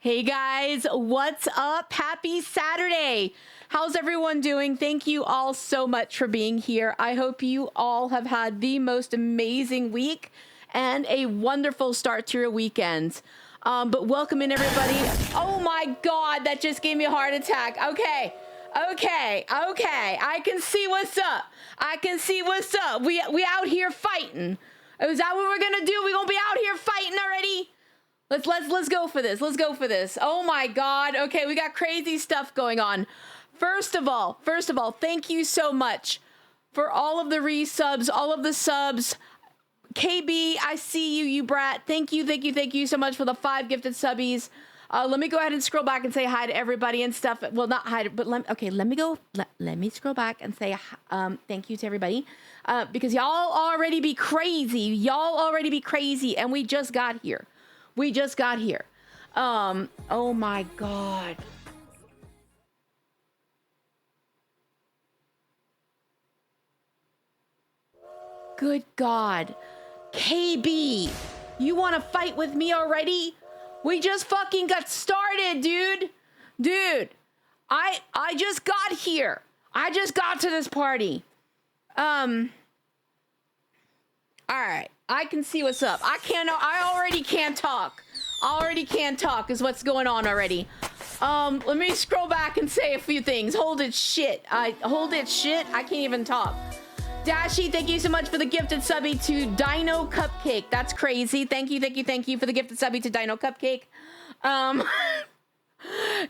Hey guys, what's up? Happy Saturday. How's everyone doing? Thank you all so much for being here. I hope you all have had the most amazing week and a wonderful start to your weekend. But welcome in everybody. Oh my God, that just gave me a heart attack. Okay. I can see what's up. We out here fighting. Is that what we're gonna do? We gonna be out here fighting already? Let's go for this. Let's go for this. Oh my God. Okay, we got crazy stuff going on. First of all, thank you so much for all of the resubs, all of the subs. KB, I see you, you brat. Thank you so much for the 5 gifted subbies. Let me go ahead and scroll back and say hi to everybody and stuff. Well, not hi, but let me scroll back and say thank you to everybody. Because y'all already be crazy. And we just got here. Oh my God. Good God. KB, you want to fight with me already? We just fucking got started, dude. I just got here. I just got to this party. All right. I can see what's up. I already can't talk. Is what's going on already. Let me scroll back and say a few things. Hold it shit. I can't even talk. Dashi, thank you so much for the gifted subby to Dino Cupcake. That's crazy. Thank you for the gifted subby to Dino Cupcake.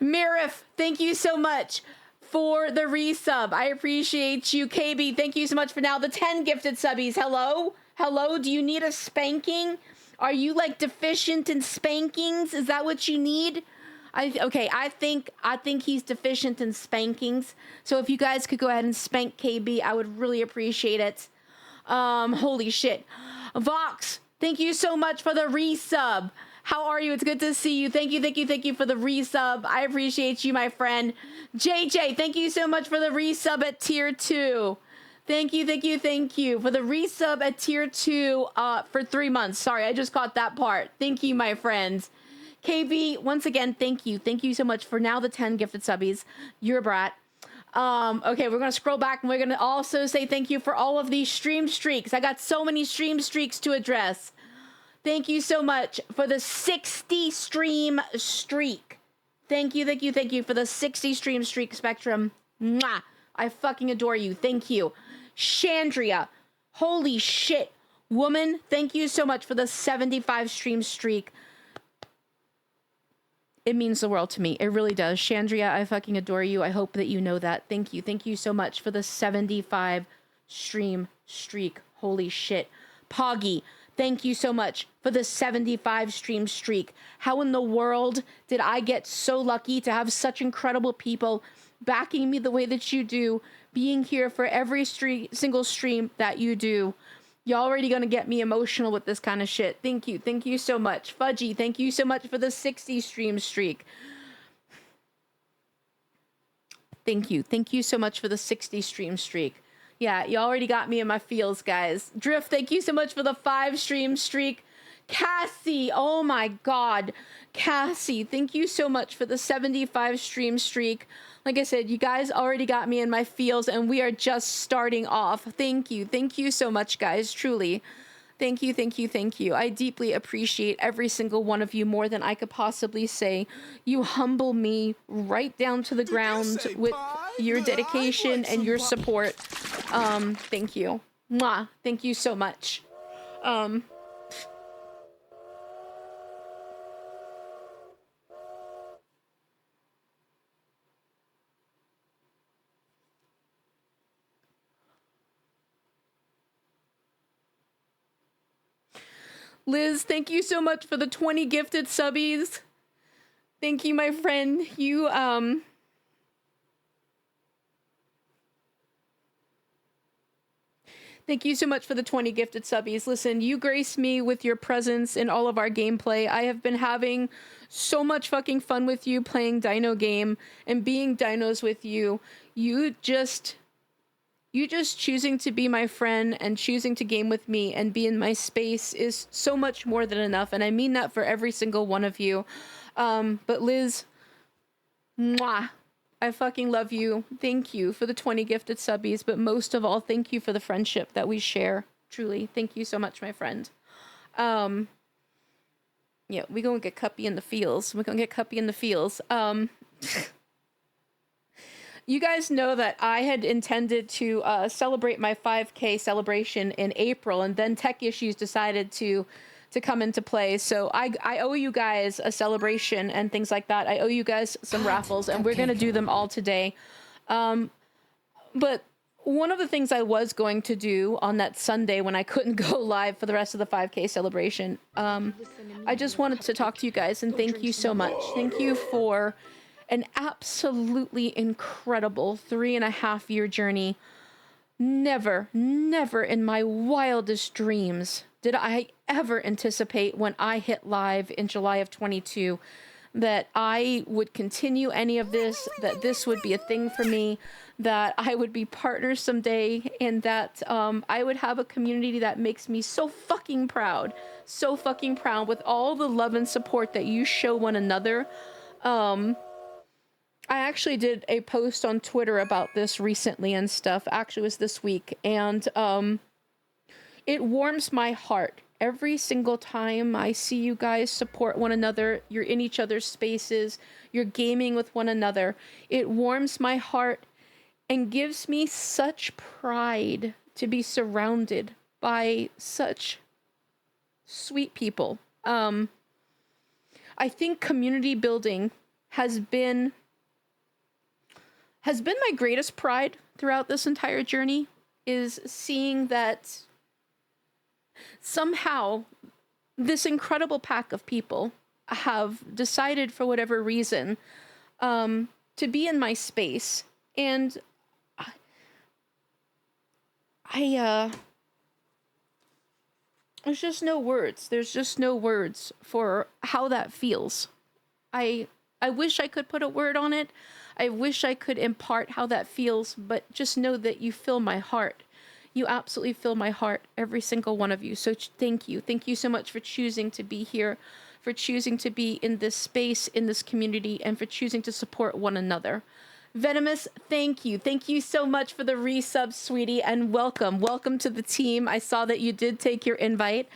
Mirif, thank you so much for the resub. I appreciate you. KB, thank you so much for now the 10 gifted subbies. Hello, do you need a spanking? Are you like deficient in spankings? Is that what you need? I think he's deficient in spankings. So if you guys could go ahead and spank KB, I would really appreciate it. Holy shit. Vox, thank you so much for the resub. How are you? It's good to see you. Thank you for the resub. I appreciate you, my friend. JJ, thank you so much for the resub at tier 2. Thank you for the resub at tier 2 for 3 months. Sorry, I just caught that part. Thank you, my friends. KB, once again, thank you. Thank you so much for now the 10 gifted subbies. You're a brat. Okay, we're going to scroll back and we're going to also say thank you for all of these stream streaks. I got so many stream streaks to address. Thank you so much for the 60 stream streak. Thank you for the 60 stream streak, Spectrum. Mwah! I fucking adore you. Thank you. Chandria, holy shit. Woman, thank you so much for the 75 stream streak. It means the world to me. It really does. Chandria, I fucking adore you. I hope that you know that. Thank you. Thank you so much for the 75 stream streak. Holy shit. Poggy, thank you so much for the 75 stream streak. How in the world did I get so lucky to have such incredible people backing me the way that you do, being here for every single stream that you do? You're already going to get me emotional with this kind of shit. Thank you so much. Fudgy, thank you so much for the 60 stream streak. Thank you so much for the 60 stream streak. Yeah, you already got me in my feels, guys. Drift, thank you so much for the 5 stream streak. Cassie, oh my God. Cassie, thank you so much for the 75 stream streak. Like I said, you guys already got me in my feels and we are just starting off. Thank you so much, guys, truly. Thank you. I deeply appreciate every single one of you more than I could possibly say. You humble me right down to the ground with your dedication and your support. Thank you. Mwah. Thank you so much. Liz, thank you so much for the 20 gifted subbies. Thank you, my friend. Thank you so much for the 20 gifted subbies. Listen, you grace me with your presence in all of our gameplay. I have been having so much fucking fun with you playing Dino game and being dinos with you. You just choosing to be my friend and choosing to game with me and be in my space is so much more than enough. And I mean that for every single one of you. But Liz, mwah, I fucking love you. Thank you for the 20 gifted subbies, but most of all, thank you for the friendship that we share. Truly, thank you so much, my friend. Yeah, we gonna get cuppy in the fields. We're gonna get cuppy in the fields. You guys know that I had intended to celebrate my 5K celebration in April, and then tech issues decided to come into play. So I owe you guys a celebration and things like that. I owe you guys some raffles, and we're going to do them all today. But one of the things I was going to do on that Sunday when I couldn't go live for the rest of the 5K celebration, I just wanted to talk to you guys and thank you so much. Thank you for an absolutely incredible 3.5-year journey. Never in my wildest dreams did I ever anticipate when I hit live in July of 22 that I would continue any of this, that this would be a thing for me, that I would be partners someday, and that I would have a community that makes me so fucking proud with all the love and support that you show one another. I actually did a post on Twitter about this recently and stuff. Actually, it was this week. And it warms my heart every single time I see you guys support one another. You're in each other's spaces. You're gaming with one another. It warms my heart and gives me such pride to be surrounded by such sweet people. I think community building has been my greatest pride throughout this entire journey, is seeing that somehow this incredible pack of people have decided for whatever reason to be in my space. And there's just no words. There's just no words for how that feels. I wish I could put a word on it. I wish I could impart how that feels, but just know that you fill my heart. You absolutely fill my heart, every single one of you. So thank you. Thank you so much for choosing to be here, for choosing to be in this space, in this community, and for choosing to support one another. Venomous, thank you. Thank you so much for the resub, sweetie, and welcome. Welcome to the team. I saw that you did take your invite.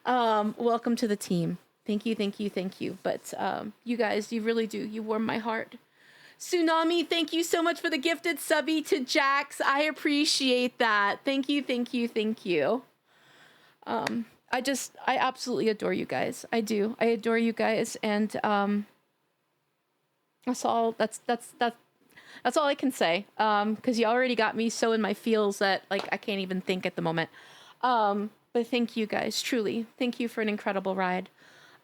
Welcome to the team. Thank you, thank you, thank you. But you guys, you really do. You warm my heart. Tsunami, thank you so much for the gifted subby to Jax. I appreciate that. Thank you, thank you, thank you. I absolutely adore you guys. I do. I adore you guys, and that's all I can say. Because you already got me so in my feels that like I can't even think at the moment. But thank you guys, truly. Thank you for an incredible ride.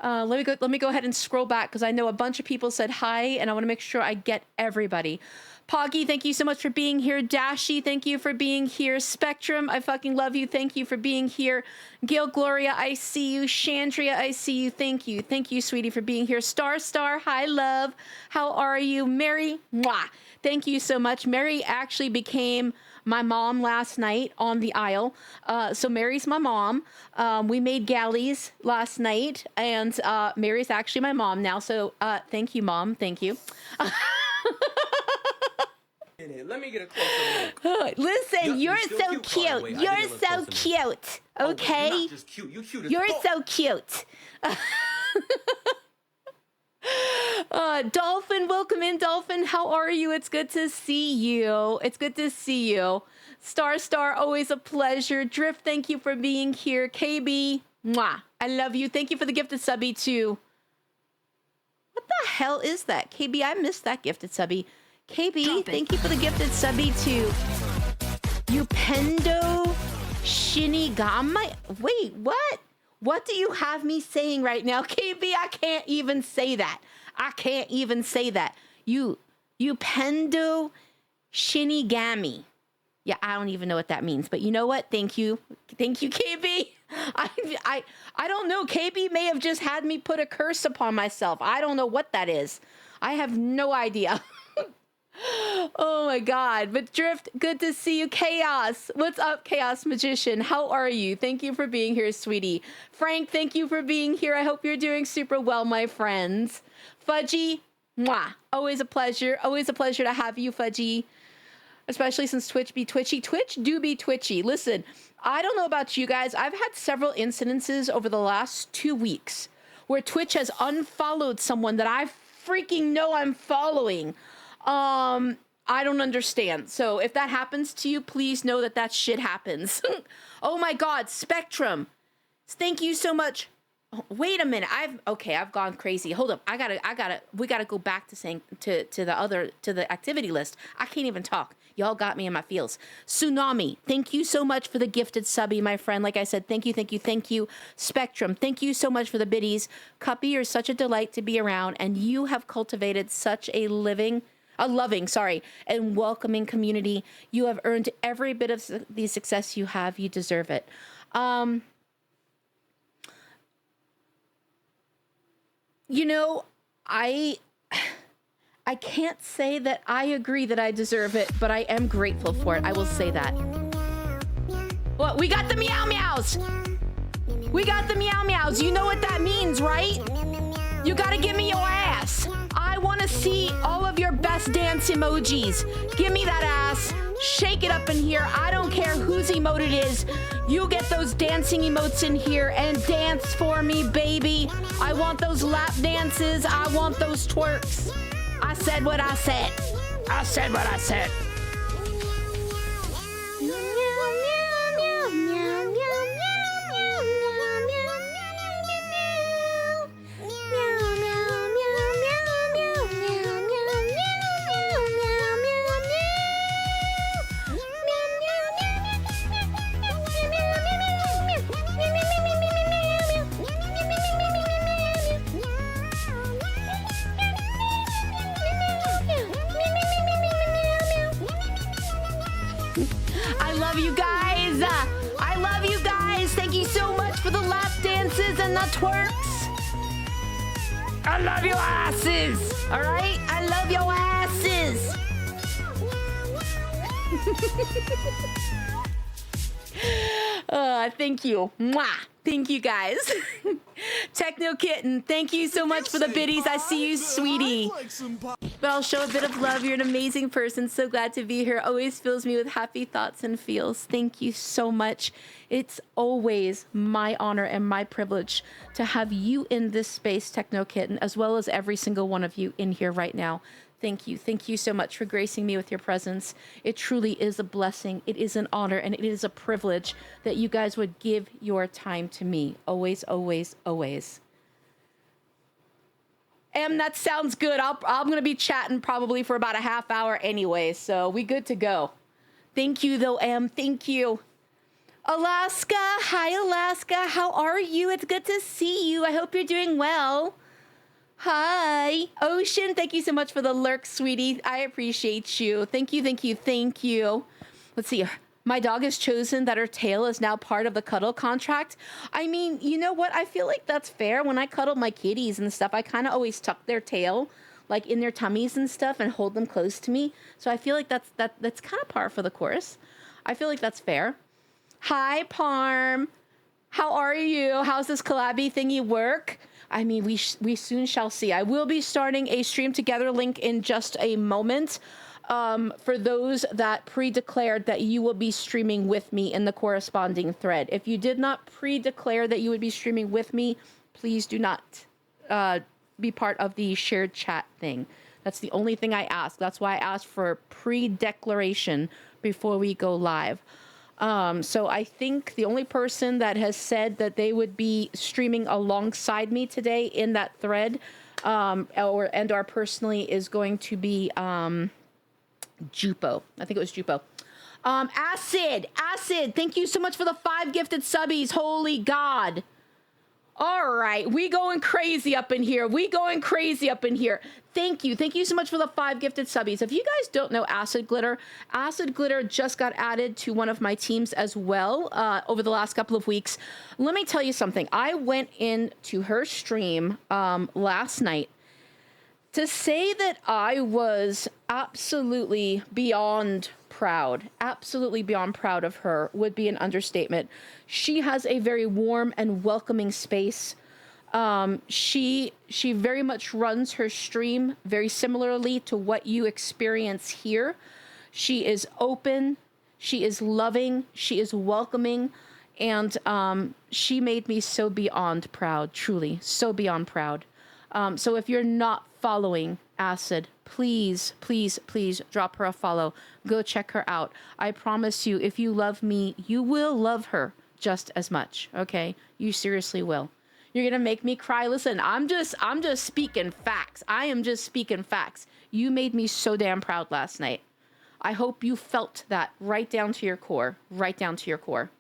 Let me go ahead and scroll back because I know a bunch of people said hi, and I want to make sure I get everybody. Poggy, thank you so much for being here. Dashi, thank you for being here. Spectrum, I fucking love you. Thank you for being here. Gail Gloria, I see you. Chandria, I see you. Thank you. Thank you, sweetie, for being here. Star, hi, love. How are you? Mary, mwah. Thank you so much. Mary actually became my mom last night on the aisle. So Mary's my mom. We made galleys last night, and Mary's actually my mom now. So thank you, Mom. Thank you. Let me get a closer look. Listen, you're so cute. You're so cute. Okay? You're not just cute. You're cute as You're fuck. so cute. Dolphin, welcome in, Dolphin. How are you? It's good to see you. It's good to see you. Star, always a pleasure. Drift, thank you for being here. KB, mwah, I love you. Thank you for the gifted subby too. What the hell is that? KB, I missed that gifted subby. KB, thank you for the gifted subby too. Upendo Shinigami. Wait, what? What do you have me saying right now? KB, I can't even say that. Upendo Shinigami. Yeah, I don't even know what that means, but you know what? Thank you, KB. I don't know. KB may have just had me put a curse upon myself. I don't know what that is. I have no idea. Oh my God. But Drift, good to see you. Chaos. What's up, Chaos Magician? How are you? Thank you for being here, sweetie. Frank, thank you for being here. I hope you're doing super well, my friends. Fudgy, mwah. Always a pleasure. Always a pleasure to have you, Fudgy. Especially since Twitch be twitchy. Twitch do be twitchy. Listen, I don't know about you guys. I've had several incidences over the last 2 weeks where Twitch has unfollowed someone that I freaking know I'm following. I don't understand. So if that happens to you, please know that that shit happens. Oh my God, Spectrum. Thank you so much. Oh, wait a minute. I've gone crazy. Hold up. We gotta go back to saying to the activity list. I can't even talk. Y'all got me in my feels. Tsunami, thank you so much for the gifted subby, my friend. Like I said, thank you. Spectrum, thank you so much for the biddies. Cuppy, you're such a delight to be around, and you have cultivated such a loving, and welcoming community. You have earned every bit of the success you have. You deserve it. You know, I can't say that I agree that I deserve it, but I am grateful for it. I will say that. Well, we got the meow meows. We got the meow meows. You know what that means, right? You gotta give me your ass. I wanna see all of your best dance emojis. Give me that ass. Shake it up in here. I don't care whose emote it is. You get those dancing emotes in here and dance for me, baby. I want those lap dances. I want those twerks. I said what I said. I said what I said. I love you guys. I love you guys. Thank you so much for the lap dances and the twerks. I love your asses. All right? I love your asses. Thank you. Mwah. Thank you guys. Techno Kitten, thank you so much for the biddies. I see you, sweetie. But I'll show a bit of love. You're an amazing person. So glad to be here. Always fills me with happy thoughts and feels. Thank you so much. It's always my honor and my privilege to have you in this space, Techno Kitten, as well as every single one of you in here right now. Thank you. Thank you so much for gracing me with your presence. It truly is a blessing. It is an honor, and it is a privilege that you guys would give your time to me. Always, always, always. That sounds good. I'm going to be chatting probably for about a half hour anyway, so we good to go. Thank you, though, Thank you. Alaska. Hi, Alaska. How are you? It's good to see you. I hope you're doing well. Hi. Ocean, thank you so much for the lurk, sweetie. I appreciate you. Thank you, thank you, thank you. Let's see. My dog has chosen that her tail is now part of the cuddle contract. I mean, you know what? I feel like that's fair. When I cuddle my kitties and stuff, I kind of always tuck their tail like in their tummies and stuff and hold them close to me. So I feel like that's kind of par for the course. I feel like that's fair. Hi, Parm. How are you? How's this collabby thingy work? I mean, we soon shall see. I will be starting a stream together link in just a moment. For those that pre-declared that you will be streaming with me in the corresponding thread. If you did not pre-declare that you would be streaming with me, please do not be part of the shared chat thing. That's the only thing I ask. That's why I asked for pre-declaration before we go live. So I think the only person that has said that they would be streaming alongside me today in that thread, or personally, is going to be Jupo. I think it was Jupo. Acid, thank you so much for the 5 gifted subbies. Holy God. All right, we going crazy up in here. Thank you so much for the 5 gifted subbies. If you guys don't know Acid Glitter just got added to one of my teams as well over the last couple of weeks. Let me tell you something. I went into her stream last night. To say that I was absolutely beyond proud of her would be an understatement. She has a very warm and welcoming space. She very much runs her stream very similarly to what you experience here. She is open, she is loving, she is welcoming, and she made me so beyond proud, truly, so beyond proud. So if you're not following Acid, please, please, please drop her a follow. Go check her out. I promise you, if you love me, you will love her just as much, okay? You seriously will. You're gonna make me cry. Listen, I'm just speaking facts. I am just speaking facts. You made me so damn proud last night. I hope you felt that right down to your core, right down to your core.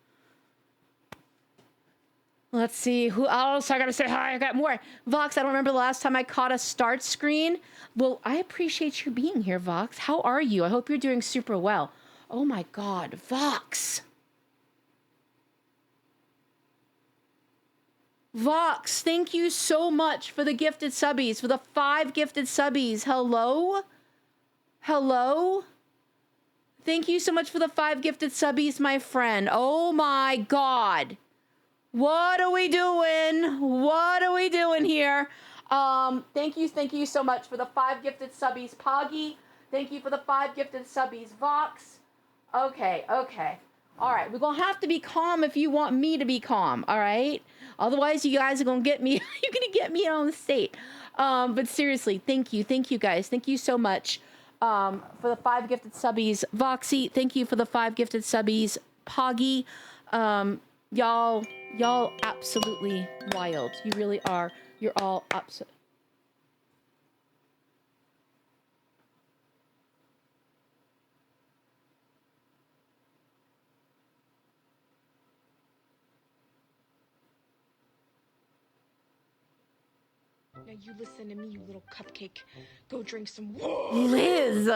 Let's see, who else I gotta say hi? I got more. Vox, I don't remember the last time I caught a start screen. Well, I appreciate you being here, Vox. How are you? I hope you're doing super well. Oh my God, Vox. Vox, thank you so much for the gifted subbies, for the 5 gifted subbies. Hello? Hello? Thank you so much for the 5 gifted subbies, my friend. Oh my God. What are we doing? What are we doing here? Thank you so much for the 5 gifted subbies, Poggy. Thank you for the 5 gifted subbies, Vox. Okay. All right, we're gonna have to be calm if you want me to be calm, all right? Otherwise, you guys are gonna get me, you're gonna get me on the state. But seriously, thank you guys. Thank you so much for the 5 gifted subbies. Voxy, thank you for the 5 gifted subbies. Poggy, y'all absolutely wild. You really are. You're all absolutely. Now you listen to me, you little cupcake. Go drink some Liz!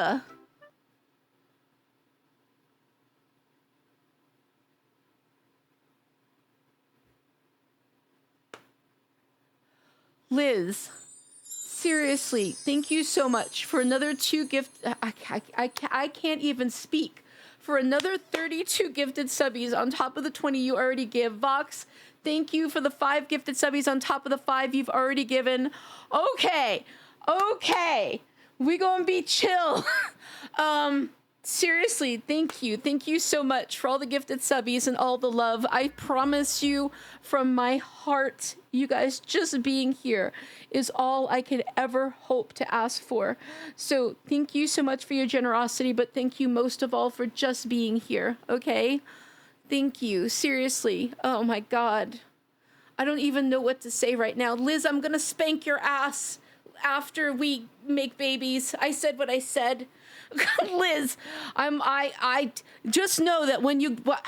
Liz, seriously, thank you so much for another 2 gift. I can't even speak. For another 32 gifted subbies on top of the 20 you already give. Vox, thank you for the 5 gifted subbies on top of the 5 you've already given. Okay. We gonna be chill. Seriously, thank you. Thank you so much for all the gifted subbies and all the love. I promise you from my heart, you guys just being here is all I could ever hope to ask for. So thank you so much for your generosity, but thank you most of all for just being here, okay? Thank you, seriously. Oh my God. I don't even know what to say right now. Liz, I'm gonna spank your ass after we make babies. I said what I said. Liz, I just know that when you, well,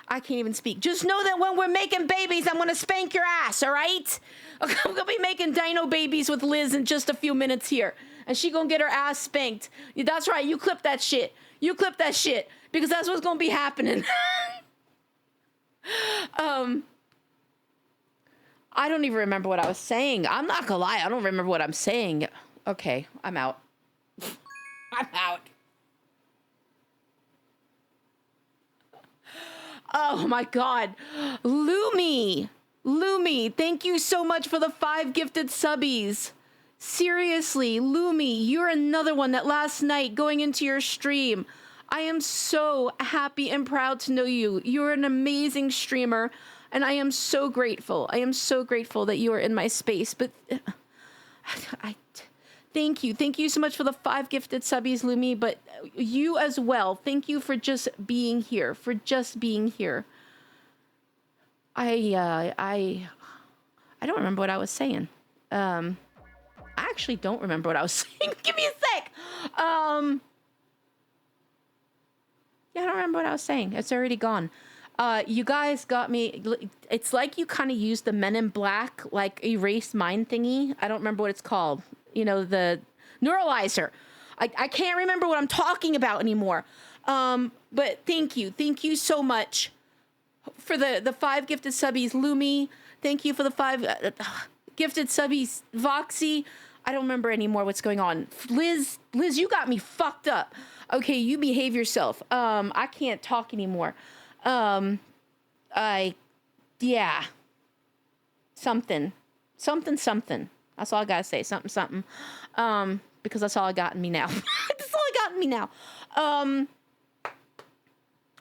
I can't even speak. Just know that when we're making babies, I'm gonna spank your ass, all right? I'm gonna be making dino babies with Liz in just a few minutes here, and she gonna get her ass spanked. That's right, you clip that shit. You clip that shit, because that's what's gonna be happening. I don't even remember what I was saying. I'm not gonna lie, I don't remember what I'm saying. Okay, I'm out. I'm out. Oh my God. Lumi, thank you so much for the 5 gifted subbies. Seriously, Lumi, you're another one that last night going into your stream, I am so happy and proud to know you. You're an amazing streamer, and I am so grateful. I am so grateful that you are in my space, but thank you. Thank you so much for the 5 gifted subbies, Lumi, but you as well. Thank you for just being here, I don't remember what I was saying. I actually don't remember what I was saying. Give me a sec. Yeah, I don't remember what I was saying. It's already gone. You guys got me. It's like you kind of used the Men in Black, like erase mind thingy. I don't remember what it's called. You know, the neuralizer. I can't remember what I'm talking about anymore. But thank you. Thank you so much for the 5 gifted subbies, Lumi. Thank you for the 5 gifted subbies, Voxy. I don't remember anymore what's going on. Liz, you got me fucked up. Okay, you behave yourself. I can't talk anymore. Yeah. Something. That's all I gotta say. Something. Because that's all I got in me now. That's all I got in me now.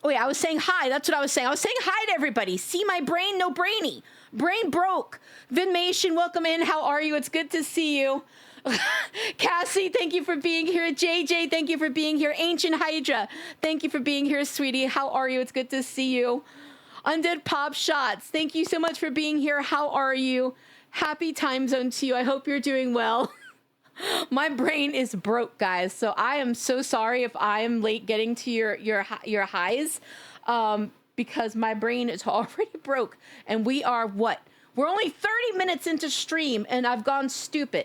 Oh yeah, I was saying hi. That's what I was saying. I was saying hi to everybody. See my brain? No brainy. Brain broke. Vinmation, welcome in. How are you? It's good to see you. Cassie, thank you for being here. JJ, thank you for being here. Ancient Hydra, thank you for being here, sweetie. How are you? It's good to see you. Undead Pop Shots, thank you so much for being here. How are you? Happy time zone to you. I hope you're doing well. My brain is broke, guys. So I am so sorry if I am late getting to your highs, because my brain is already broke. And we are what? We're only 30 minutes into stream, and I've gone stupid.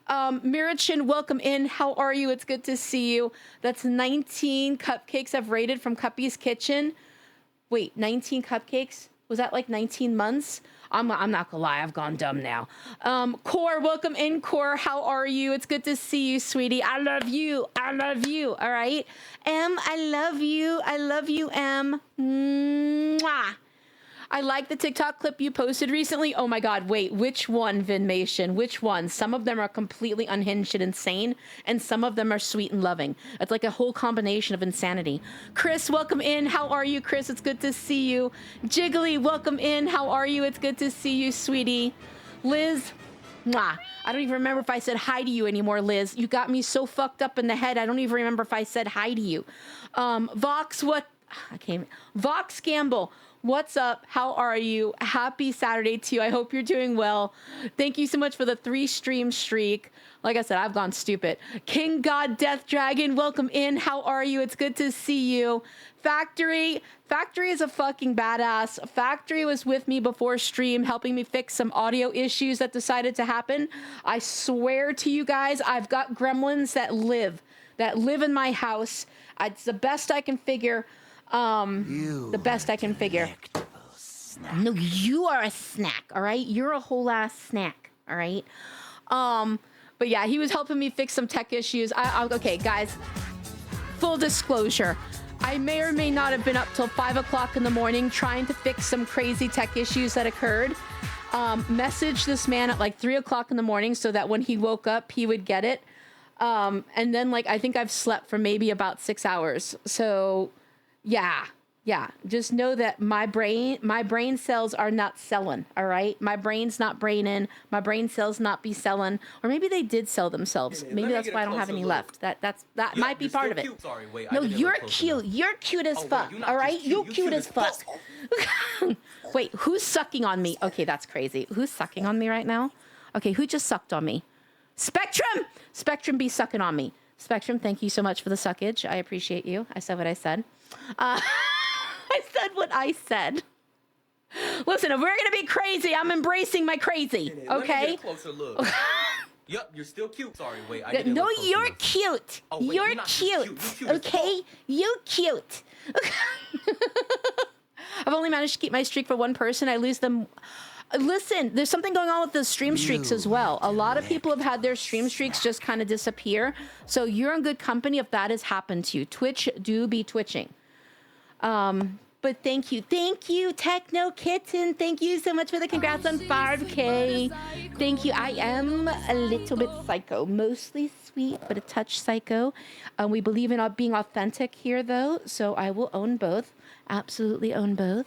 Mirachin, welcome in. How are you? It's good to see you. That's 19 cupcakes I've rated from Cuppy's Kitchen. Wait, 19 cupcakes? Was that like 19 months? I'm not gonna lie, I've gone dumb now. Core, welcome in, Core. How are you? It's good to see you, sweetie. I love you. All right. M, I love you, M. Mwah. I like the TikTok clip you posted recently. Oh my God, wait, which one, Vinmation? Which one? Some of them are completely unhinged and insane, and some of them are sweet and loving. It's like a whole combination of insanity. Chris, welcome in. How are you, Chris? It's good to see you. Jiggly, welcome in. How are you? It's good to see you, sweetie. Liz, mwah. I don't even remember if I said hi to you anymore, Liz. You got me so fucked up in the head, I don't even remember if I said hi to you. Vox, Vox Gamble, what's up? How are you? Happy Saturday to you. I hope you're doing well. Thank you so much for the 3 stream streak. Like I said, I've gone stupid. King God Death Dragon, welcome in. How are you? It's good to see you. Factory is a fucking badass. Factory was with me before stream, helping me fix some audio issues that decided to happen. I swear to you guys, I've got gremlins that live in my house. It's the best I can figure. The best I can figure. No, you are a snack, all right? You're a whole ass snack, all right? But yeah, he was helping me fix some tech issues. Okay, guys, full disclosure. I may or may not have been up till 5 o'clock in the morning trying to fix some crazy tech issues that occurred. Messaged this man at like 3 o'clock in the morning so that when he woke up, he would get it. And then like, I think I've slept for maybe about 6 hours. So yeah. Just know that my brain cells are not selling. All right. My brain's not braining. My brain cells not be selling, or maybe they did sell themselves. Maybe that's why I don't have any left. That might be part of it. Sorry, wait. No, you're cute. You're cute as fuck. All right. You're cute as fuck. Wait, who's sucking on me? Okay. That's crazy. Who's sucking on me right now? Okay. Who just sucked on me? Spectrum be sucking on me. Spectrum, thank you so much for the suckage. I appreciate you. I said what I said. I said what I said. Listen, if we're going to be crazy, I'm embracing my crazy, okay? Let me get a closer look. Yep, you're still cute. Sorry, wait. No, you're cute. Oh, wait, you're cute, okay? You cute. I've only managed to keep my streak for one person. I lose them. Listen, there's something going on with the stream streaks as well. A lot of people have had their stream streaks just kind of disappear. So you're in good company if that has happened to you. Twitch do be twitching. But thank you, Techno Kitten. Thank you so much for the congrats on 5K. Thank you. I am a little bit psycho, mostly sweet, but a touch psycho. We believe in being authentic here, though, so I will own both. Absolutely own both.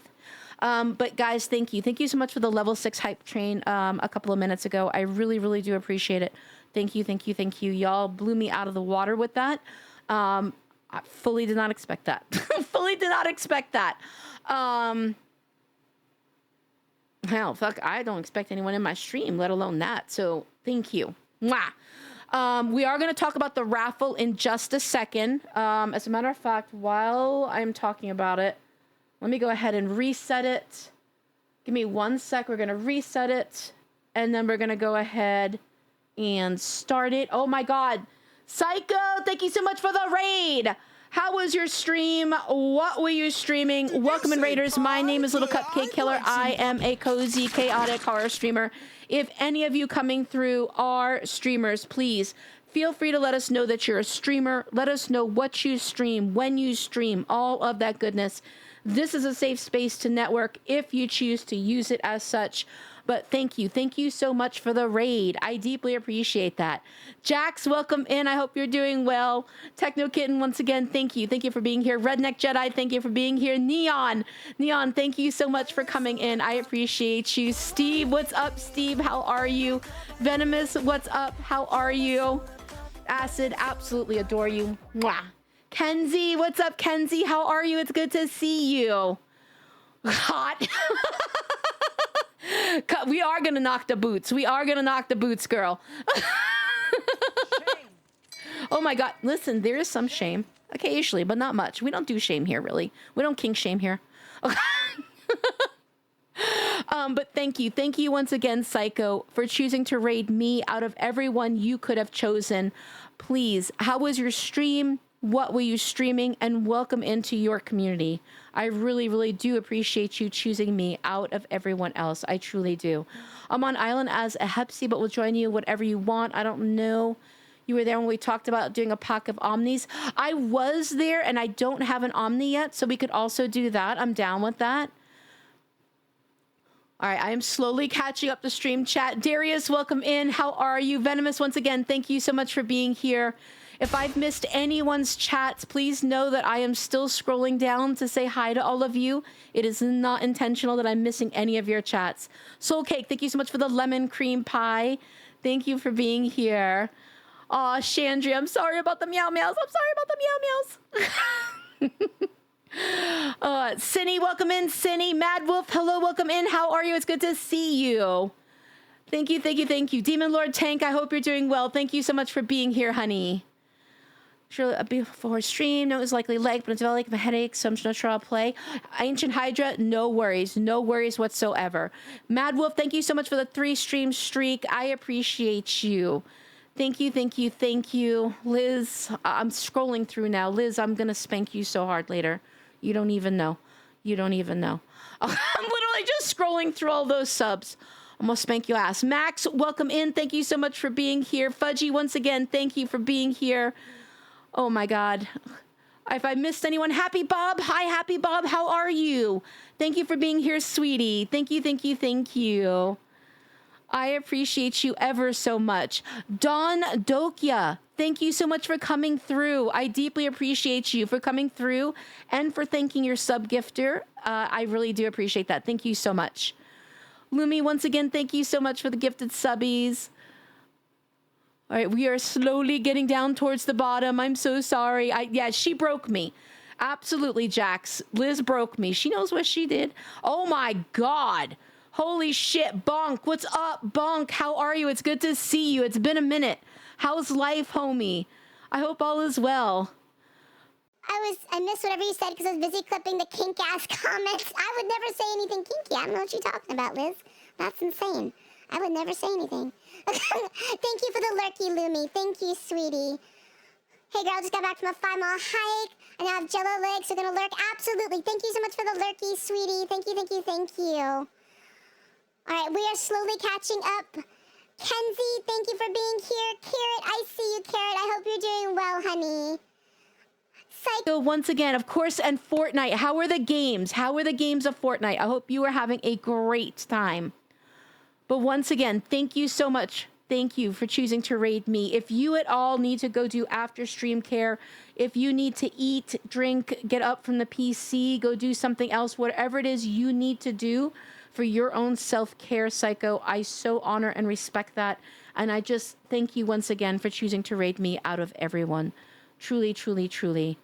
But guys, thank you. Thank you so much for the level 6 hype train a couple of minutes ago. I really, really do appreciate it. Thank you. Y'all blew me out of the water with that. I fully did not expect that. Hell, fuck, I don't expect anyone in my stream, let alone that. So thank you. Mwah. We are going to talk about the raffle in just a second. As a matter of fact, while I'm talking about it, let me go ahead and reset it. Give me 1 sec. We're going to reset it. And then we're going to go ahead and start it. Oh my God. Psycho, thank you so much for the raid. How was your stream? What were you streaming? Welcome in, Raiders. My name is Little Cupcake Killer. I am a cozy, chaotic horror streamer. If any of you coming through are streamers, please feel free to let us know that you're a streamer. Let us know what you stream, when you stream, all of that goodness. This is a safe space to network if you choose to use it as such. But thank you. Thank you so much for the raid. I deeply appreciate that. Jax, welcome in. I hope you're doing well. Techno Kitten, once again, thank you. Thank you for being here. Redneck Jedi, thank you for being here. Neon, thank you so much for coming in. I appreciate you. Steve, what's up, Steve? How are you? Venomous, what's up? How are you? Acid, absolutely adore you. Mwah. Kenzie, what's up, Kenzie? How are you? It's good to see you. Hot. We are gonna knock the boots. We are gonna knock the boots, girl. Oh my God. Listen, there is some shame. Occasionally, but not much. We don't do shame here, really. We don't kink shame here. But thank you. Thank you once again, Psycho, for choosing to raid me out of everyone you could have chosen. Please, how was your stream? What were you streaming? And welcome into your community. I really, really do appreciate you choosing me out of everyone else. I truly do. I'm on island as a Hepsi, but will join you whatever you want. I don't know. You were there when we talked about doing a pack of Omnis. I was there and I don't have an Omni yet, so we could also do that. I'm down with that. All right, I am slowly catching up the stream chat. Darius, welcome in. How are you? Venomous, once again, thank you so much for being here. If I've missed anyone's chats, please know that I am still scrolling down to say hi to all of you. It is not intentional that I'm missing any of your chats. Soul Cake, thank you so much for the lemon cream pie. Thank you for being here. Aw, Chandria, I'm sorry about the meow meows. I'm sorry about the meow meows. Cinny, welcome in. Cinny, Mad Wolf, hello, welcome in. How are you? It's good to see you. Thank you, thank you, thank you. Demon Lord Tank, I hope you're doing well. Thank you so much for being here, honey. Sure, before stream, no, it was likely leg, but it's developing a headache, so I'm not sure I'll play. Ancient Hydra, no worries whatsoever. Mad Wolf, thank you so much for the 3 stream streak. I appreciate you. Thank you, thank you, thank you. Liz, I'm scrolling through now. Liz, I'm gonna spank you so hard later. You don't even know. You don't even know. I'm literally just scrolling through all those subs. I'm gonna spank your ass. Max, welcome in. Thank you so much for being here. Fudgy, once again, thank you for being here. Oh my God. If I missed anyone, Happy Bob. Hi, Happy Bob. How are you? Thank you for being here, sweetie. Thank you, thank you, thank you. I appreciate you ever so much. Dawn Dokia, thank you so much for coming through. I deeply appreciate you for coming through and for thanking your sub gifter. I really do appreciate that. Thank you so much. Lumi, once again, thank you so much for the gifted subbies. All right, we are slowly getting down towards the bottom. I'm so sorry. Yeah, she broke me. Absolutely, Jax. Liz broke me. She knows what she did. Oh my God. Holy shit. Bonk, what's up? Bonk, how are you? It's good to see you. It's been a minute. How's life, homie? I hope all is well. I missed whatever you said because I was busy clipping the kink-ass comments. I would never say anything kinky. I don't know what you're talking about, Liz. That's insane. I would never say anything. Thank you for the lurky, Lumi. Thank you, sweetie. Hey, girl, just got back from a 5-mile hike. I now have jello legs, so gonna lurk. Absolutely. Thank you so much for the lurky, sweetie. Thank you, thank you, thank you. All right, we are slowly catching up. Kenzie, thank you for being here. Carrot, I see you, Carrot. I hope you're doing well, honey. So once again, of course, and Fortnite. How are the games? How are the games of Fortnite? I hope you are having a great time. But once again, thank you so much. Thank you for choosing to raid me. If you at all need to go do after stream care, if you need to eat, drink, get up from the PC, go do something else, whatever it is you need to do for your own self-care, Psycho, I so honor and respect that. And I just thank you once again for choosing to raid me out of everyone. Truly, truly, truly.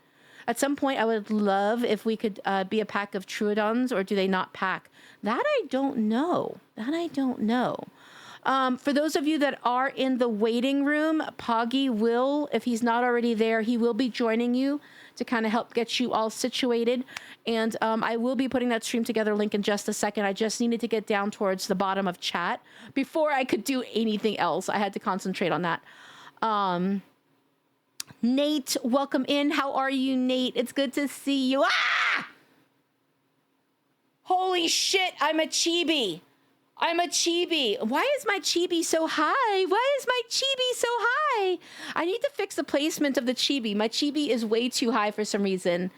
At some point, I would love if we could be a pack of Troodons, or do they not pack? That I don't know. For those of you that are in the waiting room, Poggy will, if he's not already there, he will be joining you to kind of help get you all situated. And I will be putting that stream together link in just a second. I just needed to get down towards the bottom of chat before I could do anything else. I had to concentrate on that. Nate, welcome in. How are you, Nate? It's good to see you. Ah! Holy shit, I'm a chibi. I'm a chibi. Why is my chibi so high? Why is my chibi so high? I need to fix the placement of the chibi. My chibi is way too high for some reason.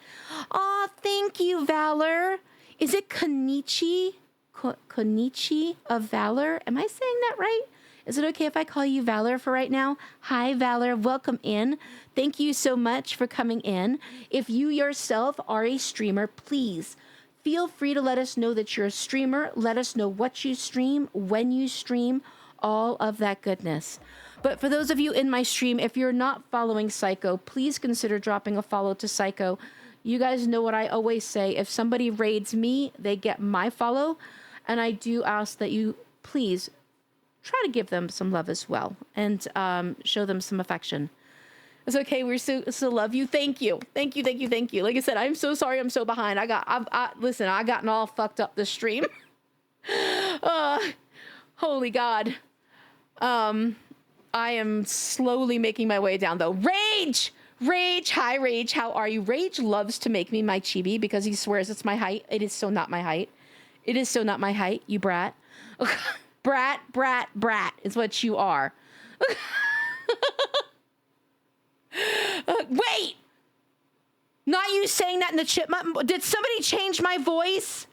Aw, thank you, Valor. Is it Konichi? Konichi of Valor? Am I saying that right? Is it okay if I call you Valor for right now? Hi, Valor. Welcome in. Thank you so much for coming in. If you yourself are a streamer, please feel free to let us know that you're a streamer. Let us know what you stream, when you stream, all of that goodness. But for those of you in my stream, if you're not following Psycho, please consider dropping a follow to Psycho. You guys know what I always say. If somebody raids me, they get my follow. And I do ask that you please try to give them some love as well and show them some affection. It's okay. We still love you. Thank you. Thank you. Thank you. Thank you. Like I said, I'm so sorry. I'm so behind. Listen, I gotten all fucked up this stream. Holy God. I am slowly making my way down though. Rage. Hi, Rage. How are you? Rage loves to make me my chibi because he swears it's my height. It is so not my height. It is so not my height, you brat. Brat is what you are. Wait! Not you saying that in the chipmunk. Did somebody change my voice?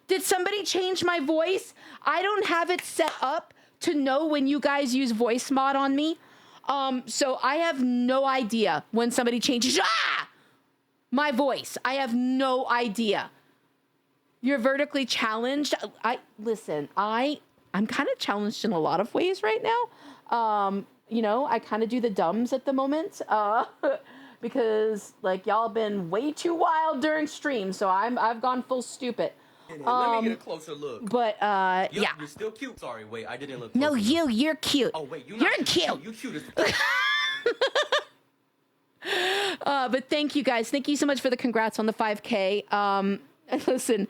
Did somebody change my voice? I don't have it set up to know when you guys use voice mod on me. So I have no idea when somebody changes my voice. I have no idea. You're vertically challenged. Listen, I'm kind of challenged in a lot of ways right now. You know, I kind of do the dumbs at the moment because like y'all been way too wild during stream, so I've gone full stupid. Let me get a closer look. But yeah, you're still cute. Sorry, wait, I didn't look. No, you're cute. Oh wait, you're cute. You cute as. But thank you guys. Thank you so much for the congrats on the 5K. Listen,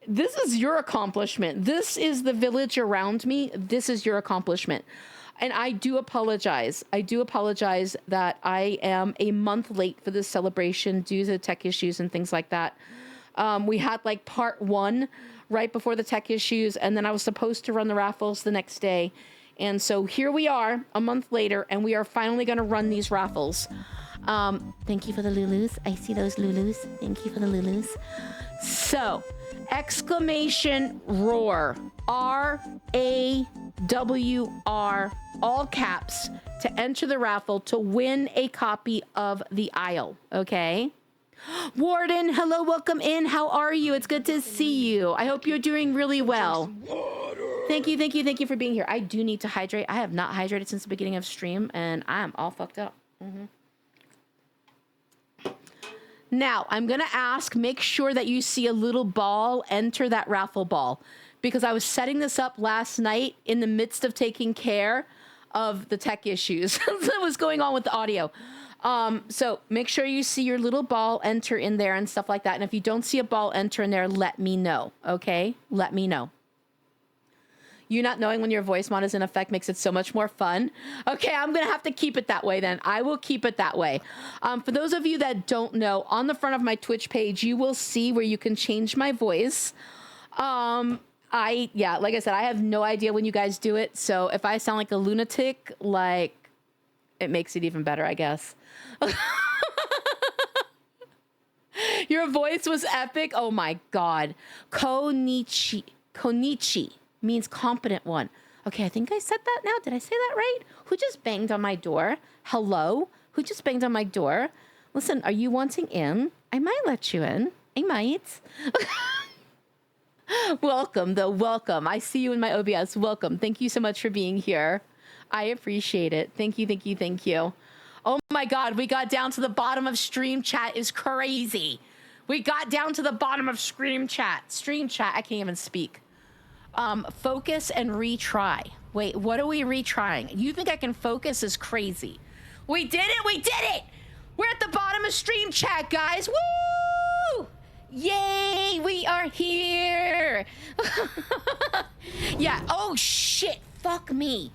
this is your accomplishment. This is the village around me. This is your accomplishment. And I do apologize. I do apologize that I am a month late for this celebration due to tech issues and things like that. We had like part 1 right before the tech issues, and then I was supposed to run the raffles the next day. And so here we are a month later, and we are finally going to run these raffles. Thank you for the Lulus. I see those Lulus. Thank you for the Lulus. So, exclamation roar. RAWR, all caps, to enter the raffle to win a copy of The Isle. Okay? Warden, hello, welcome in. How are you? It's good to see you. I hope you're doing really well. Thank you for being here. I do need to hydrate. I have not hydrated since the beginning of stream, and I'm all fucked up. Now, I'm going to ask, make sure that you see a little ball enter that raffle ball, because I was setting this up last night in the midst of taking care of the tech issues that was going on with the audio. So make sure you see your little ball enter in there and stuff like that. And if you don't see a ball enter in there, let me know. Okay? Let me know. You not knowing when your voice mod is in effect makes it so much more fun. Okay, I'm going to have to keep it that way then. I will keep it that way. For those of you that don't know, on the front of my Twitch page, you will see where you can change my voice. Like I said, I have no idea when you guys do it. So if I sound like a lunatic, like, it makes it even better, I guess. Your voice was epic. Oh my God. Konichi means competent one. Okay, I think I said that now. Did I say that right? Who just banged on my door? Hello? Who just banged on my door? Listen, are you wanting in? I might let you in. I might. Welcome, though. Welcome. I see you in my OBS. Welcome. Thank you so much for being here. I appreciate it. Thank you. Oh my God, we got down to the bottom of stream chat is crazy. We got down to the bottom of stream chat. Stream chat, I can't even speak. Focus and retry. Wait, what are we retrying? You think I can focus is crazy. We did it! We're at the bottom of stream chat, guys. Woo! Yay, we are here. Yeah, oh shit, fuck me.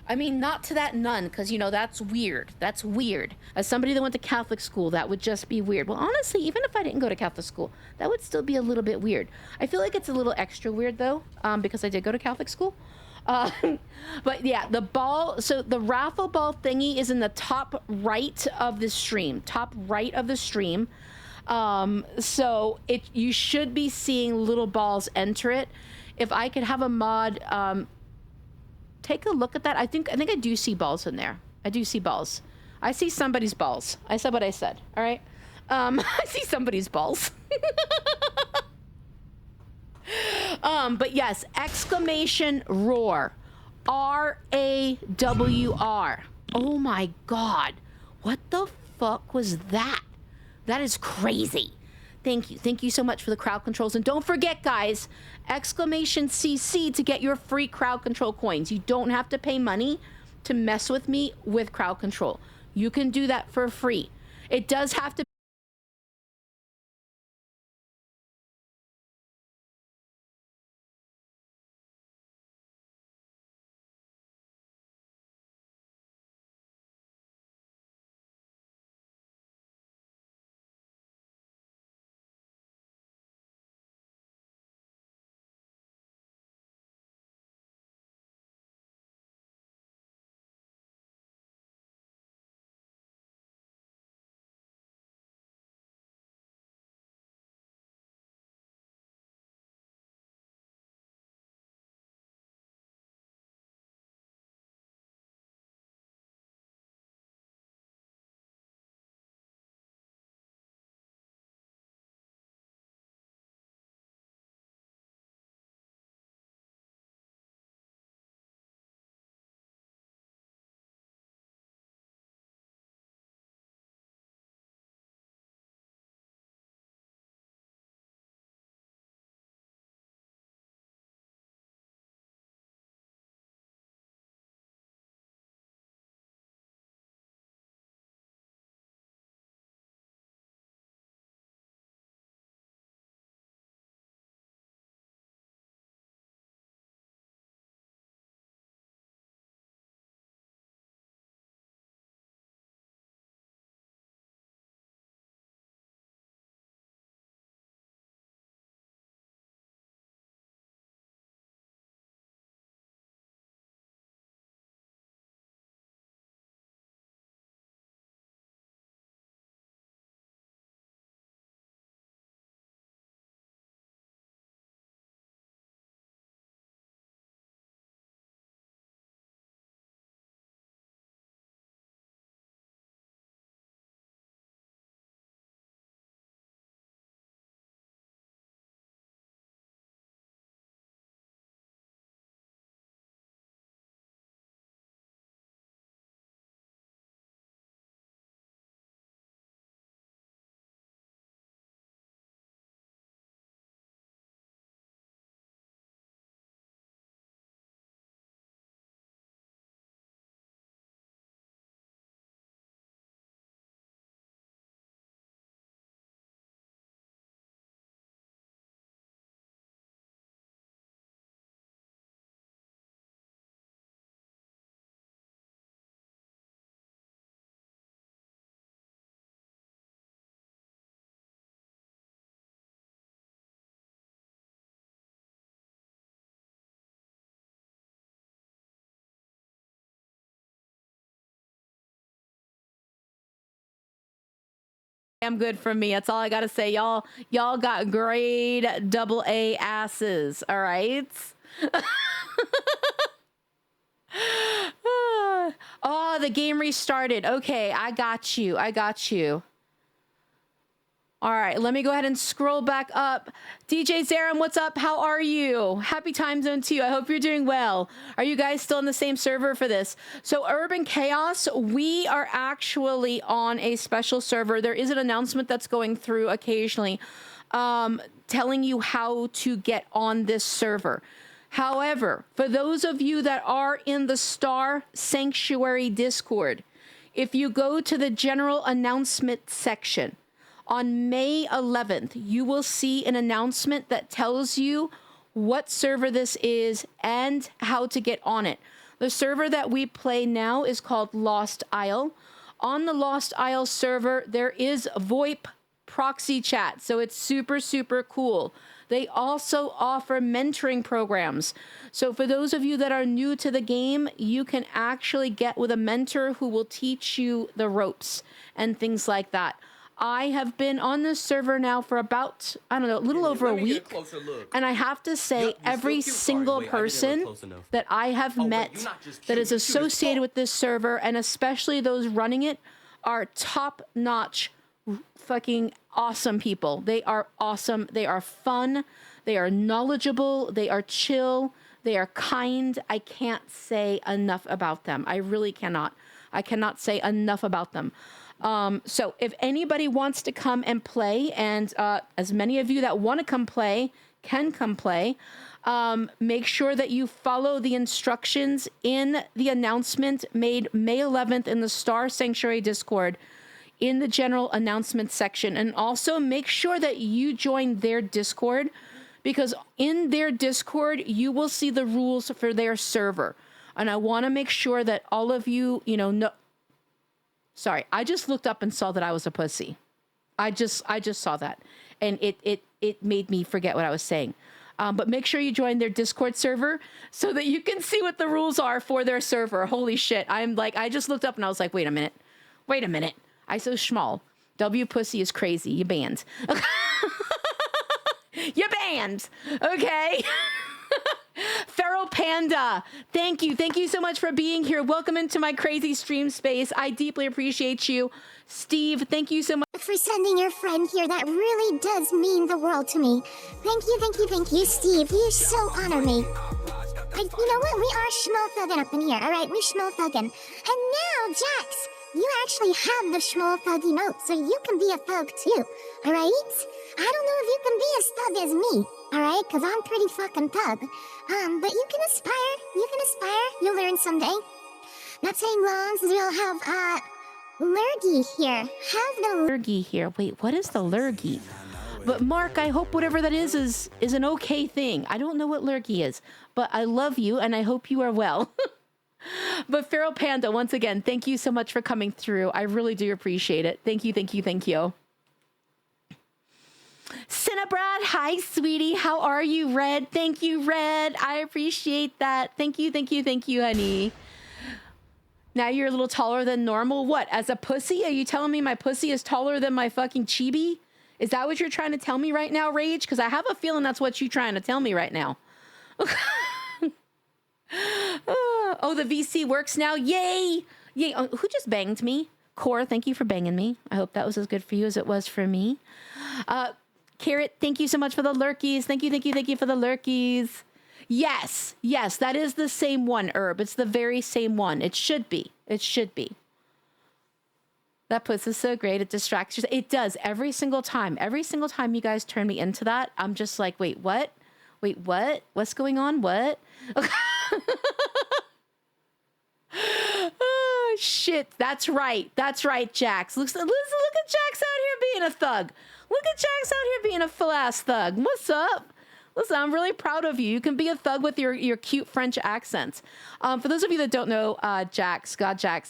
I mean, not to that nun, because, you know, that's weird. That's weird. As somebody that went to Catholic school, that would just be weird. Well, honestly, even if I didn't go to Catholic school, that would still be a little bit weird. I feel like it's a little extra weird, though, because I did go to Catholic school. But yeah, the ball, so the raffle ball thingy is in the top right of the stream. Top right of the stream. So you should be seeing little balls enter it. If I could have a mod, take a look at that. I think I do see balls in there. I do see balls. I see somebody's balls. I said what I said. All right. I see somebody's balls. But yes, exclamation roar. RAWR. Oh my God. What the fuck was that? That is crazy. Thank you. Thank you so much for the crowd controls. And don't forget, guys, exclamation CC to get your free crowd control coins. You don't have to pay money to mess with me with crowd control. You can do that for free. It does have to. Damn good from me. That's all I gotta say. Y'all got grade double A asses. All right. Oh, the game restarted. Okay, I got you. I got you. All right, let me go ahead and scroll back up. DJ Zaram, what's up? How are you? Happy time zone to you. I hope you're doing well. Are you guys still on the same server for this? So Urban Chaos, we are actually on a special server. There is an announcement that's going through occasionally telling you how to get on this server. However, for those of you that are in the Star Sanctuary Discord, if you go to the general announcement section, on May 11th, you will see an announcement that tells you what server this is and how to get on it. The server that we play now is called Lost Isle. On the Lost Isle server, there is VoIP proxy chat, so it's super, super cool. They also offer mentoring programs. So for those of you that are new to the game, you can actually get with a mentor who will teach you the ropes and things like that. I have been on this server now for about, I don't know, a little over a week. And I have to say, every single person that I have met that is associated with this server, and especially those running it, are top-notch, fucking awesome people. They are awesome. They are fun. They are knowledgeable. They are chill. They are kind. I can't say enough about them. I really cannot. I cannot say enough about them. So if anybody wants to come and play, and as many of you that want to come play can come play, make sure that you follow the instructions in the announcement made May 11th in the Star Sanctuary Discord in the general announcement section. And also make sure that you join their Discord, because in their Discord, you will see the rules for their server. And I want to make sure that all of you, know. Sorry, I just looked up and saw that I was a pussy. I just saw that, and it made me forget what I was saying. But make sure you join their Discord server so that you can see what the rules are for their server. Holy shit! I just looked up and I was like, wait a minute. I so schmall. W pussy is crazy. You banned. You banned. Okay. Feral Panda, thank you. Thank you so much for being here. Welcome into my crazy stream space. I deeply appreciate you. Steve, thank you so much for sending your friend here. That really does mean the world to me. Thank you, Steve. You so honor me. You know what? We are schmo-thugging up in here, all right? We schmo-thugging. And now, Jax, you actually have the schmo-thuggy note, so you can be a thug too, all right? I don't know if you can be as thug as me, all right? Because I'm pretty fucking thug. But you can aspire. You'll learn someday. Not saying long, since we all have, lurgy here. Have the lurgy here. Wait, what is the lurgy? But Mark, I hope whatever that is an okay thing. I don't know what lurgy is, but I love you and I hope you are well. But Feral Panda, once again, thank you so much for coming through. I really do appreciate it. Thank you. Cinnabrad, hi, sweetie. How are you, Red? Thank you, Red. I appreciate that. Thank you, honey. Now you're a little taller than normal. What, as a pussy? Are you telling me my pussy is taller than my fucking chibi? Is that what you're trying to tell me right now, Rage? Because I have a feeling that's what you're trying to tell me right now. Oh, the VC works now. Yay. Oh, who just banged me? Core, thank you for banging me. I hope that was as good for you as it was for me. Carrot, thank you so much for the lurkies. Thank you for the lurkies. Yes, that is the same one, Herb. It's the very same one. It should be. That puts us so great. It distracts you. It does every single time. Every single time you guys turn me into that, I'm just like, wait, what? What's going on? What? Oh, shit. That's right, Jax. Look at Jax out here being a thug. Look at Jax out here being a full-ass thug. What's up? Listen, I'm really proud of you. You can be a thug with your cute French accents. For those of you that don't know Jax,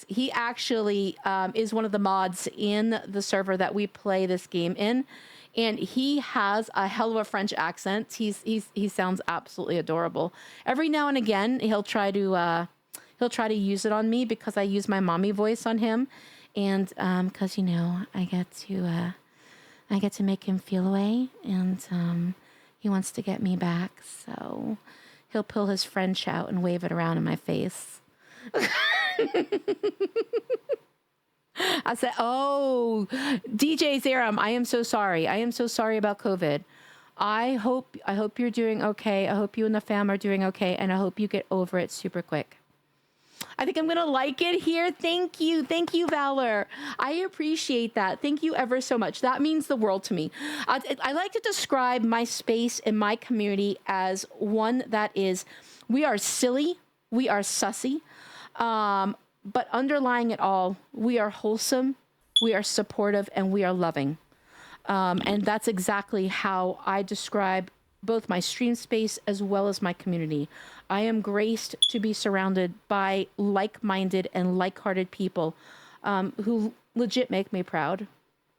he actually is one of the mods in the server that we play this game in. And he has a hell of a French accent. He sounds absolutely adorable. Every now and again, he'll try to use it on me because I use my mommy voice on him. And because, I get to make him feel away, and he wants to get me back, so he'll pull his French out and wave it around in my face. I said, oh, DJ Zeram, I am so sorry. I am so sorry about COVID. I hope you're doing okay. I hope you and the fam are doing okay, and I hope you get over it super quick. I think I'm going to like it here. Thank you, Valor. I appreciate that. Thank you ever so much. That means the world to me. I like to describe my space and my community as one that is, we are silly, we are sussy, but underlying it all, we are wholesome, we are supportive, and we are loving. And that's exactly how I describe both my stream space as well as my community. I am graced to be surrounded by like-minded and like-hearted people who legit make me proud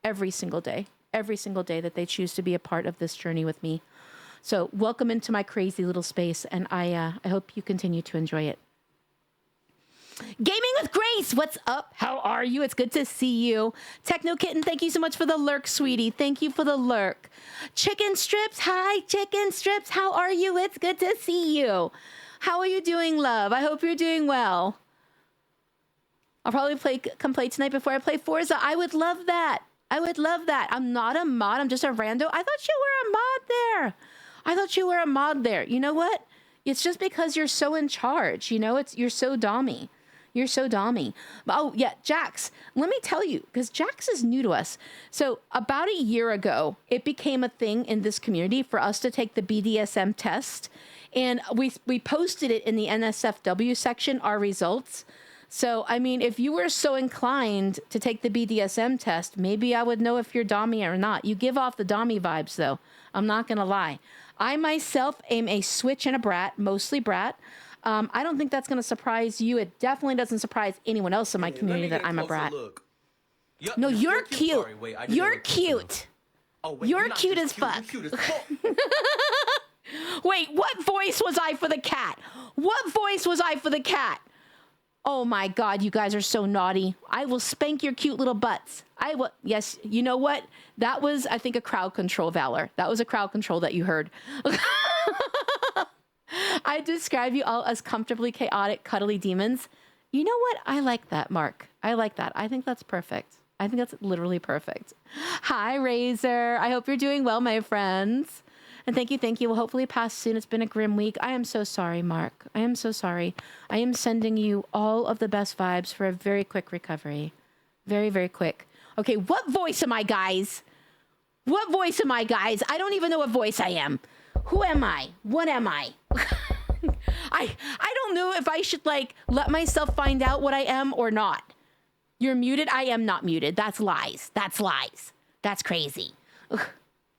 every single day that they choose to be a part of this journey with me. So welcome into my crazy little space, and I hope you continue to enjoy it. Gaming with Grace, what's up? How are you? It's good to see you. Techno Kitten, thank you so much for the lurk, sweetie. Thank you for the lurk. Chicken Strips, hi, Chicken Strips. How are you? It's good to see you. How are you doing, love? I hope you're doing well. I'll probably come play tonight before I play Forza. I would love that. I would love that. I'm not a mod. I'm just a rando. I thought you were a mod there. I thought you were a mod there. You know what? It's just because you're so in charge. You know, you're so dommy. You're so dommy. Oh, yeah, Jax, let me tell you, because Jax is new to us. So about a year ago, it became a thing in this community for us to take the BDSM test. And we posted it in the NSFW section, our results. So, I mean, if you were so inclined to take the BDSM test, maybe I would know if you're dommy or not. You give off the dommy vibes, though. I'm not going to lie. I myself am a switch and a brat, mostly brat. I don't think that's going to surprise you. It definitely doesn't surprise anyone else in my community that I'm a brat. Yep, No, you're cute. Sorry, wait, you're cute. Oh, wait, you're cute as fuck. Wait, what voice was I for the cat? What voice was I for the cat? Oh my God, you guys are so naughty. I will spank your cute little butts. I will. Yes, you know what? That was, I think, a crowd control, Valor. That was a crowd control that you heard. I describe you all as comfortably chaotic, cuddly demons. You know what? I like that, Mark. I like that. I think that's perfect. I think that's literally perfect. Hi, Razor. I hope you're doing well, my friends. And thank you, thank you. We'll hopefully pass soon. It's been a grim week. I am so sorry, Mark. I am so sorry. I am sending you all of the best vibes for a very quick recovery. Very, very quick. Okay, what voice am I, guys? What voice am I, guys? I don't even know what voice I am. Who am I? What am I? I don't know if I should, like, let myself find out what I am or not. You're muted? I am not muted. That's lies. That's lies. That's crazy. Ugh.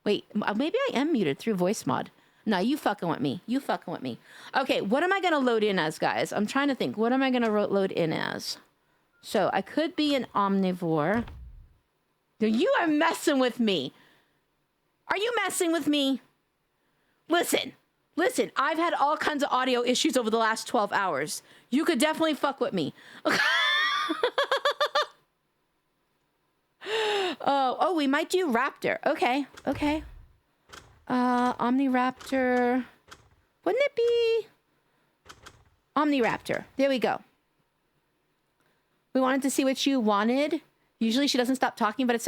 Wait, maybe I am muted through voice mod. No, you fucking with me. You fucking with me. Okay, what am I going to load in as, guys? I'm trying to think. What am I going to load in as? So, I could be an omnivore. No, you are messing with me. Are you messing with me? Listen, I've had all kinds of audio issues over the last 12 hours. You could definitely fuck with me. Oh, we might do Raptor. Okay. Omniraptor. Wouldn't it be Omniraptor? There we go. We wanted to see what you wanted. Usually she doesn't stop talking, but it's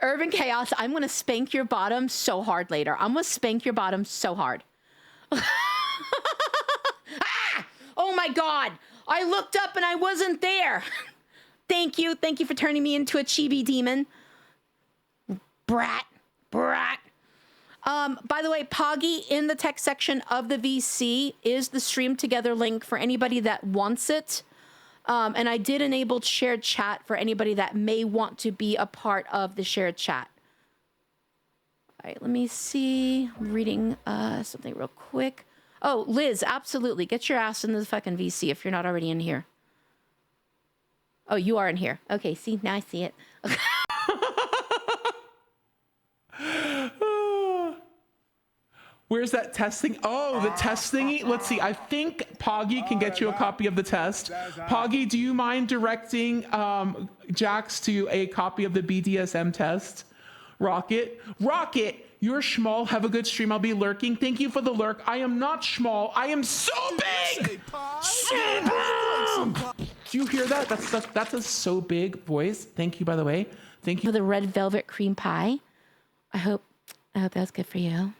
Urban Chaos. I'm going to spank your bottom so hard later. I'm going to spank your bottom so hard. Ah! Oh my God. I looked up and I wasn't there. Thank you. Thank you for turning me into a chibi demon. Brat. By the way, Poggy in the text section of the VC is the stream together link for anybody that wants it. And I did enable shared chat for anybody that may want to be a part of the shared chat. All right, let me see. I'm reading something real quick. Oh, Liz, absolutely. Get your ass in the fucking VC if you're not already in here. Oh, you are in here. Okay, see, now I see it. Where's that testing? Oh, the test thingy. Let's see. I think Poggy can get you a copy of the test. Poggy, do you mind directing Jax to a copy of the BDSM test? Rocket, you're schmall. Have a good stream. I'll be lurking. Thank you for the lurk. I am not schmall. I am so big. So big. Do you hear that? That's a so big voice. Thank you, by the way. Thank you for the red velvet cream pie. I hope that's good for you.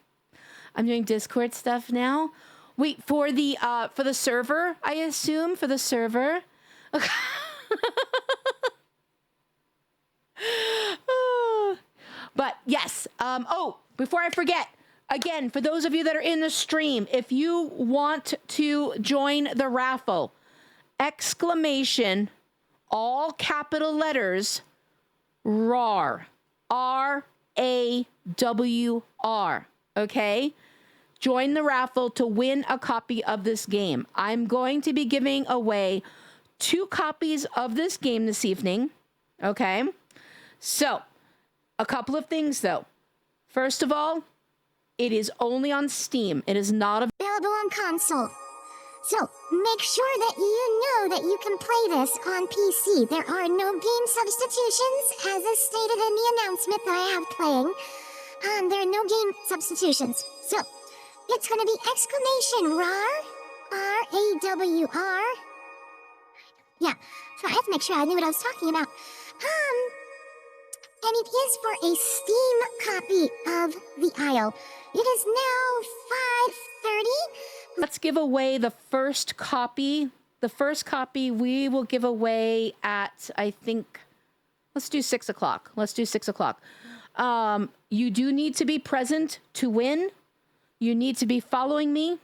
I'm doing Discord stuff now. Wait, for the server, I assume, for the server. But yes, before I forget, again, for those of you that are in the stream, if you want to join the raffle, exclamation, all capital letters, RAWR, RAWR, okay? join the raffle to win a copy of this game. I'm going to be giving away 2 copies of this game this evening. Okay. So a couple of things though. First of all, it is only on Steam. It is not Available on console. So, make sure that you know that you can play this on PC. There are no game substitutions, as is stated in the announcement that I have playing. There are no game substitutions. So, it's going to be exclamation RAR, R-A-W-R. Yeah, so I have to make sure I knew what I was talking about. And it is for a Steam copy of The Isle. It is now 5:30. Let's give away the first copy. The first copy we will give away at, I think, let's do 6 o'clock. Let's do 6 o'clock. You do need to be present to win. You need to be following me.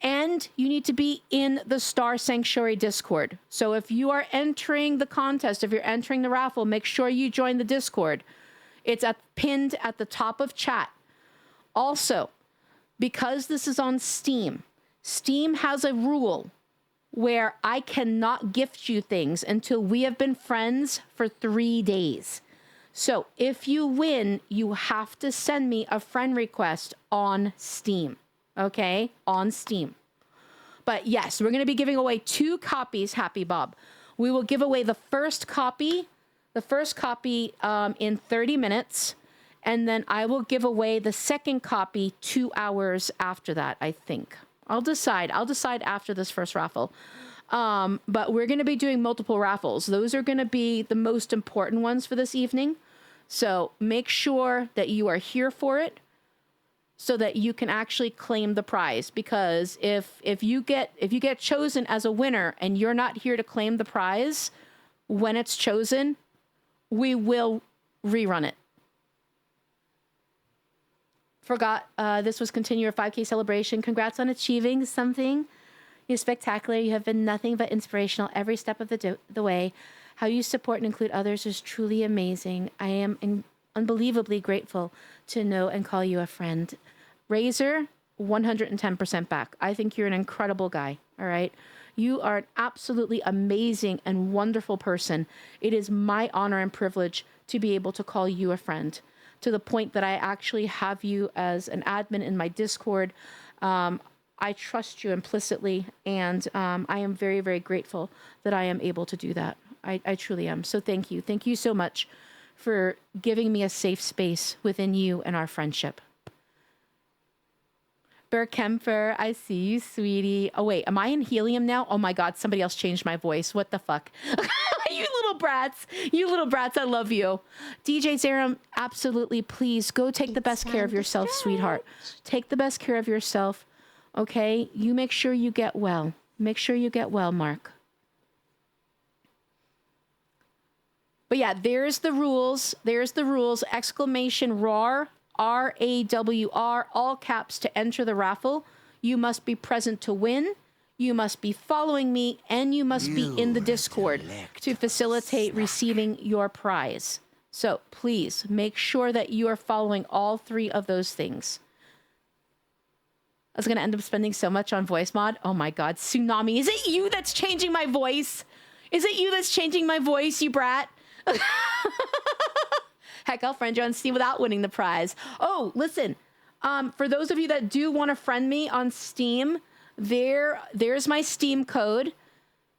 And you need to be in the Star Sanctuary Discord. So if you are entering the contest, if you're entering the raffle, make sure you join the Discord. It's pinned at the top of chat. Also, because this is on Steam, Steam has a rule where I cannot gift you things until we have been friends for 3 days. So if you win, you have to send me a friend request on Steam. Okay? On Steam. But yes, we're going to be giving away 2 copies, Happy Bob. We will give away the first copy in 30 minutes. And then I will give away the second copy 2 hours after that, I think. I'll decide after this first raffle. But we're going to be doing multiple raffles. Those are going to be the most important ones for this evening. So make sure that you are here for it so that you can actually claim the prize. Because if you get chosen as a winner and you're not here to claim the prize when it's chosen, we will rerun it. Forgot this was continue your 5K celebration. Congrats on achieving something. You're spectacular. You have been nothing but inspirational every step of the way. How you support and include others is truly amazing. I am unbelievably grateful to know and call you a friend. Razor, 110% back. I think you're an incredible guy. All right. You are an absolutely amazing and wonderful person. It is my honor and privilege to be able to call you a friend, to the point that I actually have you as an admin in my Discord. I trust you implicitly, and I am very, very grateful that I am able to do that. I truly am. So thank you. Thank you so much for giving me a safe space within you and our friendship. Burr Kemper, I see you, sweetie. Oh, wait, am I in helium now? Oh my God, somebody else changed my voice. What the fuck? You little brats. You little brats, I love you. DJ Zerum, absolutely, please go take the best care of yourself, sweetheart. Take the best care of yourself, okay? You make sure you get well. Make sure you get well, Mark. But yeah, there's the rules. There's the rules. Exclamation RAR, R-A-W-R, all caps to enter the raffle. You must be present to win. You must be following me, and you must be in the Discord to facilitate receiving your prize. So please make sure that you are following all 3 of those things. I was going to end up spending so much on voice mod. Oh my God, Tsunami. Is it you that's changing my voice? Is it you that's changing my voice, you brat? Heck, I'll friend you on Steam without winning the prize. Oh, listen. For those of you that do want to friend me on Steam, there's my Steam code.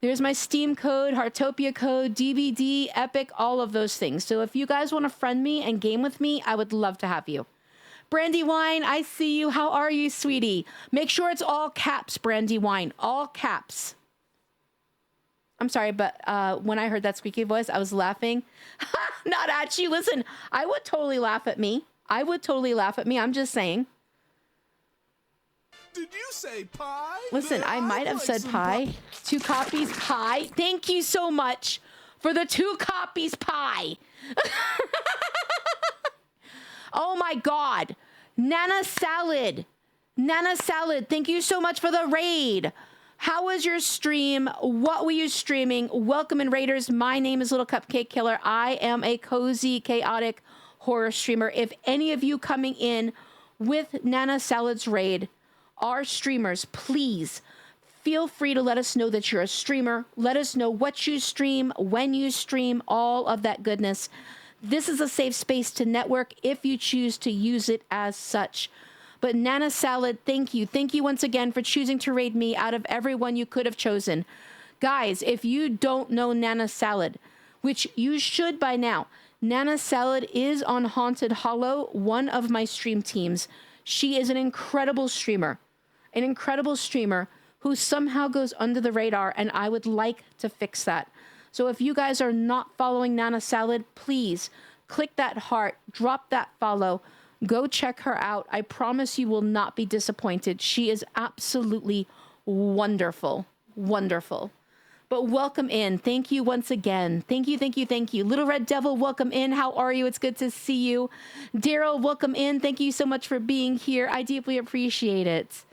There's my Steam code, Heartopia code, DVD, Epic, all of those things. So if you guys want to friend me and game with me, I would love to have you. Brandywine, I see you. How are you, sweetie? Make sure it's all caps, Brandywine. All caps. I'm sorry, but when I heard that squeaky voice, I was laughing. Not at you. Listen, I would totally laugh at me. I'm just saying. Did you say pie? Listen, I might have said pie. 2 copies pie. Thank you so much for the 2 copies pie. Oh my God. Nana Salad. Thank you so much for the raid. How was your stream? What were you streaming? Welcome in, Raiders. My name is Little Cupcake Killer. I am a cozy, chaotic horror streamer. If any of you coming in with Nana Salad's raid, our streamers, please feel free to let us know that you're a streamer. Let us know what you stream, when you stream, all of that goodness. This is a safe space to network if you choose to use it as such. But Nana Salad, thank you. Thank you once again for choosing to raid me out of everyone you could have chosen. Guys, if you don't know Nana Salad, which you should by now, Nana Salad is on Haunted Hollow, one of my stream teams. She is an incredible streamer who somehow goes under the radar, and I would like to fix that. So if you guys are not following Nana Salad, please click that heart, drop that follow, go check her out. I promise you will not be disappointed. She is absolutely wonderful, wonderful. But welcome in. Thank you once again. Thank you, thank you, thank you. Little Red Devil, welcome in. How are you? It's good to see you. Daryl, welcome in. Thank you so much for being here. I deeply appreciate it.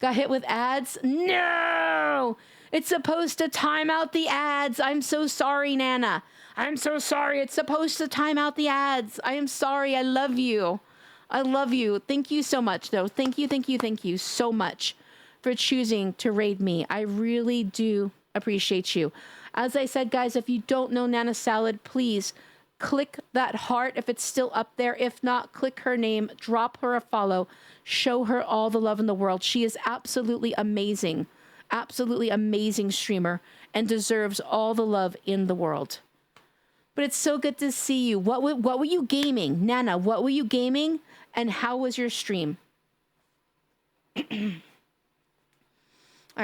Got hit with ads? No! It's supposed to time out the ads. I'm so sorry, Nana. I'm so sorry. It's supposed to time out the ads. I am sorry. I love you. I love you. Thank you so much, though. Thank you, thank you, thank you so much for choosing to raid me. I really do appreciate you. As I said, guys, if you don't know Nana Salad, please click that heart if it's still up there. If not, click her name, drop her a follow, show her all the love in the world. She is absolutely amazing streamer and deserves all the love in the world. But it's so good to see you. What were you gaming? Nana, what were you gaming? And how was your stream? All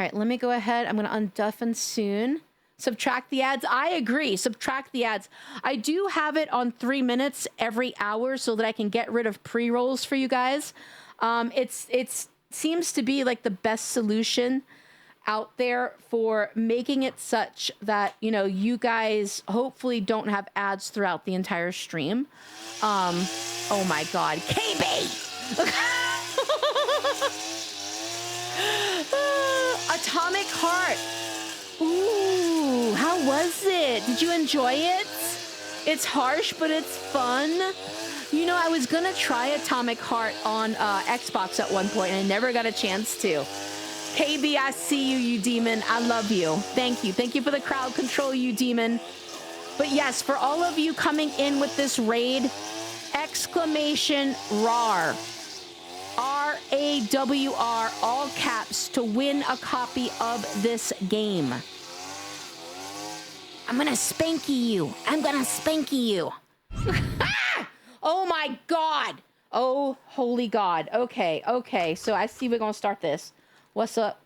right, let me go ahead. I'm going to undeafen soon. Subtract the ads. I agree. Subtract the ads. I do have it on 3 minutes every hour so that I can get rid of pre-rolls for you guys. It seems to be like the best solution out there for making it such that, you know, you guys hopefully don't have ads throughout the entire stream. Oh my God, KB! Atomic Heart. Ooh, how was it? Did you enjoy it? It's harsh, but it's fun. You know, I was gonna try Atomic Heart on Xbox at one point, and I never got a chance to. KB, I see you, you demon. I love you. Thank you. Thank you for the crowd control, you demon. But yes, for all of you coming in with this raid, exclamation RAR. RAWR, all caps, to win a copy of this game. I'm gonna spanky you. I'm gonna spanky you. Oh my God. Oh, holy God. Okay. So I see we're gonna start this. What's up?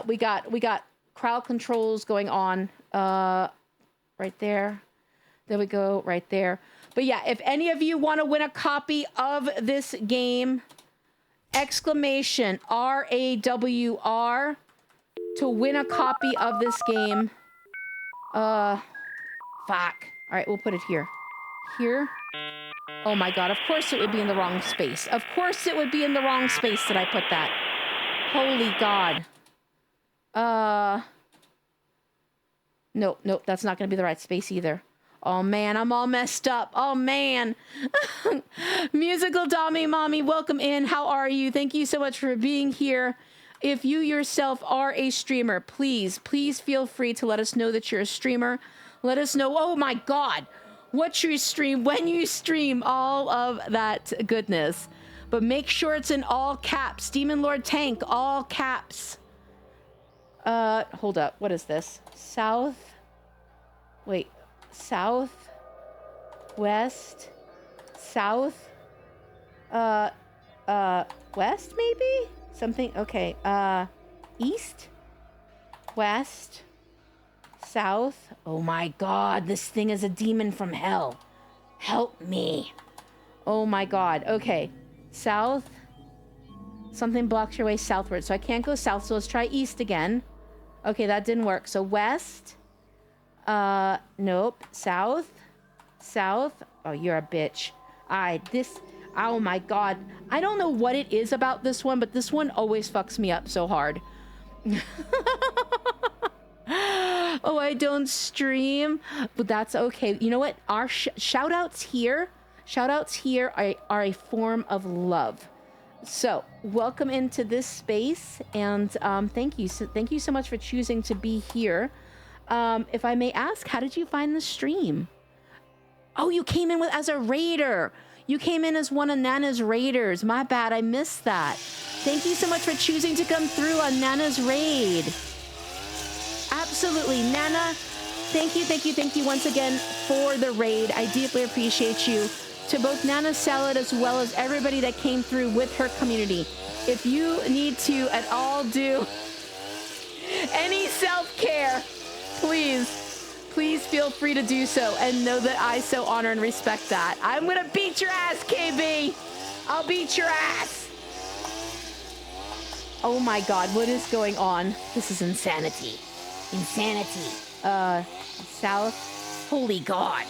We got crowd controls going on. Right there. There we go, right there. But yeah, if any of you want to win a copy of this game, exclamation RAWR to win a copy of this game. Fuck. All right, we'll put it here. Here. Oh my God, of course it would be in the wrong space. Of course it would be in the wrong space that I put that. Holy God. Nope, that's not gonna be the right space either. Oh man, I'm all messed up. Oh man. Musical Dommy Mommy, welcome in. How are you? Thank you so much for being here. If you yourself are a streamer, please feel free to let us know that you're a streamer. Let us know, oh my God, what you stream, when you stream, all of that goodness. But make sure it's in all caps. Demon Lord Tank, all caps. Hold up, what is this? South, west, south, west maybe? Something, okay, east, west, south. Oh my God, this thing is a demon from hell. Help me. Oh my God, okay. South, something blocks your way southward, so I can't go south, so let's try east again. Okay, that didn't work. So west, nope, south, oh, you're a bitch. Oh my God, I don't know what it is about this one, but this one always fucks me up so hard. Oh, I don't stream, but that's okay. You know what, our shout outs here are a form of love. So, welcome into this space, and thank you. Thank you so much for choosing to be here. If I may ask, how did you find the stream? Oh, you came in as a raider. You came in as one of Nana's raiders. My bad, I missed that. Thank you so much for choosing to come through on Nana's raid. Absolutely, Nana. Thank you once again for the raid. I deeply appreciate you. To both Nana Salad as well as everybody that came through with her community. If you need to at all do any self-care, please feel free to do so, and know that I so honor and respect that. I'm gonna beat your ass, KB. I'll beat your ass. Oh my God, what is going on? This is insanity. Insanity. South. Holy God.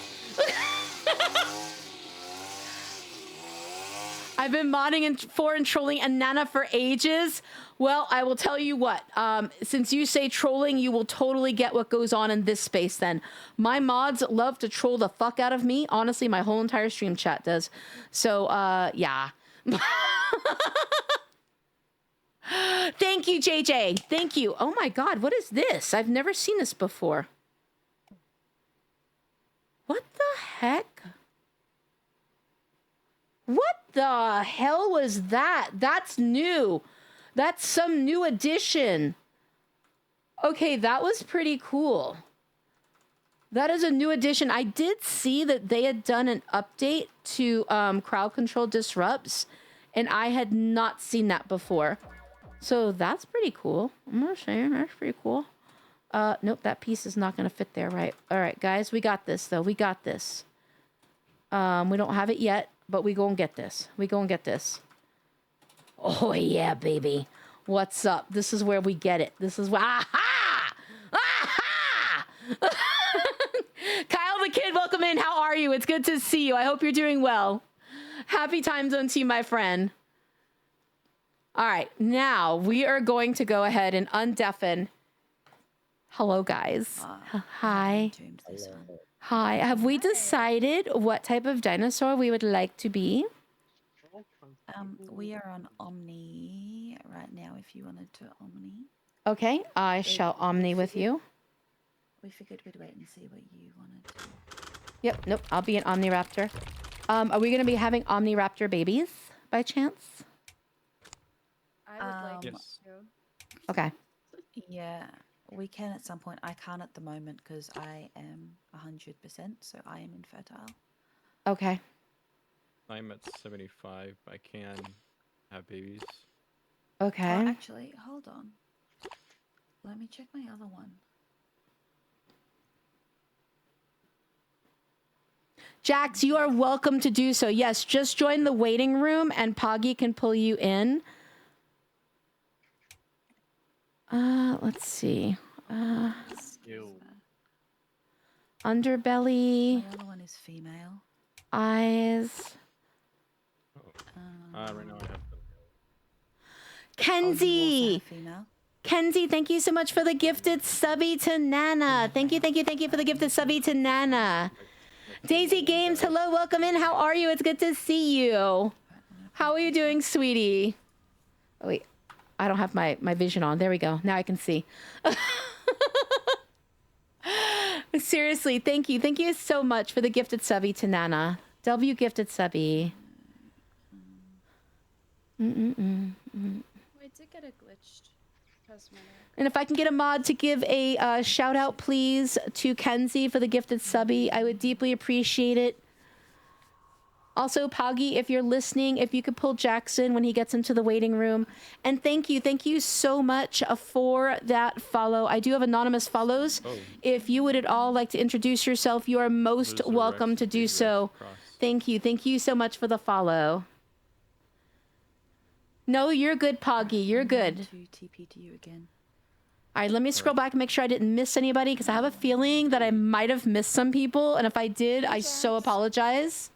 I've been modding and trolling and Nana for ages. Well, I will tell you what, since you say trolling, you will totally get what goes on in this space then. My mods love to troll the fuck out of me. Honestly, my whole entire stream chat does. So, yeah. Thank you, JJ. Thank you. Oh my God, what is this? I've never seen this before. What the heck? What the hell was that? That's new. That's some new addition. Okay, that was pretty cool. That is a new addition. I did see that they had done an update to crowd control disrupts, and I had not seen that before. So that's pretty cool. I'm not saying that's pretty cool. Nope, that piece is not going to fit there, right? All right, guys, we got this, though. We got this. We don't have it yet, but we gonna get this. We gonna get this. Oh, yeah, baby. What's up? This is where we get it. This is where... Aha! Aha! Kyle the Kid, welcome in. How are you? It's good to see you. I hope you're doing well. Happy time zone to you, my friend. All right, now we are going to go ahead and undeafen. Hello, guys. Hi. Hi. Have we decided what type of dinosaur we would like to be? We are on Omni right now, if you wanted to Omni. Okay, I shall Omni with you. We figured we'd wait and see what you wanted to. Yep, nope, I'll be an Omniraptor. Are we going to be having Omniraptor babies by chance? I would like Yes. to. Okay. Yeah, we can at some point. I can't at the moment because I am 100%, so I am infertile. Okay. I'm at 75. I can have babies. Okay. Actually, hold on. Let me check my other one. Jax, you are welcome to do so. Yes, just join the waiting room and Poggy can pull you in. Let's see. Underbelly. My other one is female. Eyes. Right now I have them. Kenzie. Female. Kenzie, thank you so much for the gifted subby to Nana. Thank you for the gifted subby to Nana. Daisy Games, hello, welcome in. How are you? It's good to see you. How are you doing, sweetie? Oh, wait. I don't have my vision on. There we go. Now I can see. Seriously, thank you. Thank you so much for the gifted subby to Nana. W gifted subby. I did get a glitched cosmetic. And if I can get a mod to give a shout out, please, to Kenzie for the gifted subby, I would deeply appreciate it. Also, Poggy, if you're listening, if you could pull Jackson when he gets into the waiting room. And thank you so much for that follow. I do have anonymous follows. Oh. If you would at all like to introduce yourself, you are most welcome to do so. Thank you so much for the follow. No, you're good, Poggy. You're good. To TP to you again. All right, let me scroll back and make sure I didn't miss anybody because I have a feeling that I might have missed some people. And if I did, I so apologize.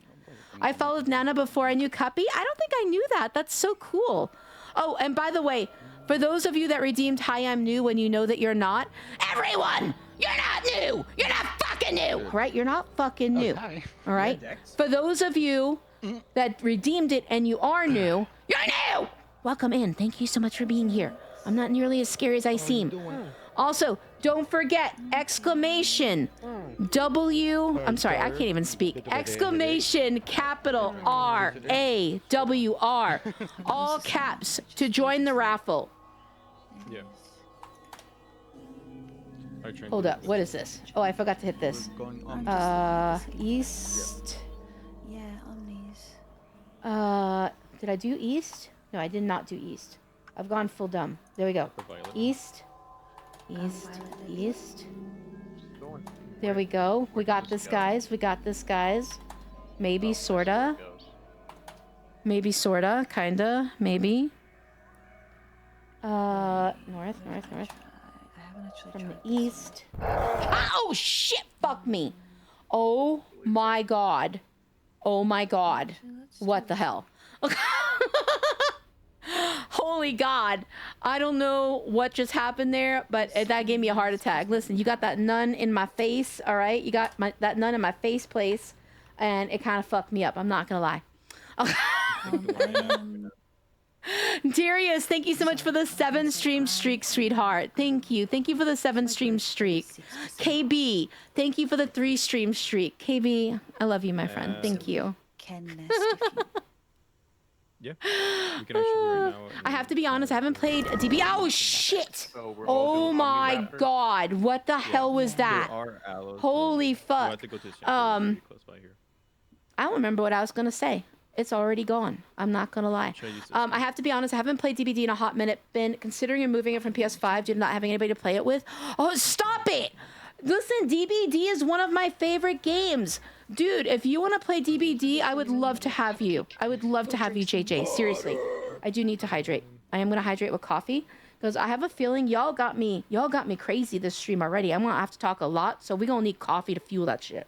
I followed Nana before I knew Cuppy. I don't think I knew that. That's so cool. Oh, and by the way, for those of you that redeemed Hi, I'm new when you know that you're not, everyone, you're not new. You're not fucking new. All right, you're not fucking new. Okay. All right? For those of you that redeemed it and you are new, you're new. welcome in. Thank you so much for being here. I'm not nearly as scary as I seem. Also, don't forget, exclamation W, I'm sorry, I can't even speak. Exclamation capital RAWR, all caps, to join the raffle. Yeah. Hold up, what is this? Oh, I forgot to hit this. East. Yeah, Omnis. Did I do east? No, I did not do east. I've gone full dumb. There we go. East. East. East. There we go. We got this, guys. We got this, guys. Maybe, sorta. Maybe, sorta. Kinda. Maybe. North. I haven't actually From the tried. east. Oh, shit! Fuck me. Oh, my God. Oh, my God. What the hell? Holy God. I don't know what just happened there, but that gave me a heart attack. Listen, you got that nun in my face, all right? You got that nun in my face place, and it kind of fucked me up. I'm not going to lie. Darius, thank you so much for the 7 stream streak, sweetheart. Thank you. Thank you for the 7 stream streak. KB, thank you for the 3 stream streak. KB, I love you, my friend. Thank you. Ken Nest, if you... Yeah. You can actually do it now. I have to be honest, I haven't played DB. Oh, shit. Oh, my God. What the hell was that? Holy fuck. I don't remember what I was going to say. It's already gone. I'm not going to lie. I have to be honest, I haven't played DBD in a hot minute. Been considering removing it from PS5 due to not having anybody to play it with. Oh, stop it. Listen, DBD is one of my favorite games. Dude, if you want to play DBD, I would love to have you. I would love to have you, JJ. Seriously. I do need to hydrate. I am going to hydrate with coffee because I have a feeling y'all got me crazy this stream already. I'm going to have to talk a lot, so we're going to need coffee to fuel that shit.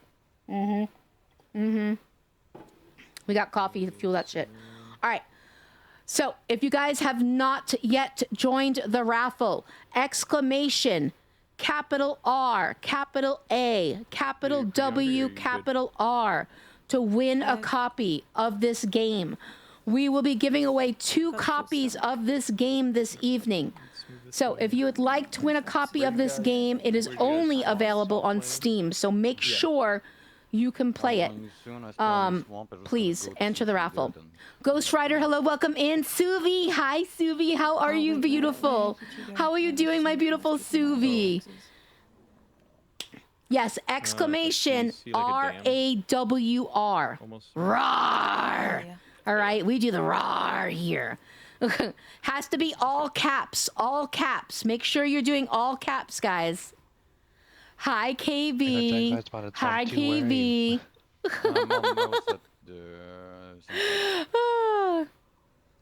We got coffee to fuel that shit. All right. So if you guys have not yet joined the raffle, exclamation, capital R, capital A, capital W, capital R, to win a copy of this game. We will be giving away 2 copies of this game this evening. So if you would like to win a copy of this game, it is only available on Steam. So make sure you can play it. Please enter the raffle. Ghost Rider, hello, welcome in. Suvi, hi Suvi, how are you, beautiful? How are you doing, my beautiful Suvi? Yes, exclamation RAWR. Rawr. All right, we do the rawr here. Has to be all caps, all caps. Make sure you're doing all caps, guys. Hi, KB. Hi, KB.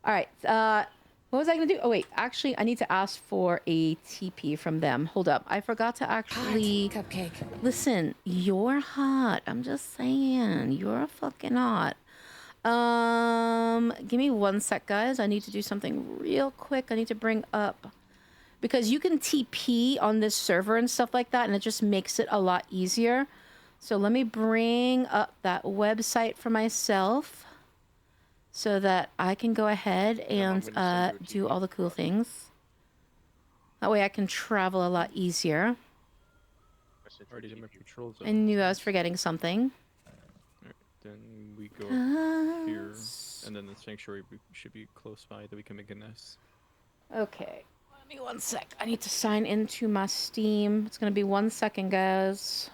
All right. What was I going to do? Oh, wait. Actually, I need to ask for a TP from them. Hold up. I forgot to actually... Cupcake. Listen, you're hot. I'm just saying. You're fucking hot. Give me 1 sec, guys. I need to do something real quick. I need to bring up... Because you can TP on this server and stuff like that, and it just makes it a lot easier. So let me bring up that website for myself so that I can go ahead and do all the cool things. That way I can travel a lot easier. I knew I was forgetting something. Then we go here, and then the sanctuary should be close by that we can make a nest. Okay. Let me 1 sec. I need to sign into my Steam. It's going to be 1 second, guys.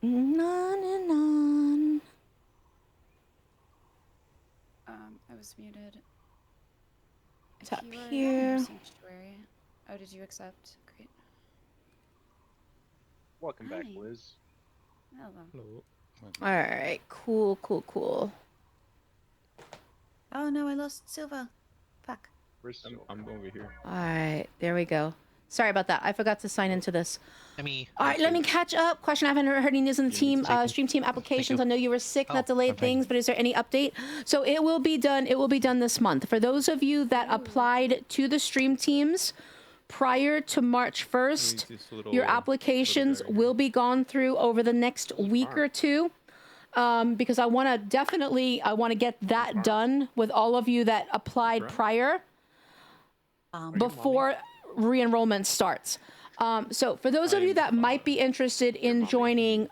Non. I was muted. It's up You were in here. your sanctuary. Oh, did you accept? Great. Welcome back, Hi. Liz. Hello. All right. Cool. Oh no, I lost Silver. Fuck. Where's I'm over here. All right. There we go. Sorry about that. I forgot to sign into this. All right, let me catch up. Question: I haven't heard any news on the team, stream team applications. I know you were sick, that delayed things, but is there any update? So it will be done. It will be done this month. For those of you that applied to the stream teams prior to March 1st, your applications will be gone through over the next week or two. because I want to get that done with all of you that applied prior before re-enrollment starts. So for those of you that might be interested in joining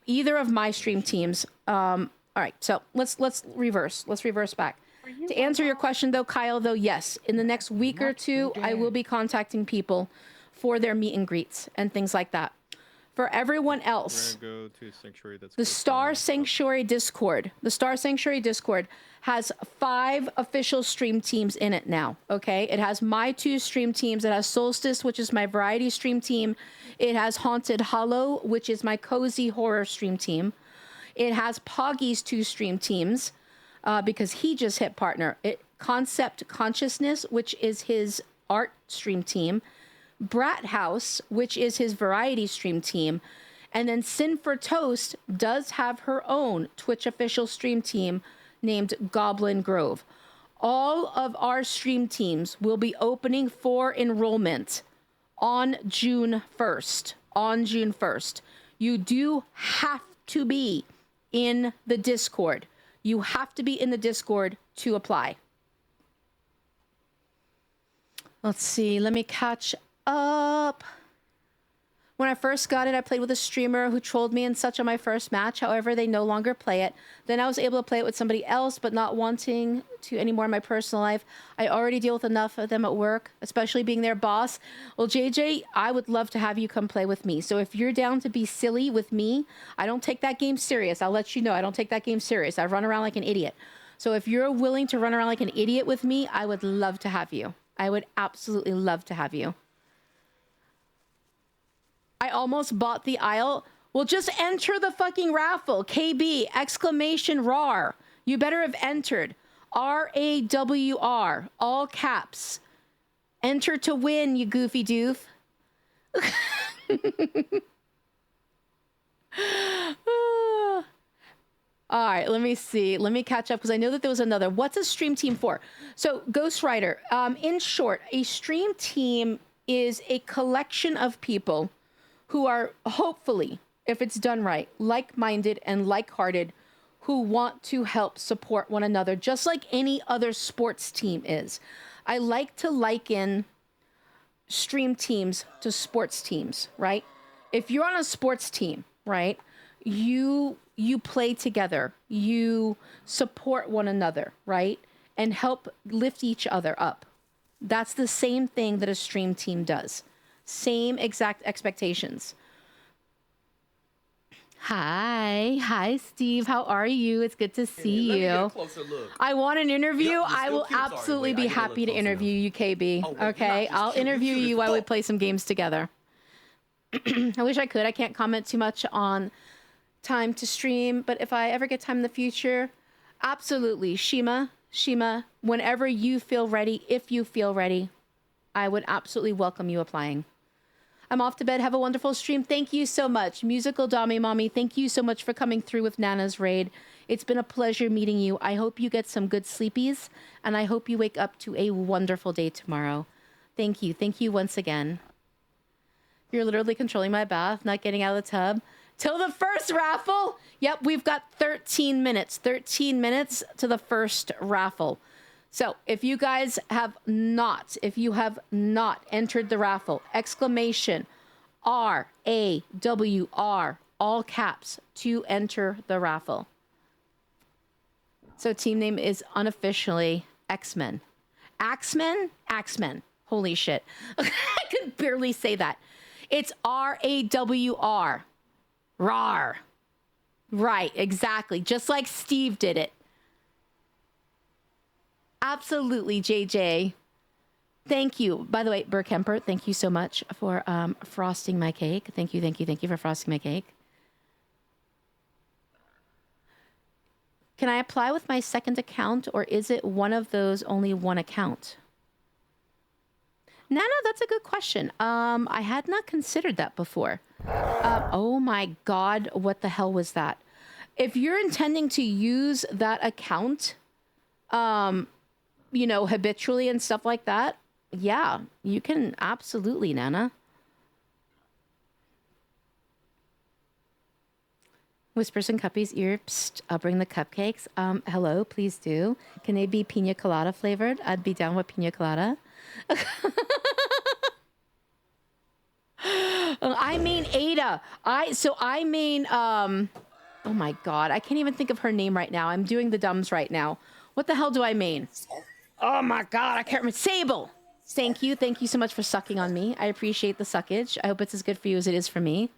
either of my stream teams, all right, so let's reverse back. To answer your question though, Kyle, though, yes, in the next week or two, I will be contacting people for their meet and greets and things like that. For everyone else, We're gonna go to a sanctuary that's the close Star by. Sanctuary Discord. The Star Sanctuary Discord has 5 official stream teams in it now. Okay, it has my 2 stream teams. It has Solstice, which is my variety stream team. It has Haunted Hollow, which is my cozy horror stream team. It has Poggy's 2 stream teams because he just hit partner. Concept Consciousness, which is his art stream team. Brat House, which is his variety stream team, and then Sin for Toast does have her own Twitch official stream team named Goblin Grove. All of our stream teams will be opening for enrollment on June 1st. On June 1st. You do have to be in the Discord. You have to be in the Discord to apply. Let's see. Let me catch up. When I first got it, I played with a streamer who trolled me and such on my first match. However, they no longer play it. Then I was able to play it with somebody else, but not wanting to anymore in my personal life. I already deal with enough of them at work, especially being their boss. Well, JJ, I would love to have you come play with me. So if you're down to be silly with me, I don't take that game serious. I'll let you know I don't take that game serious. I run around like an idiot. So if you're willing to run around like an idiot with me, I would love to have you. I would absolutely love to have you. I almost bought the aisle. Well, just enter the fucking raffle. KB, exclamation RAR. You better have entered. RAWR, all caps. Enter to win, you goofy doof. All right, let me see. Let me catch up because I know that there was another. What's a stream team for? So, Ghost Rider, in short, a stream team is a collection of people who are hopefully, if it's done right, like-minded and like-hearted, who want to help support one another, just like any other sports team is. I like to liken stream teams to sports teams, right? If you're on a sports team, right, you play together, you support one another, right, and help lift each other up. That's the same thing that a stream team does. Same exact expectations. Hi, Steve. How are you? It's good to see Let me you. get a closer look. I want an interview. Yep, you're I still will cute. Sorry, absolutely wait, be I get a happy to little interview you, KB. Oh, wait, you're okay, not just I'll cute, you're interview cute as you while we fuck. play some games together. I wish I could. I can't comment too much on time to stream, but if I ever get time in the future, absolutely. Shima, whenever you feel ready, if you feel ready, I would absolutely welcome you applying. I'm off to bed. Have a wonderful stream. Thank you so much. Musical Dami Mommy, thank you so much for coming through with Nana's raid. It's been a pleasure meeting you. I hope you get some good sleepies, and I hope you wake up to a wonderful day tomorrow. Thank you. Thank you once again. You're literally controlling my bath, not getting out of the tub. Till the first raffle. Yep, we've got 13 minutes. 13 minutes to the first raffle. So if you guys have not entered the raffle, exclamation RAWR, all caps, to enter the raffle. So team name is unofficially X-Men. Axemen? Holy shit. I could barely say that. It's RAWR. RAR. Right, exactly. Just like Steve did it. Absolutely, JJ. Thank you. By the way, Burr Kemper, thank you so much for frosting my cake. Thank you for frosting my cake. Can I apply with my second account, or is it one of those only one account? Nana, that's a good question. I had not considered that before. Oh my God, what the hell was that? If you're intending to use that account, habitually and stuff like that, yeah, you can absolutely, Nana. Whispers in Cuppy's ear. Psst, I'll bring the cupcakes. Hello, please do. Can they be pina colada flavored? I'd be down with pina colada. I mean Ada. I mean oh my god, I can't even think of her name right now. I'm doing the dumbs right now. What the hell do I mean? Oh my god, I can't remember. Sable. Thank you so much for sucking on me. I appreciate the suckage. I hope it's as good for you as it is for me.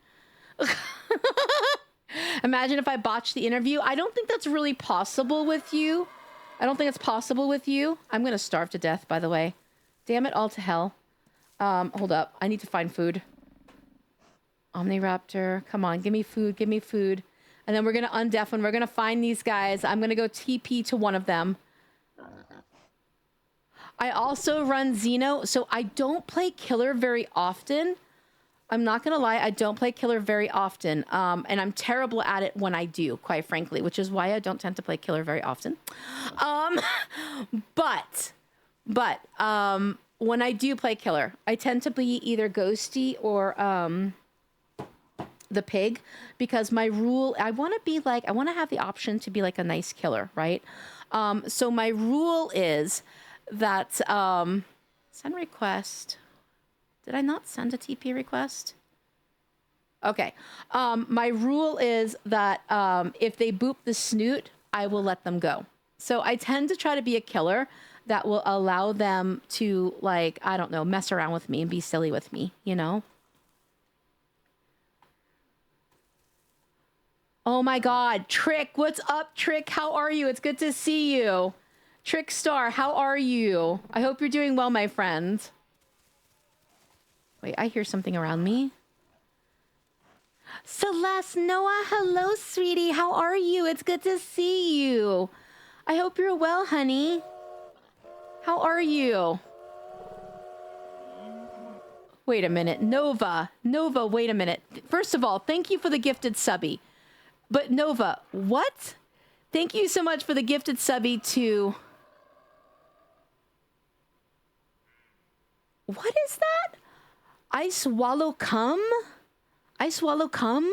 Imagine if I botched the interview. I don't think that's really possible with you. I don't think it's possible with you. I'm gonna starve to death, by the way. Damn it all to hell. Hold up. I need to find food. Omniraptor, come on, give me food, give me food. And then we're gonna undeafen. We're gonna find these guys. I'm gonna go TP to one of them. I also run Xeno, so I don't play killer very often. I'm not gonna lie, I don't play killer very often. And I'm terrible at it when I do, quite frankly, which is why I don't tend to play killer very often. But when I do play killer, I tend to be either Ghosty or the pig, because my rule, I want to have the option to be like a nice killer, right? So my rule is that send request. Did I not send a TP request? Okay. My rule is that if they boop the snoot, I will let them go. So I tend to try to be a killer that will allow them to, like, I don't know, mess around with me and be silly with me, you know? Oh my god, Trick, what's up, Trick? How are you? It's good to see you. Trick Star, how are you? I hope you're doing well, my friend. Wait, I hear something around me. Celeste, Noah, hello, sweetie. How are you? It's good to see you. I hope you're well, honey. How are you? Wait a minute. Nova, wait a minute. First of all, thank you for the gifted subby. But Nova, what? Thank you so much for the gifted subby to... What is that? I swallow cum? I swallow cum?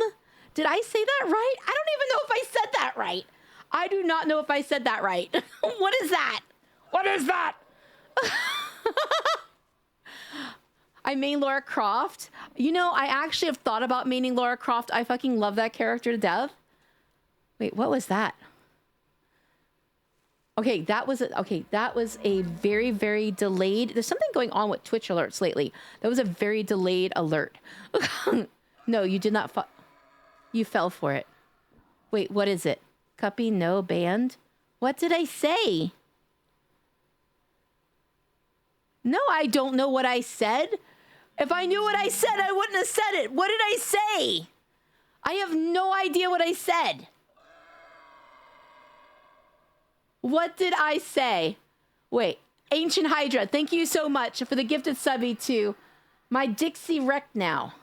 Did I say that right? I don't even know if I said that right. I do not know if I said that right. What is that? What is that? I main Lara Croft. You know, I actually have thought about maining Lara Croft. I fucking love that character to death. Wait, what was that? Okay, that was a very, very delayed. There's something going on with Twitch alerts lately. That was a very delayed alert. No, you did not. You fell for it. Wait, what is it? Cuppy, no, banned? What did I say? No, I don't know what I said. If I knew what I said, I wouldn't have said it. What did I say? I have no idea what I said. What did I say? Wait, Ancient Hydra, thank you so much for the gifted subby to my Dixie Wreck now.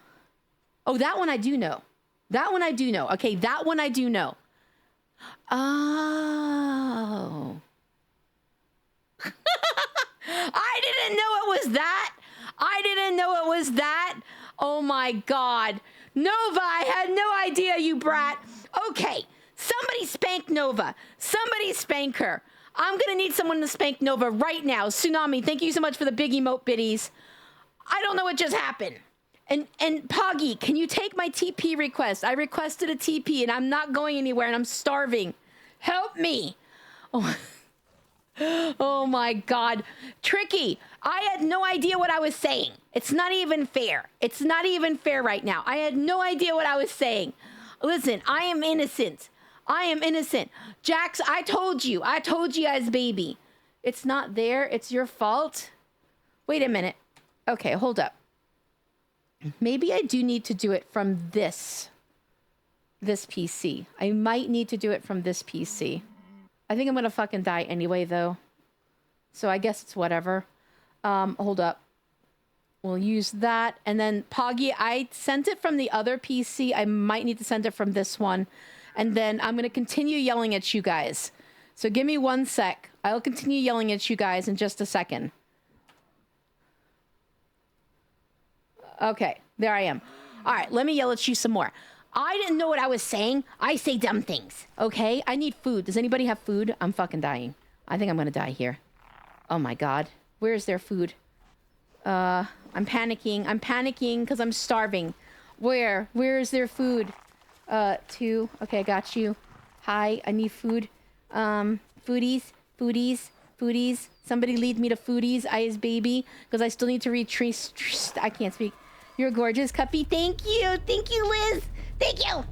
Oh, that one I do know. That one I do know. Okay, that one I do know. Oh. I didn't know it was that. I didn't know it was that. Oh my God. Nova, I had no idea, you brat. Okay, somebody spank Nova. Somebody spank her. I'm gonna need someone to spank Nova right now. Tsunami, thank you so much for the big emote biddies. I don't know what just happened. And Poggy, can you take my TP request? I requested a TP and I'm not going anywhere and I'm starving. Help me. Oh. Oh my God. Tricky, I had no idea what I was saying. It's not even fair. It's not even fair right now. I had no idea what I was saying. Listen, I am innocent. I am innocent. Jax, I told you as baby. It's not there. It's your fault. Wait a minute. Okay, hold up. Maybe I do need to do it from this PC. I might need to do it from this PC. I think I'm gonna fucking die anyway, though. So I guess it's whatever. Hold up. We'll use that. And then Poggy, I sent it from the other PC. I might need to send it from this one. And then I'm gonna continue yelling at you guys. So give me 1 sec. I'll continue yelling at you guys in just a second. Okay, there I am. All right, let me yell at you some more. I didn't know what I was saying. I say dumb things. Okay? I need food. Does anybody have food? I'm fucking dying. I think I'm gonna die here. Oh my god. Where is their food? I'm panicking. I'm panicking because I'm starving. Where? Where is their food? 2. Okay, I got you. Hi, I need food. Foodies. Somebody lead me to Foodies, I is baby, because I still need to read I can't speak. You're gorgeous, Cuppy. Thank you, Liz. Thank you.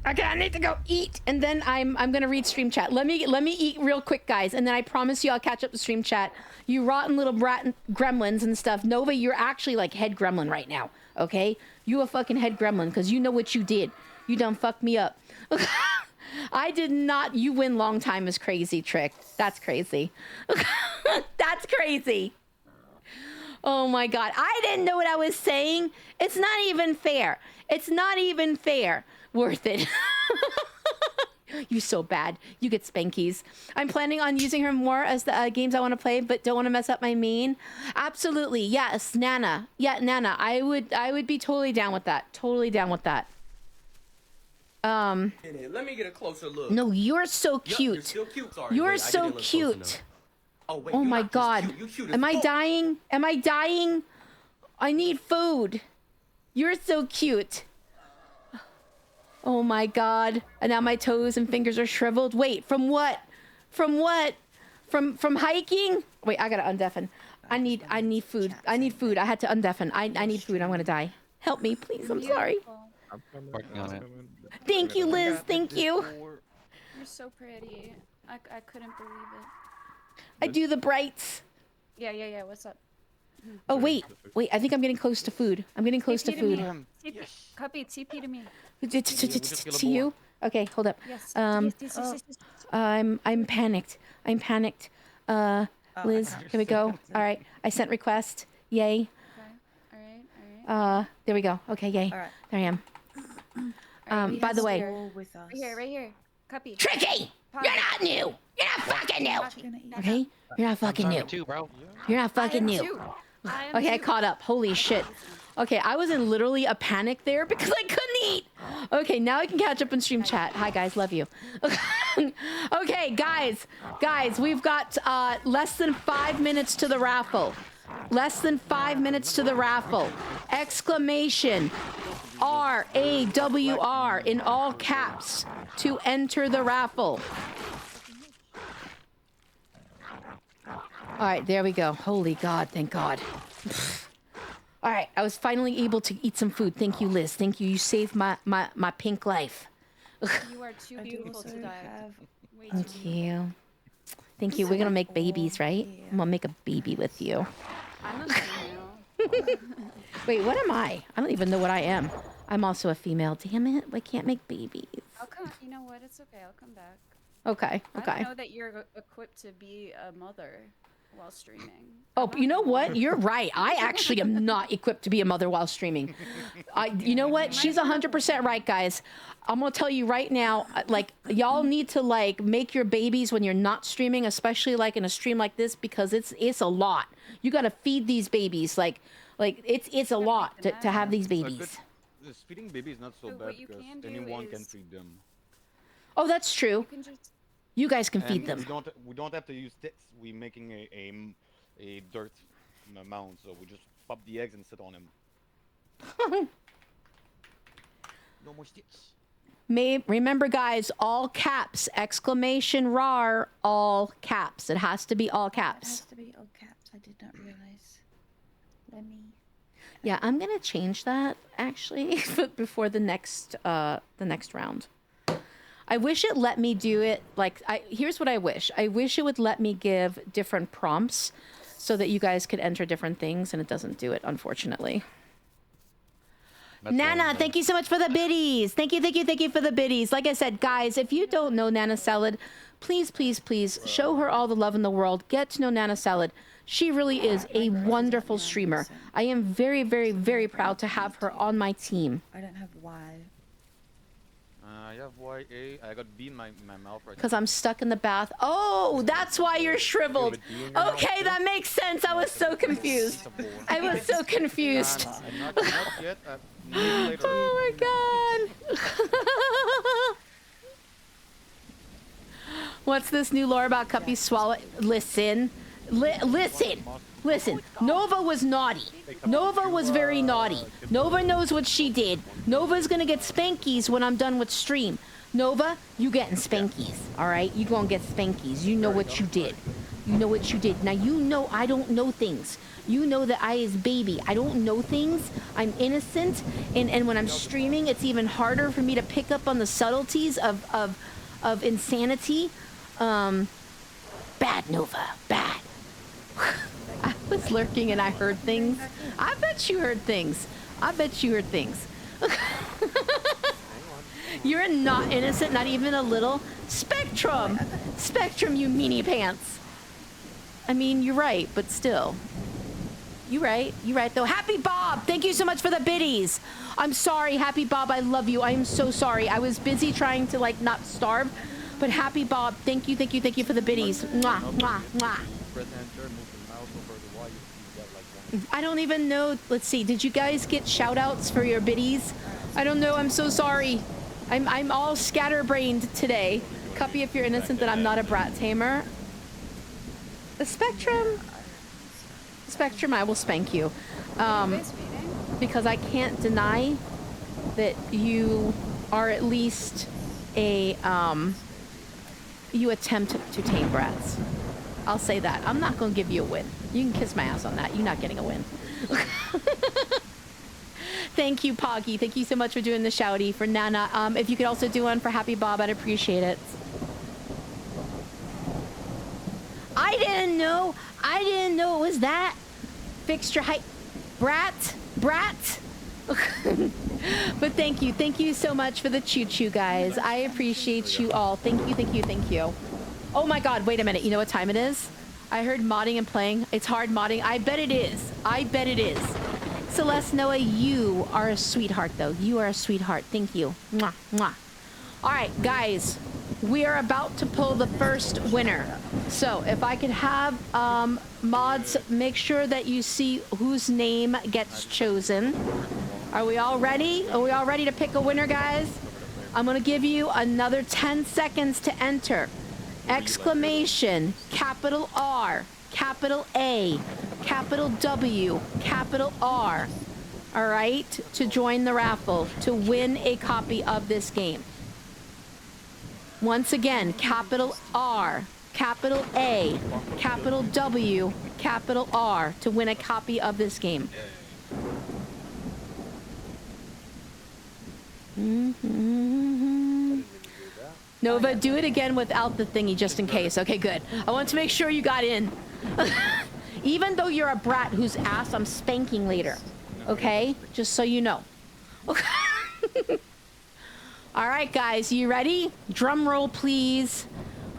Okay, I need to go eat, and then I'm gonna read stream chat. Let me eat real quick, guys, and then I promise you I'll catch up to stream chat. You rotten little brat gremlins and stuff. Nova, you're actually like head gremlin right now. Okay, you a fucking head gremlin because you know what you did. You done fucked me up. I did not. You win long time is crazy, Trick. That's crazy. That's crazy. Oh my god. I didn't know what I was saying. It's not even fair. It's not even fair. Worth it. You so bad. You get spankies. I'm planning on using her more as the games I want to play, but don't want to mess up my main. Absolutely. Yes, Nana. Yeah, Nana. I would be totally down with that. Totally down with that. Let me get a closer look. No, you're so cute. Yup, you're still cute. Sorry. You're wait, so cute. Oh, wait, Oh you're my not just god. cute, you cute as Am I fuck. dying? Am I dying? I need food. You're so cute. Oh my god. And now my toes and fingers are shriveled. Wait, from what? From what? From hiking? Wait, I gotta undeafen. I need food. I need food. I had to undeafen. I need food. I'm gonna die. Help me, please. I'm sorry. Working on it. Thank you, Liz. Thank you. You're so pretty. I couldn't believe it. I do the brights. Yeah. What's up? Oh, wait. I think I'm getting close to food. I'm getting close to TP food. me. Cuppy, TP to me. To you? Okay, hold up. Yes. Yes. I'm panicked. Liz, here we go. All right. I sent request. Yay. Okay. All right. There we go. Okay, yay. All right. There I am. By the way, With us. Right here. Cuppy. Tricky! You're not new! You're not fucking new! Okay? You're not fucking new. Too, bro. You're not fucking new. Okay, I caught up. Holy shit. Okay, I was in literally a panic there because I couldn't eat. Okay, now I can catch up in stream chat. Hi guys, love you. Okay, guys, we've got less than 5 minutes to the raffle. Less than 5 minutes to the raffle. Exclamation RAWR in all caps to enter the raffle. All right, there we go. Holy God, thank God. All right, I was finally able to eat some food. Thank you, Liz. Thank you. You saved my pink life. You are too beautiful to die. Thank you. Thank you. We're gonna make babies, right? I'm gonna make a baby with you. I'm a female. Wait, what am I? I don't even know what I am. I'm also a female. Damn it! I can't make babies. I'll come. You know what? It's okay. I'll come back. Okay. I Okay. don't know that you're equipped to be a mother while streaming. Oh, you know what? You're right. I actually am not equipped to be a mother while streaming. You know what? She's 100% right, guys. I'm gonna tell you right now, like, y'all need to like make your babies when you're not streaming, especially like in a stream like this, because it's a lot. You gotta feed these babies, like it's a lot to have these babies. Feeding baby is not so So bad what you because can do anyone can is- feed them. Oh, that's true. You can just You guys can And feed them. we don't have to use sticks. We're making a dirt mound, so we just pop the eggs and sit on them. No more sticks. Remember, guys, all caps, exclamation RAR, all caps. It has to be all It has caps. to be all caps. I did not realize. Let me. Yeah, I'm gonna change that actually before the next round. I wish it let me do it like here's what I wish. I wish it would let me give different prompts so that you guys could enter different things, and it doesn't do it, unfortunately. Nana, thank you so much for the biddies. Thank you for the biddies. Like I said, guys, if you don't know Nana Salad, please show her all the love in the world. Get to know Nana Salad. She really is a wonderful streamer. I am very, very, very proud to have her on my team. I don't have Y. I have YA. I got B in my mouth right Because now. I'm stuck in the bath. Oh, that's why you're shriveled. Okay, that makes sense. I was so confused. I was so confused. Not yet. Maybe later. Oh my god. What's this new lore about Cuppy swallow? Listen. Listen. Nova was naughty. Nova was very naughty. Nova knows what she did. Nova's gonna get spankies when I'm done with stream. Nova, you getting spankies, all right? You gonna get spankies. You know what you did. You know what you did. Now, you know I don't know things. You know that I is baby. I don't know things. I'm innocent. And when I'm streaming, it's even harder for me to pick up on the subtleties of insanity. Bad, Nova. Bad. I was lurking and I heard things. I bet you heard things. I bet you heard things. You're not innocent, not even a little. Spectrum! Spectrum, you meanie pants. I mean, you're right, but still. You're right though. Happy Bob, thank you so much for the biddies. I'm sorry, Happy Bob, I love you. I am so sorry. I was busy trying to like not starve, but Happy Bob, thank you for the biddies. Mwah, mwah, mwah. I don't even know. Let's see. Did you guys get shout outs for your biddies? I don't know. I'm so sorry. I'm all scatterbrained today. Cuppy, if you're innocent, then I'm not a brat tamer. The Spectrum, I will spank you. Because I can't deny that you are at least a, you attempt to tame brats. I'll say that. I'm not going to give you a win. You can kiss my ass on that. You're not getting a win. Thank you, Poggy. Thank you so much for doing the shouty. For Nana, if you could also do one for Happy Bob, I'd appreciate it. I didn't know it was that. Fixture height. Brat. But thank you so much for the choo-choo, guys. I appreciate you all. Thank you. Oh my god, wait a minute. You know what time it is? I heard modding and playing. It's hard modding. I bet it is. Celeste Noah, you are a sweetheart, though. You are a sweetheart. Thank you. Mwah, mwah. All right, guys. We are about to pull the first winner. So if I could have mods make sure that you see whose name gets chosen. Are we all ready? Are we all ready to pick a winner, guys? I'm going to give you another 10 seconds to enter. Exclamation, capital R, capital A, capital W, capital R. All right, to join the raffle, to win a copy of this game. Once again, capital R, capital A, capital W, capital R, to win a copy of this game. Nova, do it again without the thingy just in case. Okay, good. I want to make sure you got in. Even though you're a brat whose ass I'm spanking later. Okay? Just so you know. Okay. All right, guys, you ready? Drum roll, please.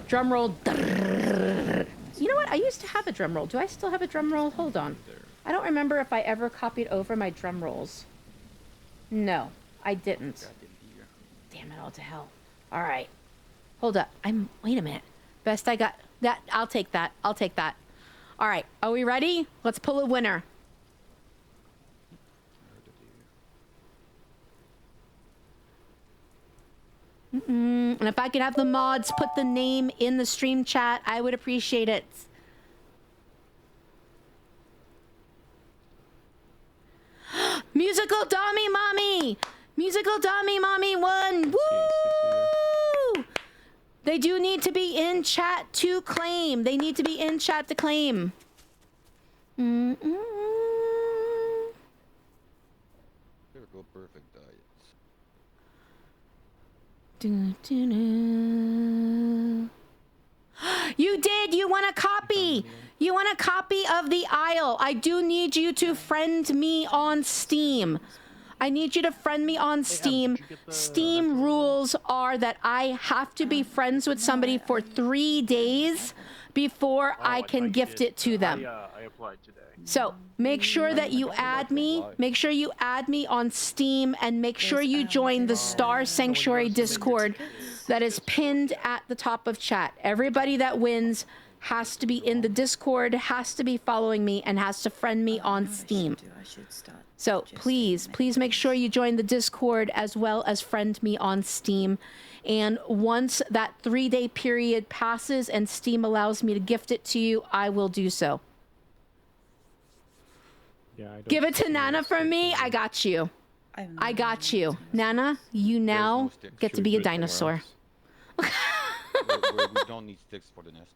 Drum roll. You know what? I used to have a drum roll. Do I still have a drum roll? Hold on. I don't remember if I ever copied over my drum rolls. No, I didn't. Damn it all to hell. All right. Hold up. Wait a minute. Best I got. That. I'll take that. All right. Are we ready? Let's pull a winner. And if I could have the mods put the name in the stream chat, I would appreciate it. Musical Dummy Mommy! Musical Dummy Mommy won! Woo! They do need to be in chat to claim. They need to be in chat to claim. Typical perfect diets. You did! You want a copy! You want a copy of The Isle. I do need you to friend me on Steam. I need you to friend me on Steam. Steam rules are that I have to be friends with somebody for 3 days before I can gift it to them. I applied today. So make sure that you add me. Make sure you add me on Steam, and make sure you join the Star Sanctuary Discord that is pinned at the top of chat. Everybody that wins has to be in the Discord, has to be following me, and has to friend me on Steam. So please make sure you join the Discord as well as friend me on Steam. And once that 3-day period passes and Steam allows me to gift it to you, I will do so. Yeah, I don't Give it to see Nana us for me. taking- I got you. I got you. Nana, you now sticks. get to Should be we a put it somewhere dinosaur. We don't need sticks for the nest.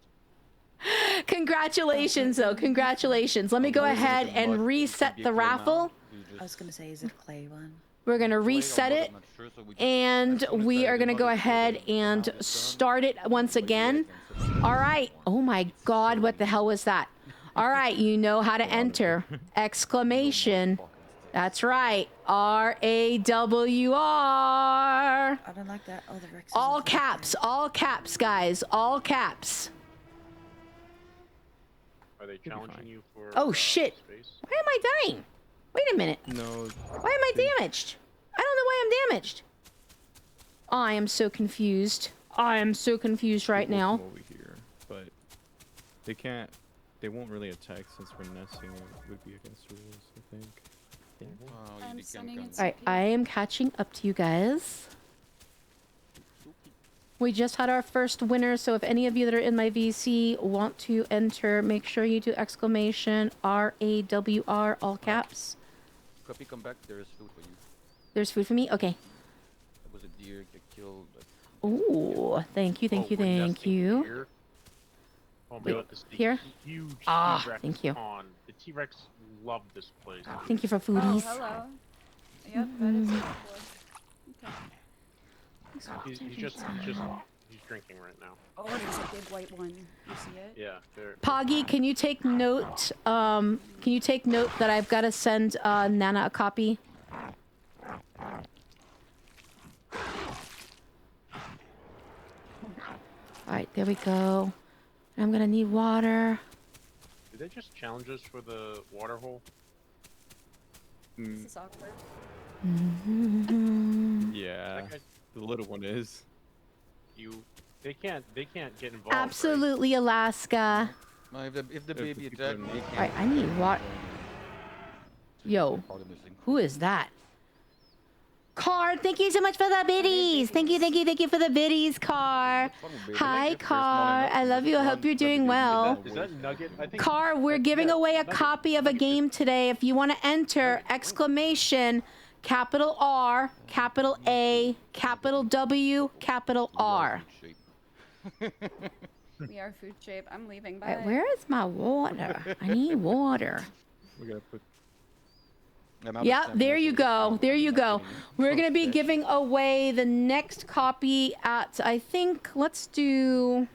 Congratulations, though. Congratulations. Let me go ahead and reset the raffle. I was gonna say, is it a clay one? We're going to reset it, and we are going to go ahead and start it once again. All right. Oh, my God. What the hell was that? All right. You know how to enter. Exclamation. That's right. RAWR. I don't like that. Oh, the Rex. All caps, guys. All caps. Are they challenging you for? Oh, shit. Space? Why am I dying? Wait a minute. No. Why am I damaged? I don't know why I'm damaged. I am so confused. I am so confused right people now. come over here, but they can't. They won't really attack since we're nesting. It would be against rules, I think. I'm sending it to All right, I am catching up to you guys. We just had our first winner, so if any of you that are in my VC want to enter, make sure you do exclamation RAWR, all caps. Copy, come back. There is food for you. There's food for me? Okay. There was a deer get killed. Ooh, thank you, thank you, thank you. Here. Oh, Wait, look, this the here? Huge Ah, T-Rex thank you. pond. The T-Rex love this place. Thank you for Oh, foodies. hello. Yep, that is okay. He's drinking right now. Oh, there's a big white one. You see it? Yeah, they're. Poggy, can you take note? Can you take note that I've got to send Nana a copy? All right, there we go. I'm gonna need water. Did they just challenge us for the water hole? This is awkward. Yeah, That guy- the little one is. They can't get involved. right? Absolutely, Alaska. If the If baby the people attack, in- they All right, can't. I need water. Yo, Part of missing. who is that? Car, thank you so much for the biddies. Thank you for the biddies, Car. Hi, Car. I love you. I hope you're doing well. Is that Nugget? I think. Car, we're giving away a copy of a game today. If you want to enter, exclamation, capital R, capital A, capital W, capital R. We are food shape. I'm leaving. Bye. All right, where is my water? I need water. We gotta put. Yeah, there you go. There you go. We're going to be giving away the next copy at, I think, let's do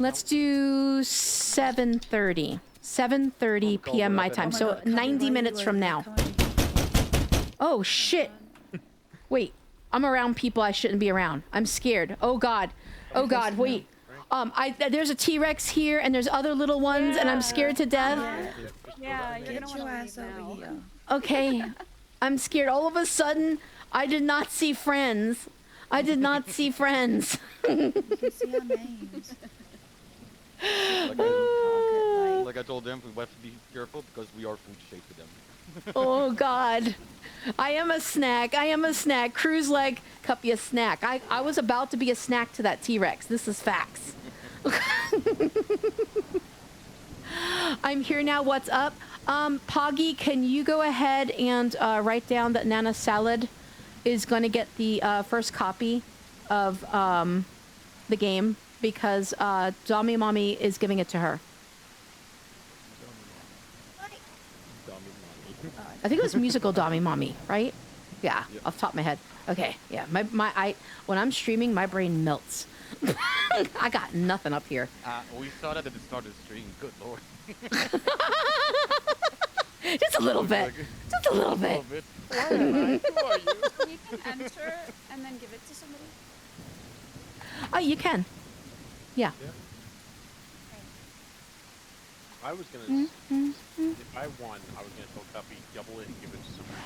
7:30. 7:30 p.m. my time. So 90 minutes from now. Oh, shit. Wait, I'm around people I shouldn't be around. I'm scared. Oh, God. Oh, God, wait. There's a T-Rex here, and there's other little ones, and I'm scared to death. Yeah, you're Get gonna your want ass to leave over now. here. Okay, I'm scared. All of a sudden, I did not see friends. I did not see friends. You can see our names. Like I told them, we have to be careful because we are food shape to them. Oh, God. I am a snack. I am a snack. Cruise leg, Cuppy a snack. I was about to be a snack to that T-Rex. This is facts. I'm here now. What's up? Poggy, can you go ahead and write down that Nana Salad is going to get the first copy of the game because Dommy Mommy is giving it to her. I think it was musical Dommy Mommy, right? Yeah, off the top of my head. Okay, yeah. When I'm streaming, my brain melts. I got nothing up here. We saw that at the start of the stream. Good lord. Just a little bit. Just a little bit. Where am I? Who are you? You can enter and then give it to somebody. Oh, you can. Yeah. I was gonna. If I won, I was gonna tell Cuppy double it and give it to somebody.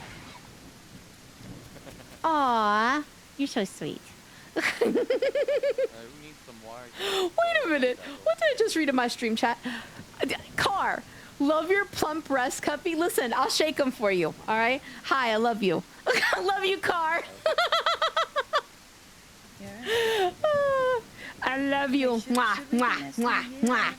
Aw, you're so sweet. We need some wire. Wait a minute. What did I just read in my stream chat? Car, love your plump breast, Cuppy. Listen, I'll shake them for you. All right. Hi, I love you. I love you, Car. I love you. Mwah, mwah, mwah, mwah.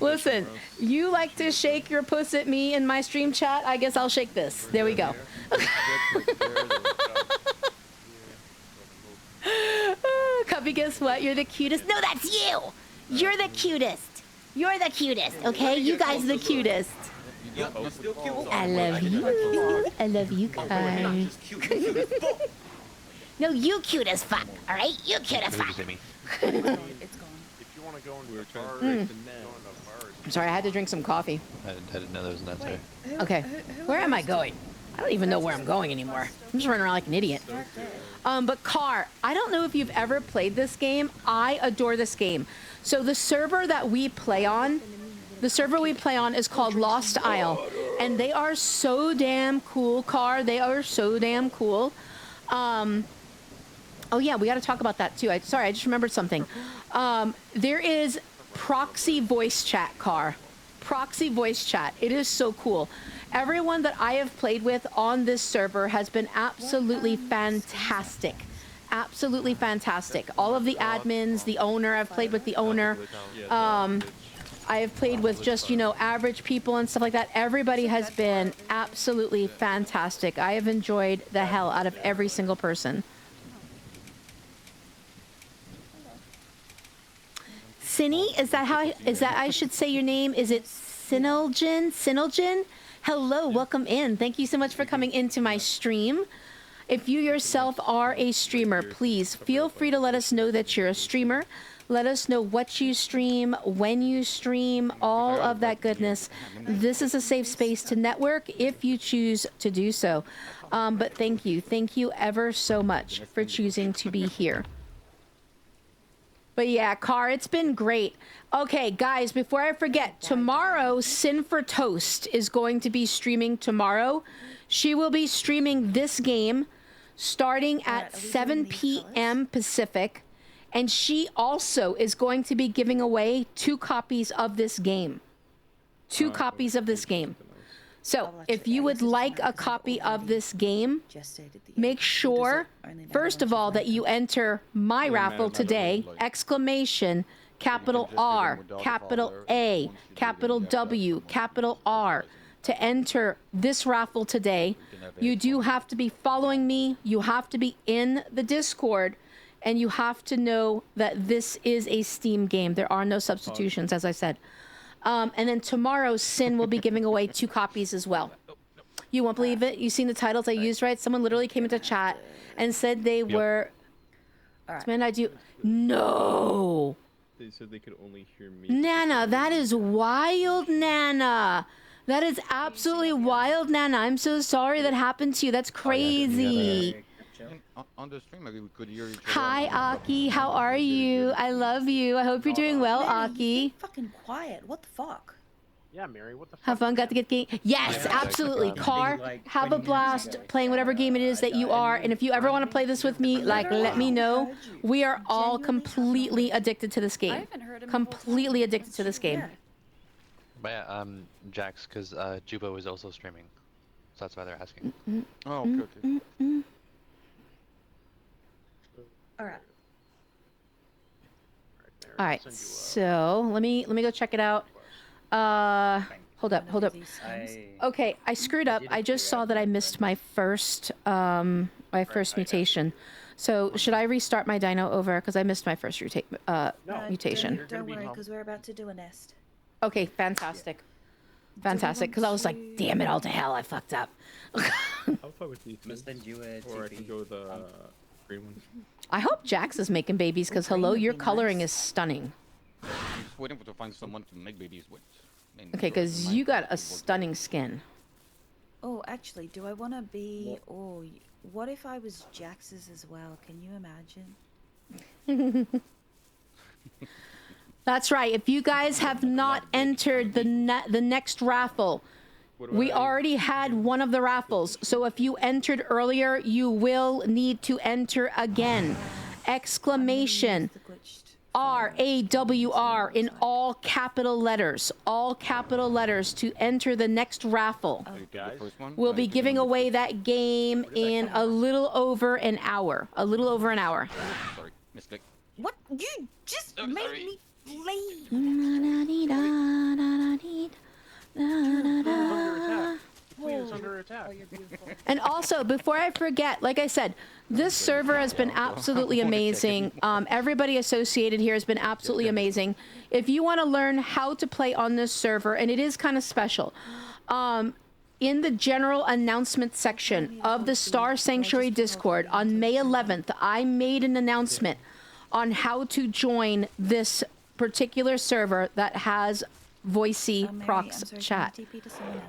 Listen, you like to shake your puss at me in my stream chat? I guess I'll shake this. There we go. Cuppy, guess what? You're the cutest. No, that's you. You're the cutest. You're the cutest, okay? You guys are the cutest. Yup, you're still cute. Sorry. I love you. I love you, Kai. No, you cute as fuck, all right? You cute as fuck. It's gone. If you want to go into the bar, go into bars. I'm sorry, I had to drink some coffee. I didn't know there was an answer. Okay, where am I going? I don't even know where I'm going anymore. I'm just running around like an idiot. But Car, I don't know if you've ever played this game. I adore this game. So the server that we play on, is called Lost Isle, and they are so damn cool, Car. They are so damn cool. Oh yeah, we got to talk about that too. Sorry, I just remembered something. There is proxy voice chat, Car. Proxy voice chat. It is so cool. Everyone that I have played with on this server has been absolutely fantastic. Absolutely fantastic. All of the admins, the owner, I've played with the owner. I have played with just, you know, average people and stuff like that. Everybody has been absolutely fantastic. I have enjoyed the hell out of every single person. Cinny, is that I should say your name? Is it Sinelgen? Sinelgen? Hello, welcome in. Thank you so much for coming into my stream. If you yourself are a streamer, please feel free to let us know that you're a streamer. Let us know what you stream, when you stream, all of that goodness. This is a safe space to network if you choose to do so. But thank you. Thank you ever so much for choosing to be here. But yeah, Car, it's been great. Okay, guys, before I forget, tomorrow, Sin for Toast is going to be streaming tomorrow. She will be streaming this game starting at 7 p.m. Pacific. And she also is going to be giving away 2 copies of this game. 2 copies of this game. So, if you would like a copy of this game, make sure, first of all, that you enter my raffle today, exclamation, capital R, capital A, capital W, capital R, to enter this raffle today. You do have to be following me, you have to be in the Discord, and you have to know that this is a Steam game. There are no substitutions, as I said. And then tomorrow, Sin will be giving away 2 copies as well. You won't believe it. You've seen the titles I used, right? Someone literally came into chat and said they were... Man, I do... No! They said they could only hear me. Nana, that is wild, Nana. That is absolutely wild, Nana. I'm so sorry that happened to you. That's crazy. On the stream, maybe we could hear each other. Hi, Aki. How are you? I love you. I hope you're doing well, Aki. Fucking quiet. What the fuck? Yeah, Mary, what the fuck? Have fun, got to get game. Yes, absolutely. Car, have a blast playing whatever game it is that you are. And if you ever want to play this with me, like, let me know. We are all completely addicted to this game. Completely addicted to this game. But yeah, Jax, because Juba was also streaming. So that's why they're asking. Oh, okay. Alright. All right, so let me go check it out. Hold up. Okay, I screwed up. I just saw that I missed my first mutation. So should I restart my Dino over because I missed my first mutation? Don't worry, because we're about to do a nest. Okay, fantastic. Fantastic, because I was like, damn it all to hell, I fucked up. How far with you? Or I can go the green one. I hope Jax is making babies because hello, your coloring is stunning. I'm just waiting to find someone to make babies with. Okay, because you got a stunning skin. Oh, actually, do I want to be? Oh, what if I was Jax's as well? Can you imagine? That's right. If you guys have not entered the next raffle, we already had one of the raffles. So if you entered earlier, you will need to enter again. Exclamation RAWR in all capital letters. All capital letters to enter the next raffle. We'll be giving away that game in a little over an hour. A little over an hour. Sorry, misclick. What? You just made me late. Under attack. And also, before I forget, like I said, this server has been absolutely amazing. Everybody associated here has been absolutely amazing. If you want to learn how to play on this server, and it is kind of special, in the general announcement section of the Star Sanctuary Discord on May 11th, I made an announcement on how to join this particular server that has Voicey Prox chat.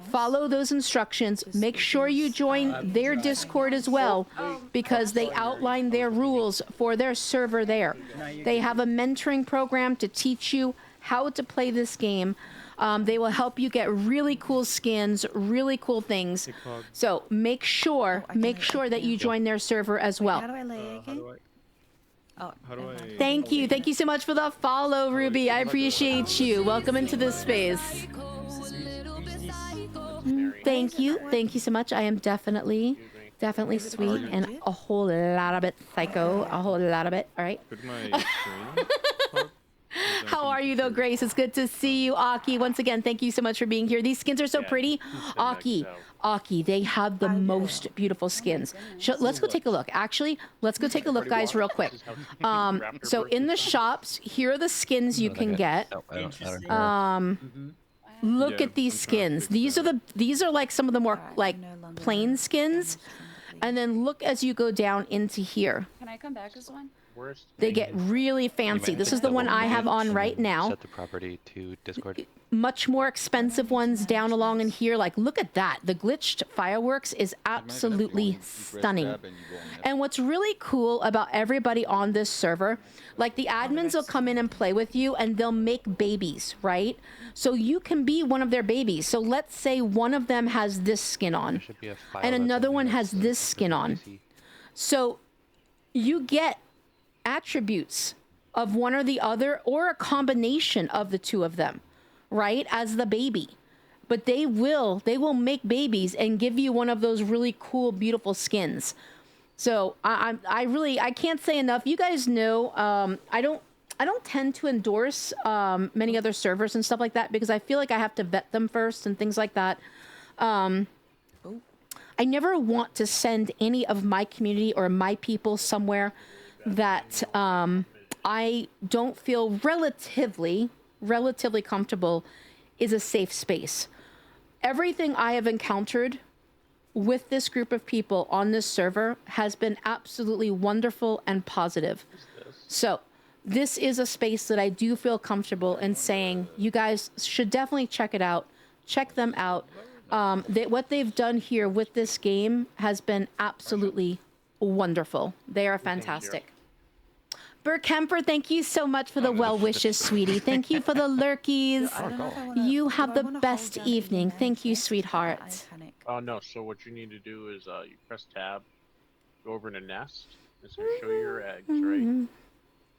Follow those instructions. Make sure you join their Discord as well, because they outline their rules for their server there. They have a mentoring program to teach you how to play this game. They will help you get really cool skins, really cool things. So make sure that you join their server as well. How do I lay again? Oh, How do I? Thank you so much for the follow, Ruby. I appreciate you. Welcome into this space. Thank you so much. I am definitely sweet and a whole lot of it psycho, a whole lot of it. All right. Could my screen pop? How are you though, Grace? It's good to see you, Aki. Once again, thank you so much for being here. These skins are so pretty. Aki, they have the most beautiful skins. Let's go take a look. Actually, let's go take a look, guys, real quick. So in the shops, here are the skins you can get. Look at these skins. These are like some of the more like plain skins. And then look as you go down into here. Can I come back as one? They get really fancy. This is the one I have on right now. Set the property to Discord. Much more expensive ones down along in here. Like, look at that. The glitched fireworks is absolutely stunning. And what's really cool about everybody on this server, like the admins will come in and play with you and they'll make babies, right? So you can be one of their babies. So let's say one of them has this skin on and another one has this skin on. So you get attributes of one or the other, or a combination of the two of them, right, as the baby. But they will make babies and give you one of those really cool, beautiful skins. So I can't say enough. You guys know, I don't tend to endorse many other servers and stuff like that, because I feel like I have to vet them first and things like that. I never want to send any of my community or my people somewhere that I don't feel relatively comfortable is a safe space. Everything I have encountered with this group of people on this server has been absolutely wonderful and positive. So this is a space that I do feel comfortable in saying you guys should definitely check it out. Check them out. What they've done here with this game has been absolutely wonderful. They are fantastic. Burke Kemper, thank you so much for the well wishes, sweetie. Thank you for the lurkies. You have the best evening. Thank you, sweetheart. Oh no, so what you need to do is you press tab, go over to nest, it's going to show you your eggs, right? And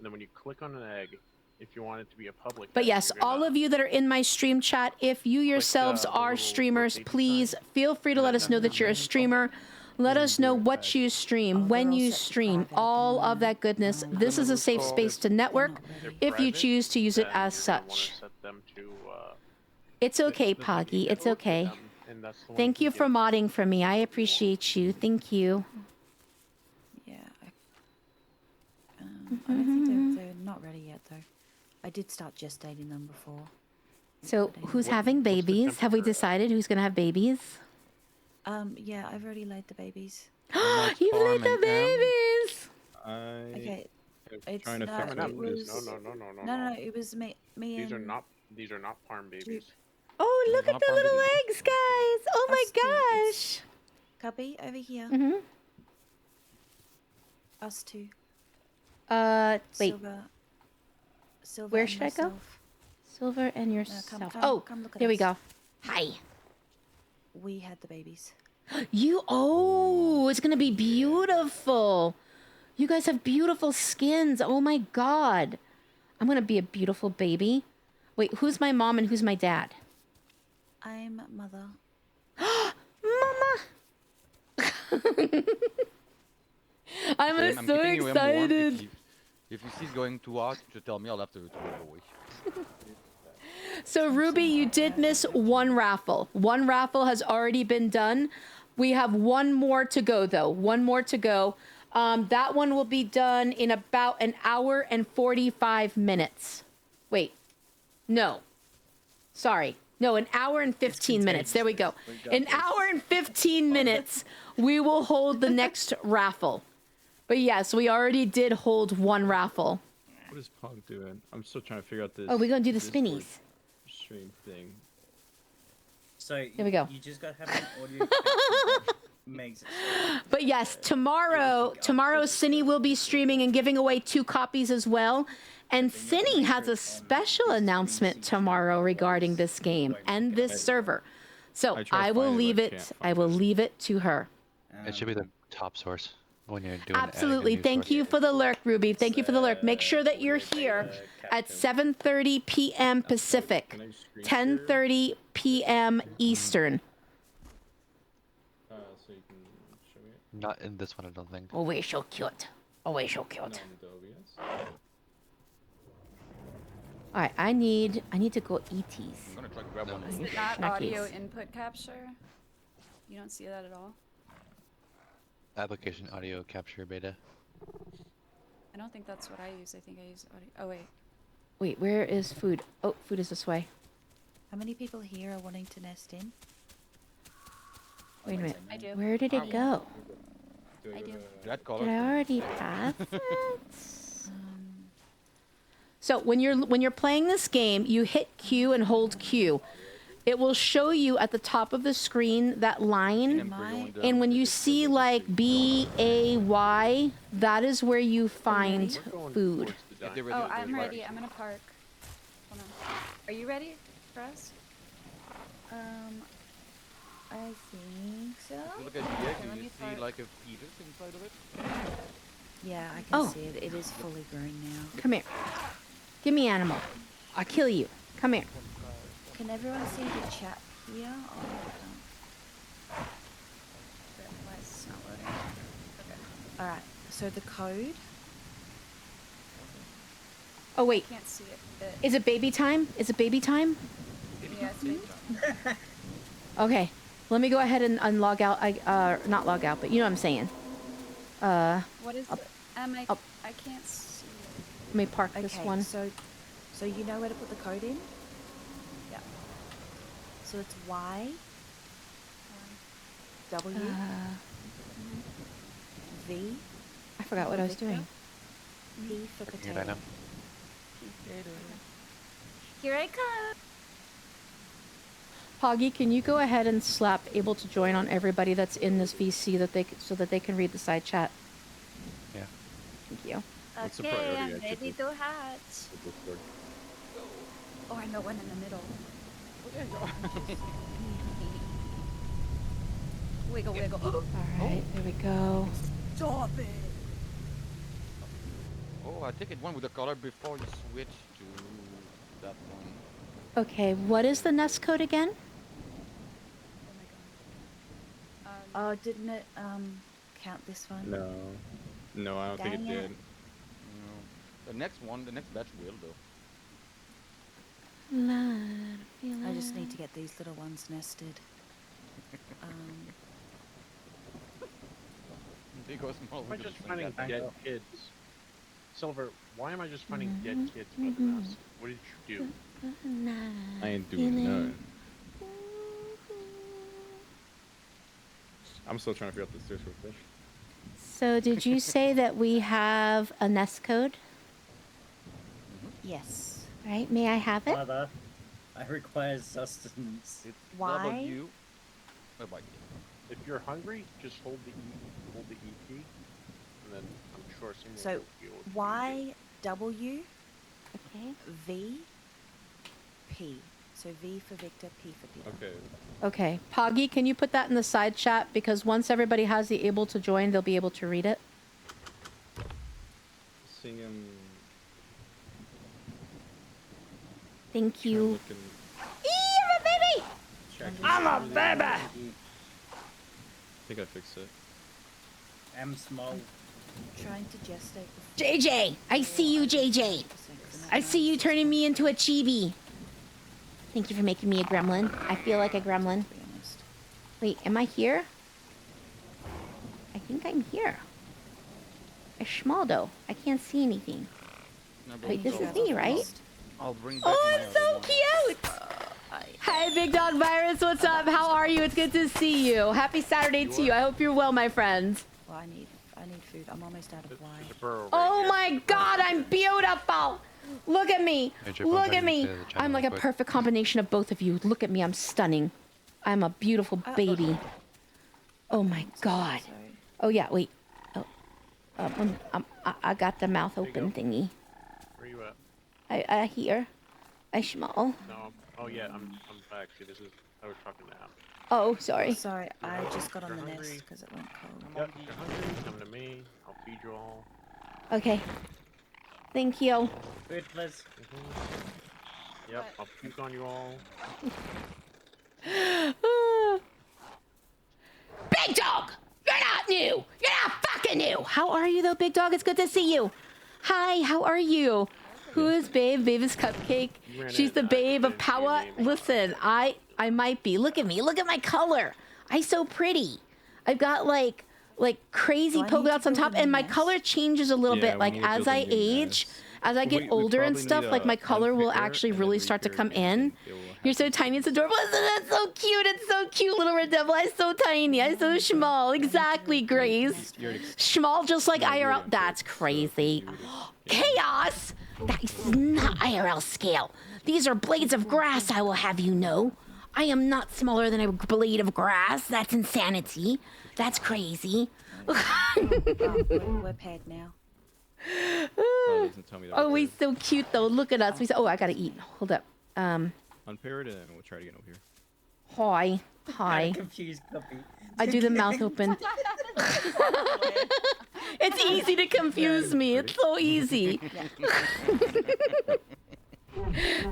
then when you click on an egg, if you want it to be a public But egg, yes, all of you that are in my stream chat, if you yourselves are streamers, please feel free to let us know that you're a streamer. Let us know what you stream, when you stream, all of that goodness. This is a safe space to network if you choose to use it as such. It's okay, Poggy. It's okay. Thank you for modding for me. I appreciate you. Thank you. Yeah. I don't think they're not ready yet, though. I did start gestating them before. So, who's having babies? Have we decided who's going to have babies? Yeah, I've already laid the babies. You've laid the babies! Okay. It's trying to figure it out was... No, No, it was me These and... are not parm babies. Oh, look gonna at the find little it. eggs, guys. Oh my Us two, gosh. Cubby, over here. Mm-hmm. Us two. Wait. Silver. Where and should I go? myself. Silver and come- yourself. come- Oh, come look at here we us. go. Hi. We had the babies. Oh, it's gonna be beautiful. You guys have beautiful skins. Oh my god. I'm gonna be a beautiful baby. Wait, who's my mom and who's my dad? I'm mother. Mama. I'm I'm so keeping you warm. excited. If you see it going too hot, just tell me. I'll have to move away. So Ruby, you did miss one raffle. One raffle has already been done. We have one more to go though. One more to go. That one will be done in about an hour and 45 minutes. Wait. No. Sorry. No, an hour and 15 minutes. There we go. An hour and 15 minutes, we will hold the next raffle. But yes, we already did hold one raffle. What is Pog doing? I'm still trying to figure out this. Oh, we're going to do the Discord spinnies. Stream thing. So There we go. You just got to have an audio capture makes it. But yes, tomorrow Cinny will be streaming and giving away 2 copies as well. And Cinny has a special announcement tomorrow regarding this game and this server. So I will leave it. I will leave it to her. It should be the top source when you're doing. Absolutely. Thank you for the lurk, Ruby. Thank you for the lurk. Make sure that you're here at 7:30 p.m. Pacific, 10:30 p.m. Eastern. So you can show me it. Not in this one, I don't think. Oh, we're so cute. Oh, we're so cute. Not in the OBS. All right, I need to go ETs. I'm gonna try to grab one. Is it not audio Snackies. input capture? You don't see that at all? Application audio capture beta. I don't think that's what I use. I think I use audio. Oh, wait. Wait, where is food? Oh, food is this way. How many people here are wanting to nest in? Wait a minute. I do. Where did it go? I do. That Did color. I already pass it? So when you're playing this game, you hit Q and hold Q. It will show you at the top of the screen that line, and when you see like BAY, that is where you find food. Oh, I'm ready. I'm gonna park. Hold on. Are you ready for us? I think so. Look at the egg. Okay, Do let you me see park. like a fetus inside of it? Yeah, I can Oh. see it. It is fully grown now. Come here. Give me animal. I'll kill you. Come here. Can everyone see the chat here? Oh, Why is this not loading? Okay. all right. So the code. Oh wait, Can't see it. But is it baby time? Is it baby time? yeah, it's me. Okay, let me go ahead and log out. Not log out, but you know what I'm saying. What is Up. it? I can't see. Let me park this Okay, one. so you know where to put the code in? Yeah. So it's Y W V I forgot what I was doing. P for Here, potato. Dino. Here I come. Poggy, can you go ahead and slap able to join on everybody that's in this VC so that they can read the side chat? Yeah. Thank you. What's the Okay, priority I'm actually ready to hatch. for Discord? Oh, I'm the one in the middle. Wiggle, wiggle. All right, there we go. Stop it. Oh, I think it went with the color before you switch to that one. Okay, what is the nest code again? Oh, didn't it count this one? No. No, I don't think it Dang it. did. No. The next batch will though. I just need to get these little ones nested. Because Why am I just finding dead kids? Silver, why am I just finding dead kids by the nest? What did you do? I ain't doing none. I'm still trying to figure out this Discord thing. So did you say that we have a nest code? Yes. Right, may I have it? Mother. I require sustenance. It's Why? W. Oh, bye. If you're hungry, just hold the E key, and then I'm sure someone So will be able to Y W Okay. V P. So V for Victor, P for Peter. Okay. Okay. Poggy, can you put that in the side chat? Because once everybody has the able to join, they'll be able to read it. Seeing him. Thank you. Looking... I'm a baby! I'm a baby! I think I fixed it. M small. Trying to gestate. JJ! I see you, JJ! I see you turning me into a chibi. Thank you for making me a gremlin. I feel like a gremlin. Wait, am I here? I think I'm here. A Schmaldo. I can't see anything. Wait, this is me, right? I'll bring back Oh, my I'm so cute! Hi, Big Dog Virus. What's up? How are you? It's good to see you. Happy Saturday to you. I hope you're well, my friends. Well, I need food. I'm almost out of Y. Oh my God, I'm beautiful. Look at me. Look at me. I'm like a perfect combination of both of you. Look at me. I'm stunning. I'm a beautiful baby. Oh my God. Oh yeah. Wait. Oh, I got the mouth open thingy. Where you at? I hear. I smell. No. Oh yeah. I'm actually. I was talking to Al. Oh, sorry. Sorry, I just got on You're the hungry? nest because it went cold. Yep. You're hungry. Come to me. I'll feed you all. Okay. Thank you. Food, please. Yep. I'll puke on you all. Big Dog! You're not new! You're not fucking new! How are you though, Big Dog? It's good to see you. Hi, how are you? Who is Babe? Babe is Cupcake. She's the babe of power. Listen, I might be. Look at me. Look at my color. I'm so pretty. I've got like crazy polka dots on top, and my color changes a little bit. Like as I age, as I get older and stuff, like my color will actually really start to come in. You're so tiny, it's adorable. Isn't that so cute? It's so cute, little red devil. I'm so tiny. I'm so small. Exactly, Grace. Small, just like IRL. That's crazy. Chaos. That's not IRL scale. These are blades of grass, I will have you know. I am not smaller than a blade of grass. That's insanity. That's crazy. We're paired now. Oh, he's so cute though. Look at us. Oh, I gotta eat. Hold up. Unpair it and then we'll try to get over here. Hi. Hi. Confused puppy. I do the mouth open. It's easy to confuse me. It's so easy.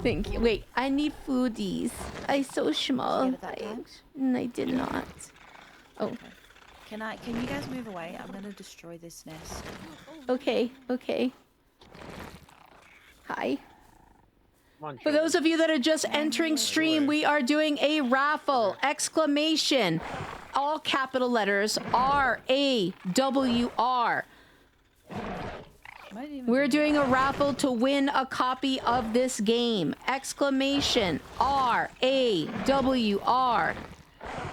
Thank you. Wait, I need foodies. I so small. I did not. Oh. Can you guys move away? I'm gonna destroy this nest. Okay. Hi. For those of you that are just entering stream, we are doing a raffle! Exclamation! All capital letters, R-A-W-R. We're doing a raffle to win a copy of this game. Exclamation, R-A-W-R.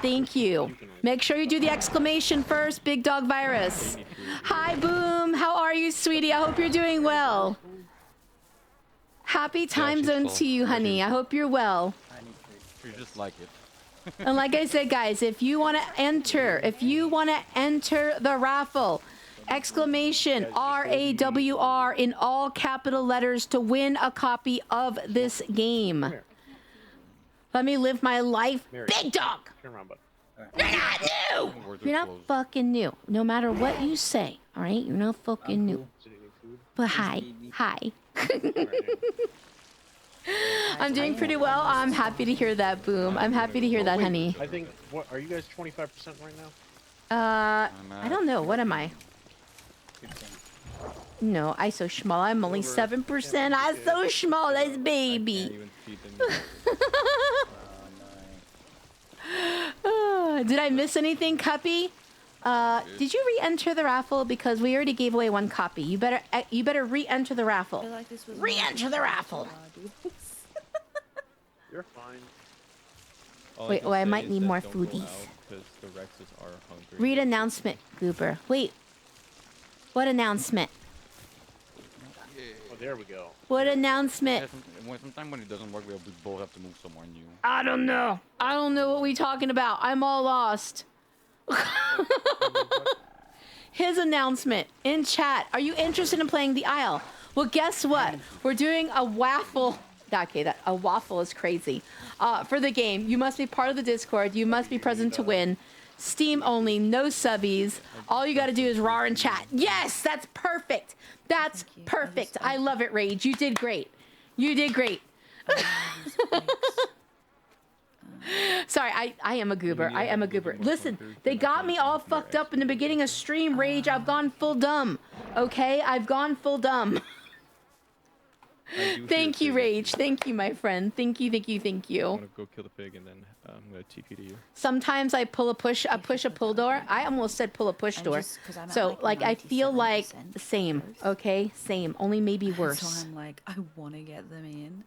Thank you. Make sure you do the exclamation first, Big Dog Virus. Hi, Boom. How are you, sweetie? I hope you're doing well. Happy time zone to you, honey. I hope you're well. You're just like it. And like I said, guys, if you want to enter the raffle, exclamation R-A-W-R in all capital letters to win a copy of this game. Let me live my life. Big Dog! Turn around, bud. You're not new! You're not fucking new. No matter what you say, all right? You're not fucking new. But hi. I'm doing pretty well. I'm happy to hear that, Boom. I'm happy to hear that, honey. I think. What are you guys 25% right now? I don't know. What am I? No, I so small. I'm only 7%. I so small as baby. Did I miss anything, Cuppy? Did you re-enter the raffle? Because we already gave away one copy. You better re-enter the raffle. Re-enter the raffle. You're fine. Wait, I might need more foodies. Read announcement, Goober. Wait. What announcement? Oh, there we go. What announcement? Sometime when it doesn't work, we both have to move somewhere new. I don't know. I don't know what we talking about. I'm all lost. His announcement in chat. Are you interested in playing the Isle? Well, guess what? We're doing a waffle. Okay, a waffle is crazy. For the game, you must be part of the Discord. You must be present to win. Steam only, no subbies. All you got to do is roar and chat. Yes, that's perfect. That's perfect. I love it, Rage. You did great. You did great. Sorry, I am a goober. I am a goober. Listen, they got me all fucked up in the beginning of stream, Rage. I've gone full dumb. Okay? I've gone full dumb. Thank you, Rage. Thank you, my friend. Thank you, thank you, thank you. I'm gonna go kill the pig and then I'm gonna TP to you. Sometimes I pull a push a pull door. I almost said pull a push door. So like I feel like the same. Okay, same. Only maybe worse. So I'm like, I want to get them in.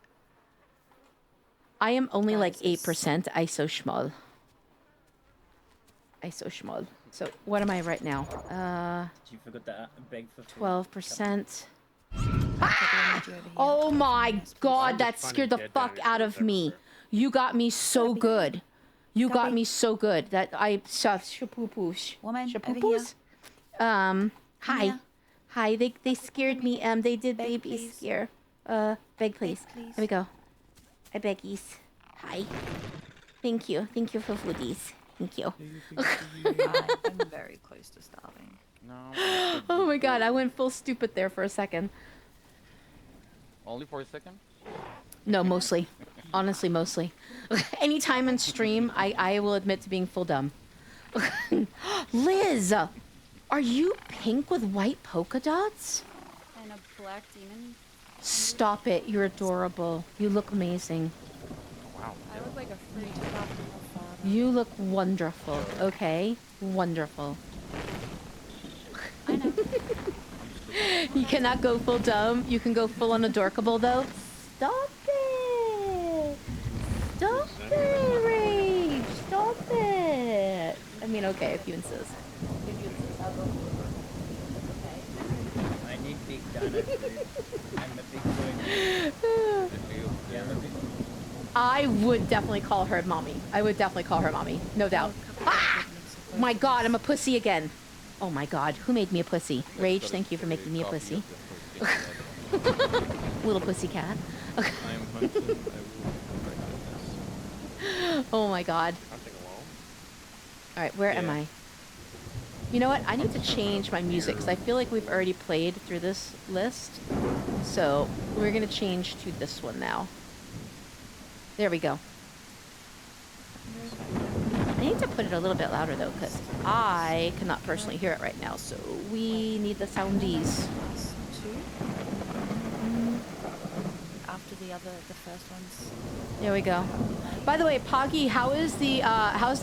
I am only like 8% ISO schmoll. ISO schmoll. So what am I right now? You forgot to beg for 12%. Ah! Oh my god, that scared the fuck out of me. You got me so good. You got me so good that I saw shapoopoosh. Shapoopoosh? Hi. Hi, they scared me. They did baby scare. Beg please. Here we go. I beggies. Hi. Thank you. Thank you for foodies. Thank you. I'm very close to starving. No. Oh my god, I went full stupid there for a second. Only for a second? No, mostly. Honestly, mostly. Anytime in stream, I will admit to being full dumb. Liz, are you pink with white polka dots? And a black demon. Stop it. You're adorable. You look amazing. Wow. I look like a freak. You look wonderful. Okay? Wonderful. I know. You cannot go full dumb. You can go full unadorkable, though. Stop it. Stop it, Rage. Stop it. I mean, okay, if you insist. If you insist, I'll go full. I need big Dino food. I'm a big boy. Yeah, I'm a big I would definitely call her mommy. I would definitely call her mommy. No doubt. Ah! My god, I'm a pussy again. Oh my god, who made me a pussy? Rage, thank you for making me a pussy. Little pussy cat. I am hunting. I will this. Oh my god. Alright, where am I? You know what? I need to change my music because I feel like we've already played through this list. So we're going to change to this one now. There we go. I need to put it a little bit louder though because I cannot personally hear it right now. So we need the soundies. After the first ones. There we go. By the way, Poggy, how's the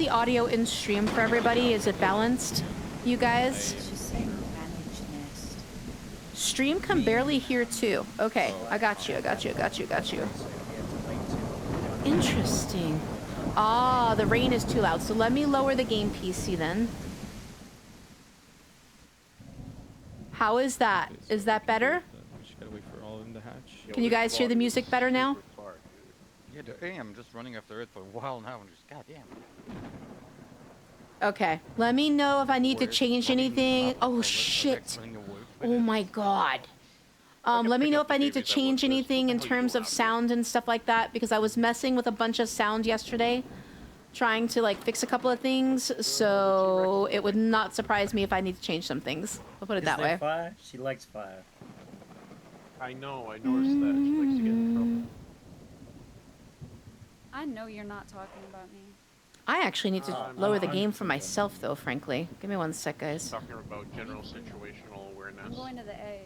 audio in stream for everybody? Is it balanced, you guys? Stream can barely hear too. Okay, I got you. Interesting. Ah, the rain is too loud. So let me lower the game PC then. How is that? Is that better? Just gotta wait for all of them to hatch. Can you guys hear the music better now? Yeah, I'm just running after it for a while now. I'm just, goddamn. Okay. Let me know if I need to change anything. Oh shit. Oh my god. Let me know if I need to change anything in terms of sound and stuff like that because I was messing with a bunch of sound yesterday, trying to like fix a couple of things. So it would not surprise me if I need to change some things. I'll put it that way. Fire? She likes fire. I know. I noticed that. She likes to get in trouble. I know you're not talking about me. I actually need to lower the game for myself though, frankly. Give me one sec, guys. Talking about general situational awareness. I'm going to the A.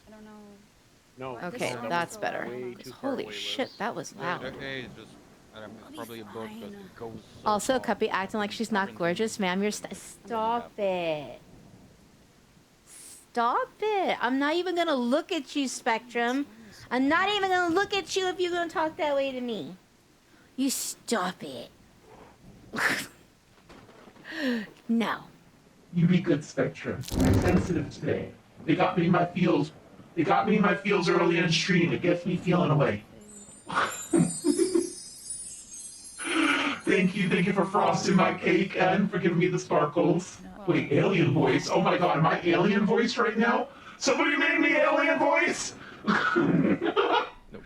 I don't know. No. Okay, that's better. Holy shit, that was loud. It's just, probably a book because it goes so Also, far. Cuppy acting like she's not gorgeous, ma'am. You're stop it. Stop it. I'm not even gonna look at you, Spectrum. I'm not even gonna look at you if you're gonna talk that way to me. You stop it. No. You be good, Spectrum. I'm sensitive today. They got me in my feels It got me in my feels early in stream. It gets me feeling away. Thank you for frosting my cake and for giving me the sparkles. Wait, alien voice? Oh my god, am I alien voice right now? Somebody made me alien voice!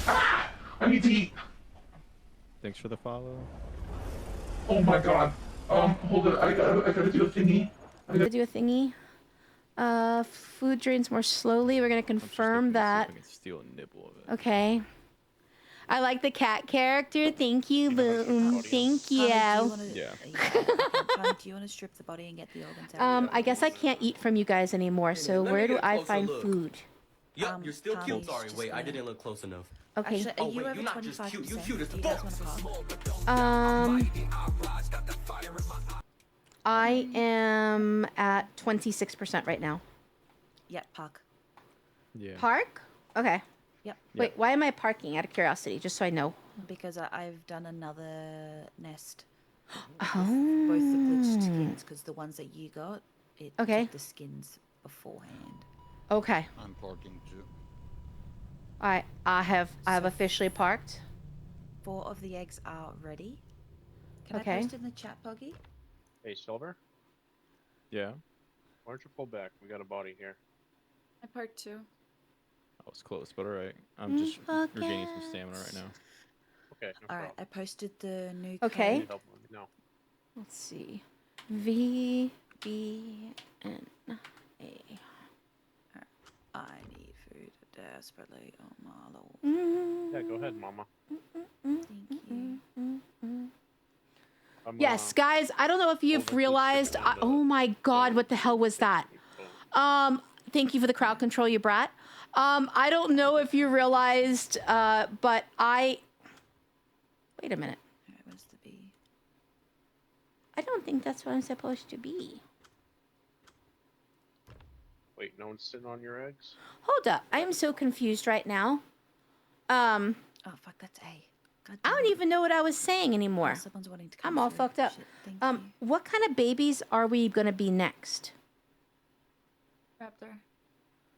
Ah, I need to eat. Thanks for the follow. Oh my god. Hold on, I gotta do a thingy. Do a thingy. Food drains more slowly. We're gonna confirm that. I can steal a nibble of it. Okay. I like the cat character. Thank you, Boom. Thank you. Tommy, do you want to strip the body and get the organs out? I guess I can't eat from you guys anymore. So Let me where get do a I closer find look. food? Yup, you're still Tommy's cute. Sorry, just wait, I gonna- didn't look close enough. Okay. Actually, Oh are you wait, over you're not just cute. You 25%? cute as Do you guys want to fuck. I am at 26% right now. Yep, park. Yeah. Park? Okay. Yep. Wait, why am I parking? Out of curiosity, just so I know. Because I've done another nest. Oh. Both the glitched skins, because the ones that you got, it Okay. took the skins beforehand. Okay. I'm parking too. I have officially parked. 4 of the eggs are ready. Can Okay. I post in the chat, Poggy? Hey, Silver. Yeah. Why don't you pull back? We got a body here. I parked too. I was close, but alright. I'm just regaining some stamina right now. Okay. No Alright, I posted the new Okay. code. Help, let me know. Let's see. V B N A. I need food desperately. Oh my lord. Yeah, go ahead, Mama. Thank you. Yes, guys, I don't know if you've realized. Oh my god, what the hell was that? Thank you for the crowd control, you brat. I don't know if you realized, but I. Wait a minute. Alright, where's the bee? I don't think that's what I'm supposed to be. Wait, no one's sitting on your eggs? Hold up, I am so confused right now. Oh fuck, that's A. God I damn don't it. even know what I was saying anymore. Someone's wanting to come I'm all through. fucked up. Shit, thank you. What kind of babies are we gonna be next? Raptor.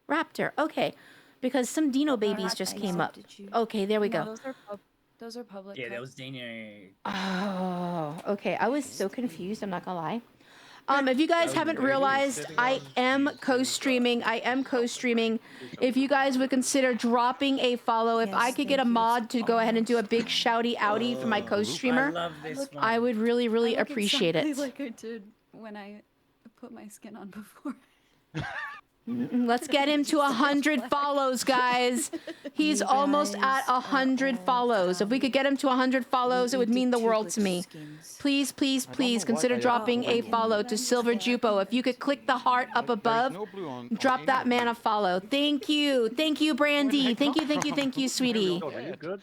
Raptor. Okay, because some Dino babies just came up. Okay, there we No, go. those are public. Yeah, that cups. was Dino. Oh, okay. I was so confused. I'm not gonna lie. If you guys haven't realized, I am co-streaming. If you guys would consider dropping a follow, if I could get a mod to go ahead and do a big shouty outie for my co-streamer, I love this one. I would really, really I look appreciate it. exactly like I did when I put my skin on before. Let's get him to 100 follows, guys. He's almost at 100 follows. If we could get him to 100 follows, it would mean the world to me. Please, please, please consider dropping a follow to Silver Jupo. If you could click the heart up above, drop that man a follow. Thank you. Thank you, Brandy. Thank you, sweetie. Are you good?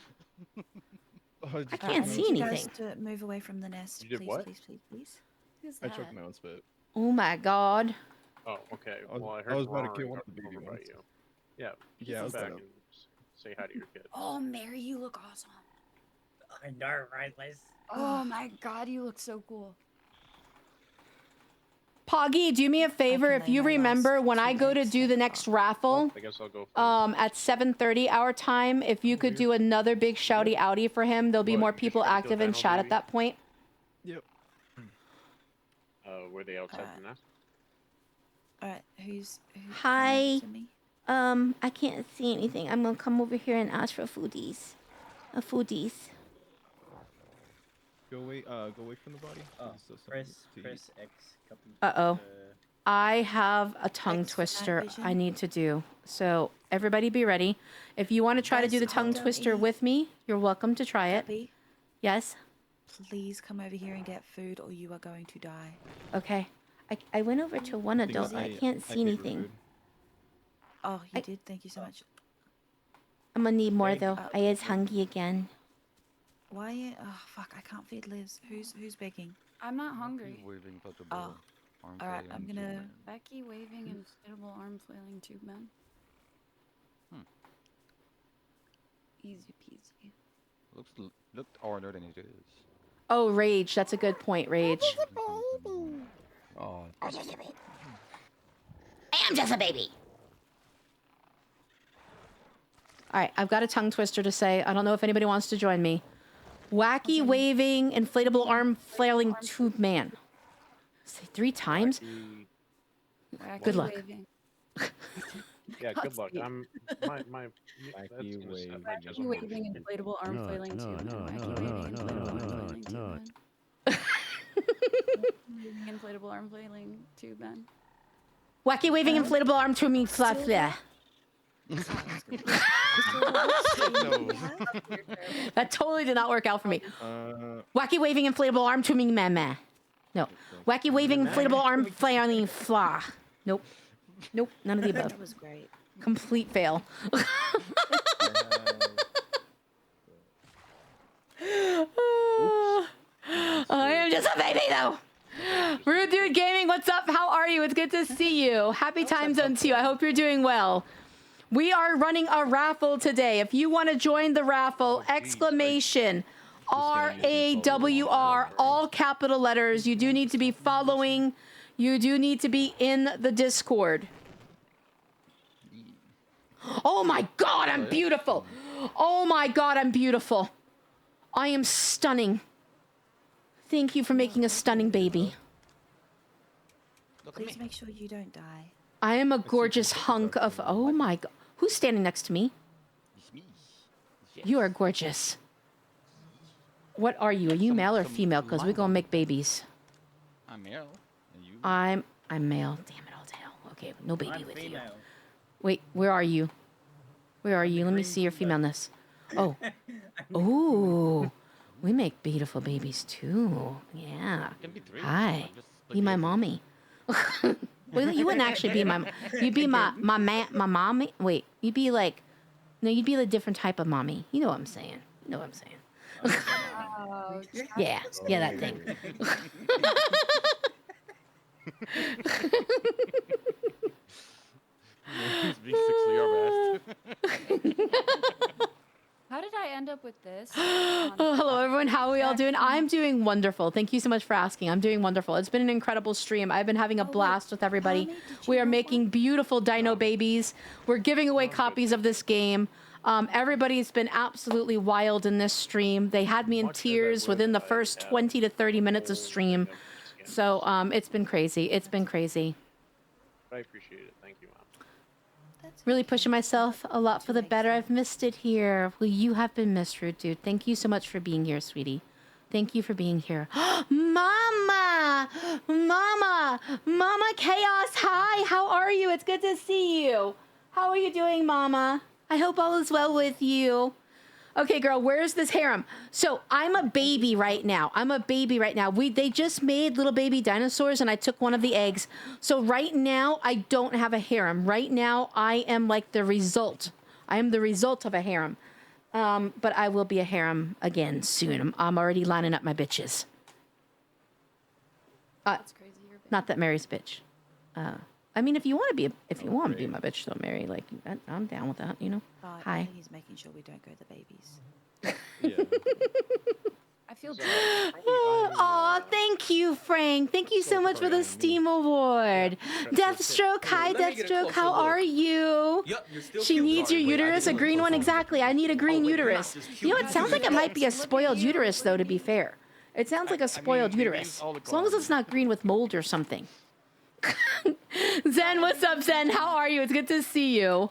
I can't see You guys anything. to move away from the nest, You did please, what? please. Who's I that? choked my own spit. Oh my god. Oh, okay. I was- Well, I I heard was about to kill roaring one of the over baby by ones. you. Yeah. Yeah, I come was back gonna- and say hi to your kid. Oh, Mary, you look awesome. I know, right, Liz? Oh my god, you look so cool. Poggy, do me a favor if you remember when I go to do the next raffle, I guess I'll go first. at 7:30 our time, if you could do another big shouty outie for him, there'll be What, more you just people trying to kill active in Dino, chat at baby? that point. Yep. Were they outside the nest? Alright, who's Hi. to me? I can't see anything. I'm gonna come over here and ask for foodies. Foodies. Go away from the body. Oh, This is something press to eat. X. Copy. Uh-oh. I have a tongue X twister vision. I need to do. So everybody be ready. If you want to try to do the Guys, tongue don't twister eat. with me, you're welcome to try it. Abby, Yes? please come over here and get food or you are going to die. Okay. I went over to one Thing is, adult. I can't see paid for anything. food. Oh, you did? Thank you so much. I'm gonna need more Thank though. you. I is hungry again. Why? Oh, fuck, I can't feed Liz. Who's begging? I'm not hungry. Oh, alright, I'm gonna... Becky waving and inflatable arm flailing tube man. Easy peasy. Looked harder than it is. Oh, Rage. That's a good point, Rage. Oh, I am just a baby. All right, I've got a tongue twister to say. I don't know if anybody wants to join me. Wacky waving, inflatable arm flailing tube man. Say 3 times? Wacky Good luck. waving. Yeah, good luck. I'm my Wacky wave. Wacky waving, inflatable arm flailing tube man. Wacky waving, inflatable arm flailing tube man. Waving, inflatable arm flailing tube man. Wacky waving, inflatable arm tube me fluff there. That totally did not work out for me. Wacky waving, inflatable arm tubing man. No. Wacky waving, inflatable arm flailing flaw. Nope. Nope. None of the above. That was great. Complete fail. I am just a baby though. Rude Dude Gaming, what's up? How are you? It's good to see you. Happy time zone to you. I hope you're doing well. We are running a raffle today. If you want to join the raffle, exclamation RAWR, all capital letters. You do need to be following. You do need to be in the Discord. Oh my God, I'm beautiful. Oh my God, I'm beautiful. I am stunning. Thank you for making a stunning baby. Please make sure you don't die. I am a gorgeous hunk of... Oh my God. Who's standing next to me? You are gorgeous. What are you? Are you male or female? Because we're going to make babies. I'm male. And you? I'm male. Damn it all to hell. Okay, no baby I'm with female. you. Wait, where are you? Where are you? Let me see your femaleness. Oh. Ooh. We make beautiful babies too. Yeah. Can be 3. Hi. Just Be my mommy. Well, you wouldn't actually be my... You'd be my mommy. Wait, you'd be like... No, you'd be a different type of mommy. You know what I'm saying. You know what I'm saying. Oh, Yeah, that thing. He's being sexually harassed. how did I end up with this? Oh, hello, everyone. How are we all doing? I'm doing wonderful. Thank you so much for asking. I'm doing wonderful. It's been an incredible stream. I've been having a blast with everybody. We are making beautiful dino babies. We're giving away copies of this game. Everybody's been absolutely wild in this stream. They had me in tears within the first 20 to 30 minutes of stream. So it's been crazy. It's been crazy. I appreciate it. Thank you, Mom. Really pushing myself a lot for the better. I've missed it here. Well, you have been missed, Rude Dude. Thank you so much for being here, sweetie. Thank you for being here. Mama! Mama! Mama Chaos, hi! How are you? It's good to see you. How are you doing, Mama? I hope all is well with you. Okay, girl, where's this harem? So I'm a baby right now. They just made little baby dinosaurs and I took one of the eggs. So right now, I don't have a harem. Right now, I am like the result. I am the result of a harem. But I will be a harem again soon. I'm already lining up my bitches. That's crazy. You're big. Not that Mary's a bitch. I mean, if you want to be my bitch, though, Mary, like, I'm down with that, you know? Hi. I think he's making sure we don't go the babies. Yeah. I feel bad. Aw, thank you, Frank. Thank you so much for the Steam Award. Deathstroke, hi, Deathstroke. How are you? Yup, you're still She cute. needs your Sorry, wait, I uterus, a didn't green look one, so exactly. I need a green wait, you're not uterus. just You know, cute. it sounds like it might be a spoiled uterus, though, to be fair. It sounds like a spoiled it means uterus. all the As long as it's not green with mold or something. Zen, what's up, Zen? How are you? It's good to see you.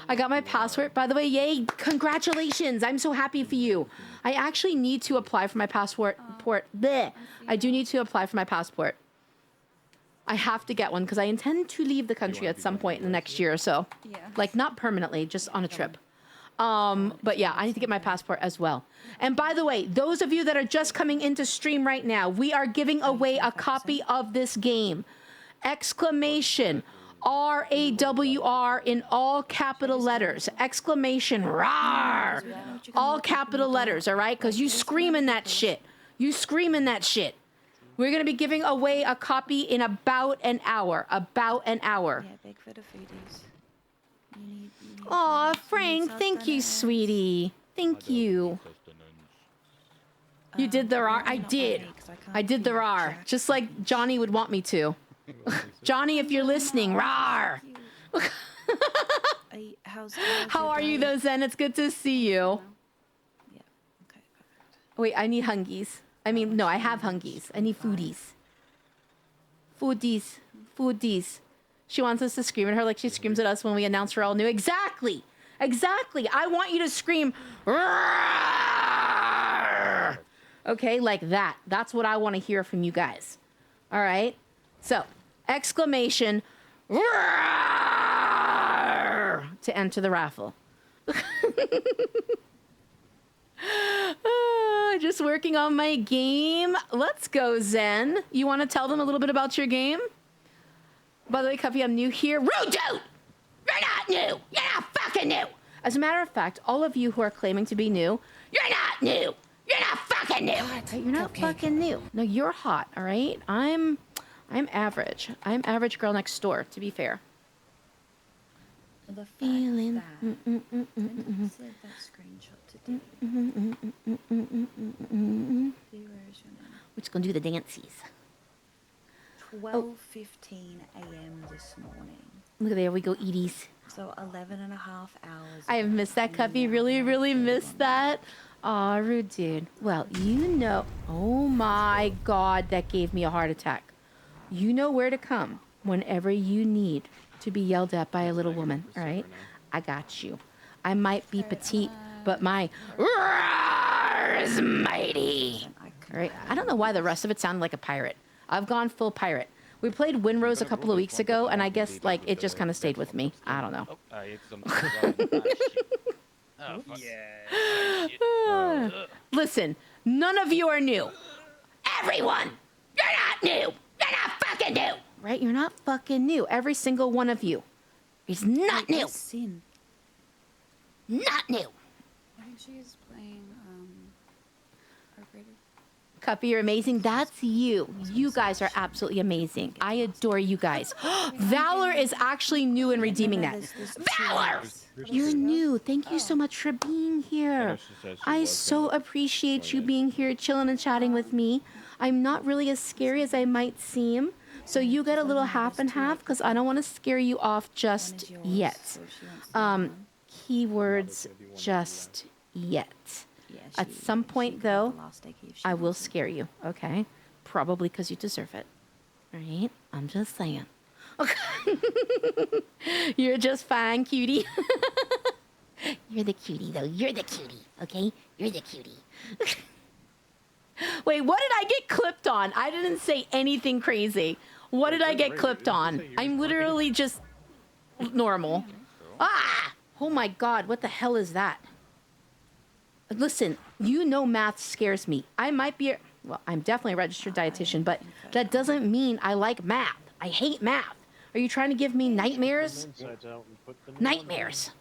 I got my passport, by the way. Yay! Congratulations! I'm so happy for you. I actually need to apply for my passport. I do need to apply for my passport. I have to get one because I intend to leave the country at some point in the next year or so. Yeah. Like not permanently, just on a trip. But yeah, I need to get my passport as well. And by the way, those of you that are just coming into stream right now, we are giving away a copy of this game. Exclamation RAWR in all capital letters. Exclamation RAR. All capital letters, all right? Because you screaming that shit. You screaming that shit. We're going to be giving away a copy in about an hour. About an hour. Yeah, big for the foodies. Aw, Frank, thank you, sweetie. Thank you. You did the RAR. I did. I did the RAR. Just like Johnny would want me to. Johnny, if you're listening, RAR. how's How your are you, diet? though, Zen? It's good to see you. Yeah. Okay. Perfect. Wait, I need hungies. I mean, no, I have hungies. I need foodies. Foodies. Foodies. She wants us to scream at her like she screams at us when we announce we're all new. Exactly. Exactly. I want you to scream. "Roar!" Okay, like that. That's what I want to hear from you guys. All right. So, exclamation. "Roar!" to enter the raffle. Just working on my game. Let's go, Zen. You want to tell them a little bit about your game? By the way, Cuffy, I'm new here. Rude dude! You're not new! You're not fucking new! As a matter of fact, all of you who are claiming to be new, you're not new! You're not fucking new! Right, you're not fucking new. No, you're hot, all right? I'm average. I'm average girl next door, to be fair. The fact Feeling. that when you save that screenshot today, where is your name? We're just gonna do the dances. 12:15 a.m. this morning. Look at there, we go, Edie's. So 11 and a half hours. I have missed that, Cuffy. Really, really missed that. Aw, rude dude. Well, you know. Oh my God, that gave me a heart attack. You know where to come whenever you need to be yelled at by a little woman, all right? I got you. I might be petite, but my roar is mighty. All right? I don't know why the rest of it sounded like a pirate. I've gone full pirate. We played Windrose a couple of weeks ago, and I guess, like, it just kind of stayed with me. I don't know. Oh, I ate some. Listen, none of you are new. Everyone, you're not new. You're not fucking new. Right? You're not fucking new. Every single one of you is not new. Sin. Not new. I think she's playing our greater. Cuppy, you're amazing. That's you. You guys are absolutely amazing. I adore you guys. Valor is actually new in redeeming that. Valor! You're new. Thank you so much for being here. I so appreciate you being here, chilling and chatting with me. I'm not really as scary as I might seem. So you get a little half and half because I don't want to scare you off just yet. Keywords just yet. At some point, though, I will scare you, okay? Probably because you deserve it. Right? I'm just saying. Okay. You're just fine, cutie. You're the cutie, though. You're the cutie, okay? You're the cutie. Wait, what did I get clipped on? I didn't say anything crazy. What did I get clipped on? I'm literally just normal. Ah! Oh my God, what the hell is that? Listen, you know math scares me. I might be, well, I'm definitely a registered dietitian, but that doesn't mean I like math. I hate math. Are you trying to give me nightmares? Nightmares.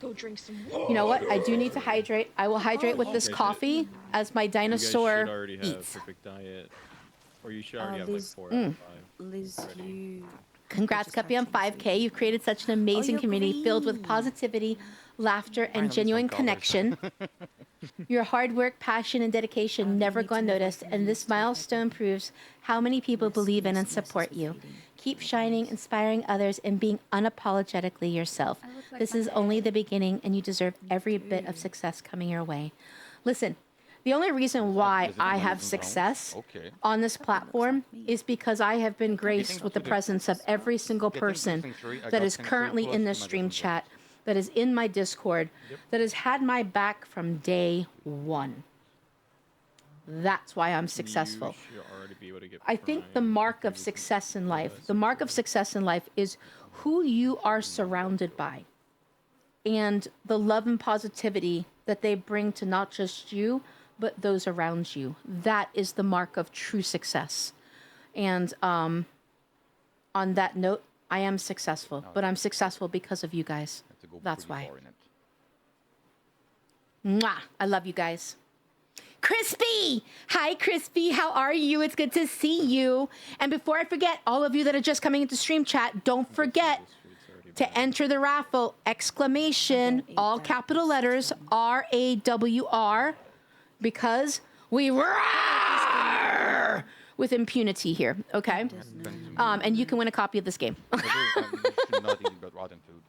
Go drink some. You know what? I do need to hydrate. I will hydrate with this coffee as my dinosaur You guys should already have eats. perfect diet. Or you should already have like Liz, 4 out of 5. Liz, you. Congrats, Cuppy, on 5K. You've created such an amazing community filled with positivity, laughter, and genuine connection. Your hard work, passion, and dedication never go unnoticed, and this milestone proves how many people believe in and support you. Keep shining, inspiring others, and being unapologetically yourself. This is only the beginning, and you deserve every bit of success coming your way. Listen, the only reason why I have success on this platform is because I have been graced with the presence of every single person that is currently in this stream chat, that is in my Discord, that has had my back from day one. That's why I'm successful. I think the mark of success in life, is who you are surrounded by and the love and positivity that they bring to not just you, but those around you. That is the mark of true success. And on that note, I am successful, but I'm successful because of you guys. That's why. Mwah! I love you guys. Crispy! Hi, Crispy. How are you? It's good to see you. And before I forget, all of you that are just coming into stream chat, don't forget to enter the raffle, exclamation, all capital letters, RAWR, because we roar with impunity here, okay? And you can win a copy of this game. should not eat but rotten food.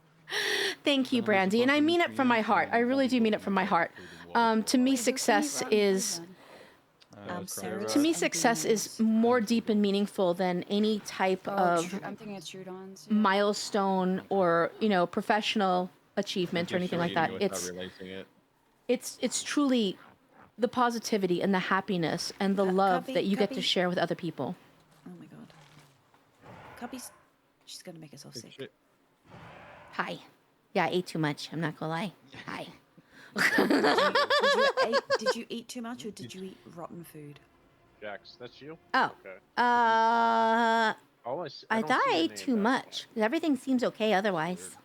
Thank you, Brandy, and I mean it from my heart. I really do mean it from my heart. To me, success is success is more deep and meaningful than any type of I'm thinking it's Trudons. milestone or professional achievement or anything like that. It's truly the positivity and the happiness and the love that you get to share with other people. Oh my god. Cubby's... She's gonna make herself sick. Hi. Yeah, I ate too much. I'm not gonna lie. Hi. Did you eat too much or did you eat rotten food? Jax, that's you? Oh. Okay. I don't thought see I your ate name too back. much. Everything seems okay otherwise.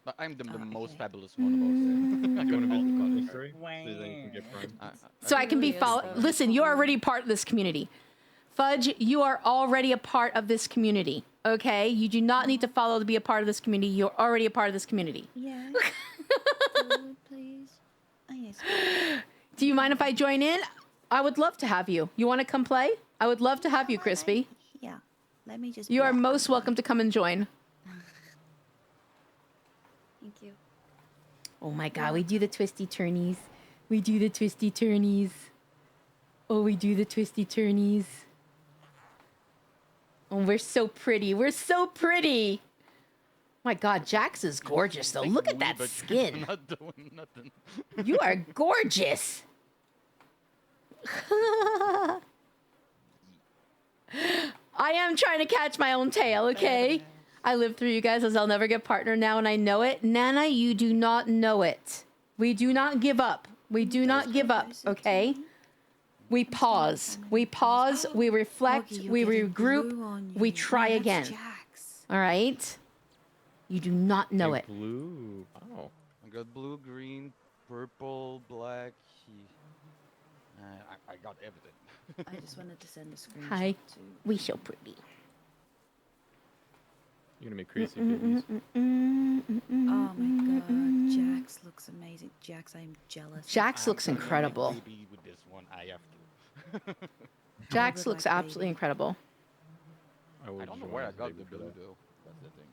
But I'm the most fabulous one about Do you want to visit it. history? So then you can get Prime. So I can be really is, followed. though. Listen, you're already part of this community. Fudge, you are already a part of this community. Okay? You do not need to follow to be a part of this community. You're already a part of this community. Yeah. Please. Oh, yes. Do you mind if I join in? I would love to have you. You want to come play? I would love to have you, Crispy. Yeah. Let me just... You are block most that one. welcome to come and join. Thank you. Oh my god, we do the twisty turnies. We do the twisty turnies. Oh, we do the twisty turnies. Oh, we're so pretty. We're so pretty. My god, Jax is gorgeous though. Look at that skin. I'm not doing nothing. You are gorgeous. I am trying to catch my own tail, okay? I live through you guys as I'll never get partner now and I know it. Nana, you do not know it. We do not give up. We do not give up, okay? We pause. We pause, we reflect, Augie, you're we getting regroup, blue on we you. try That's again. Jax. All right? You do not know it. Blue. Wow. I got blue, green, purple, black. I got everything. I just wanted to send a screenshot Hi. to... We so pretty. You're gonna make crazy babies. Oh my god, Jax looks amazing. Jax, I'm jealous. Jax looks incredible. Maybe with this one, I have to. Jax would looks like absolutely baby. incredible. I don't know where I got the blue though. That's the thing.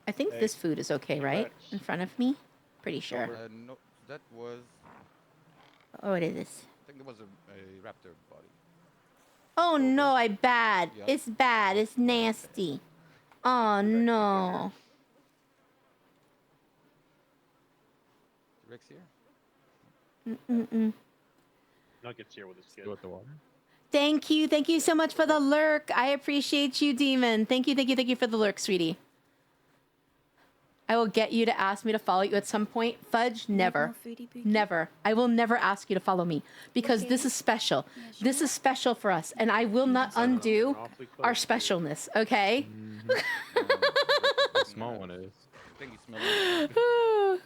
I think this food is okay, right? In front of me? Pretty sure. No, that was. Oh, what is this? I think it was a raptor body. Oh no, I bad. Yeah. It's bad. It's nasty. Oh no. Rex here. Nuggets here with his kid. Go with the water. Thank you. Thank you so much for the lurk. I appreciate you, Demon. Thank you, thank you, thank you for the lurk, sweetie. I will get you to ask me to follow you at some point. Fudge, never. Never. I will never ask you to follow me because this is special. This is special for us, and I will not undo our specialness, okay? The small one is. I think he smells.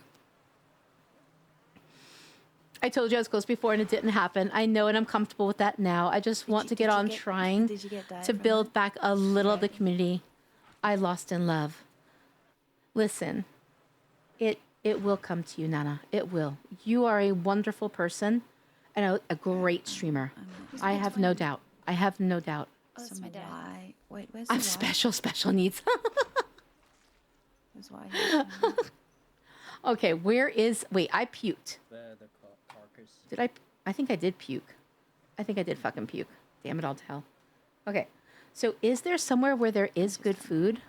I told you I was close before and it didn't happen. I know and I'm comfortable with that now. I just want to get on trying to build back a little of the community I lost in love. Listen, it will come to you, Nana. It will. You are a wonderful person and a great streamer. I have no doubt. I have no doubt. Oh, that's my dad. Wait, where's I'm the special needs. Where's Y? Okay, where is... Wait, I puked. The carcass. Did I... I think I did puke. I think I did fucking puke. Damn it all to hell. Okay, so is there somewhere where there is good food?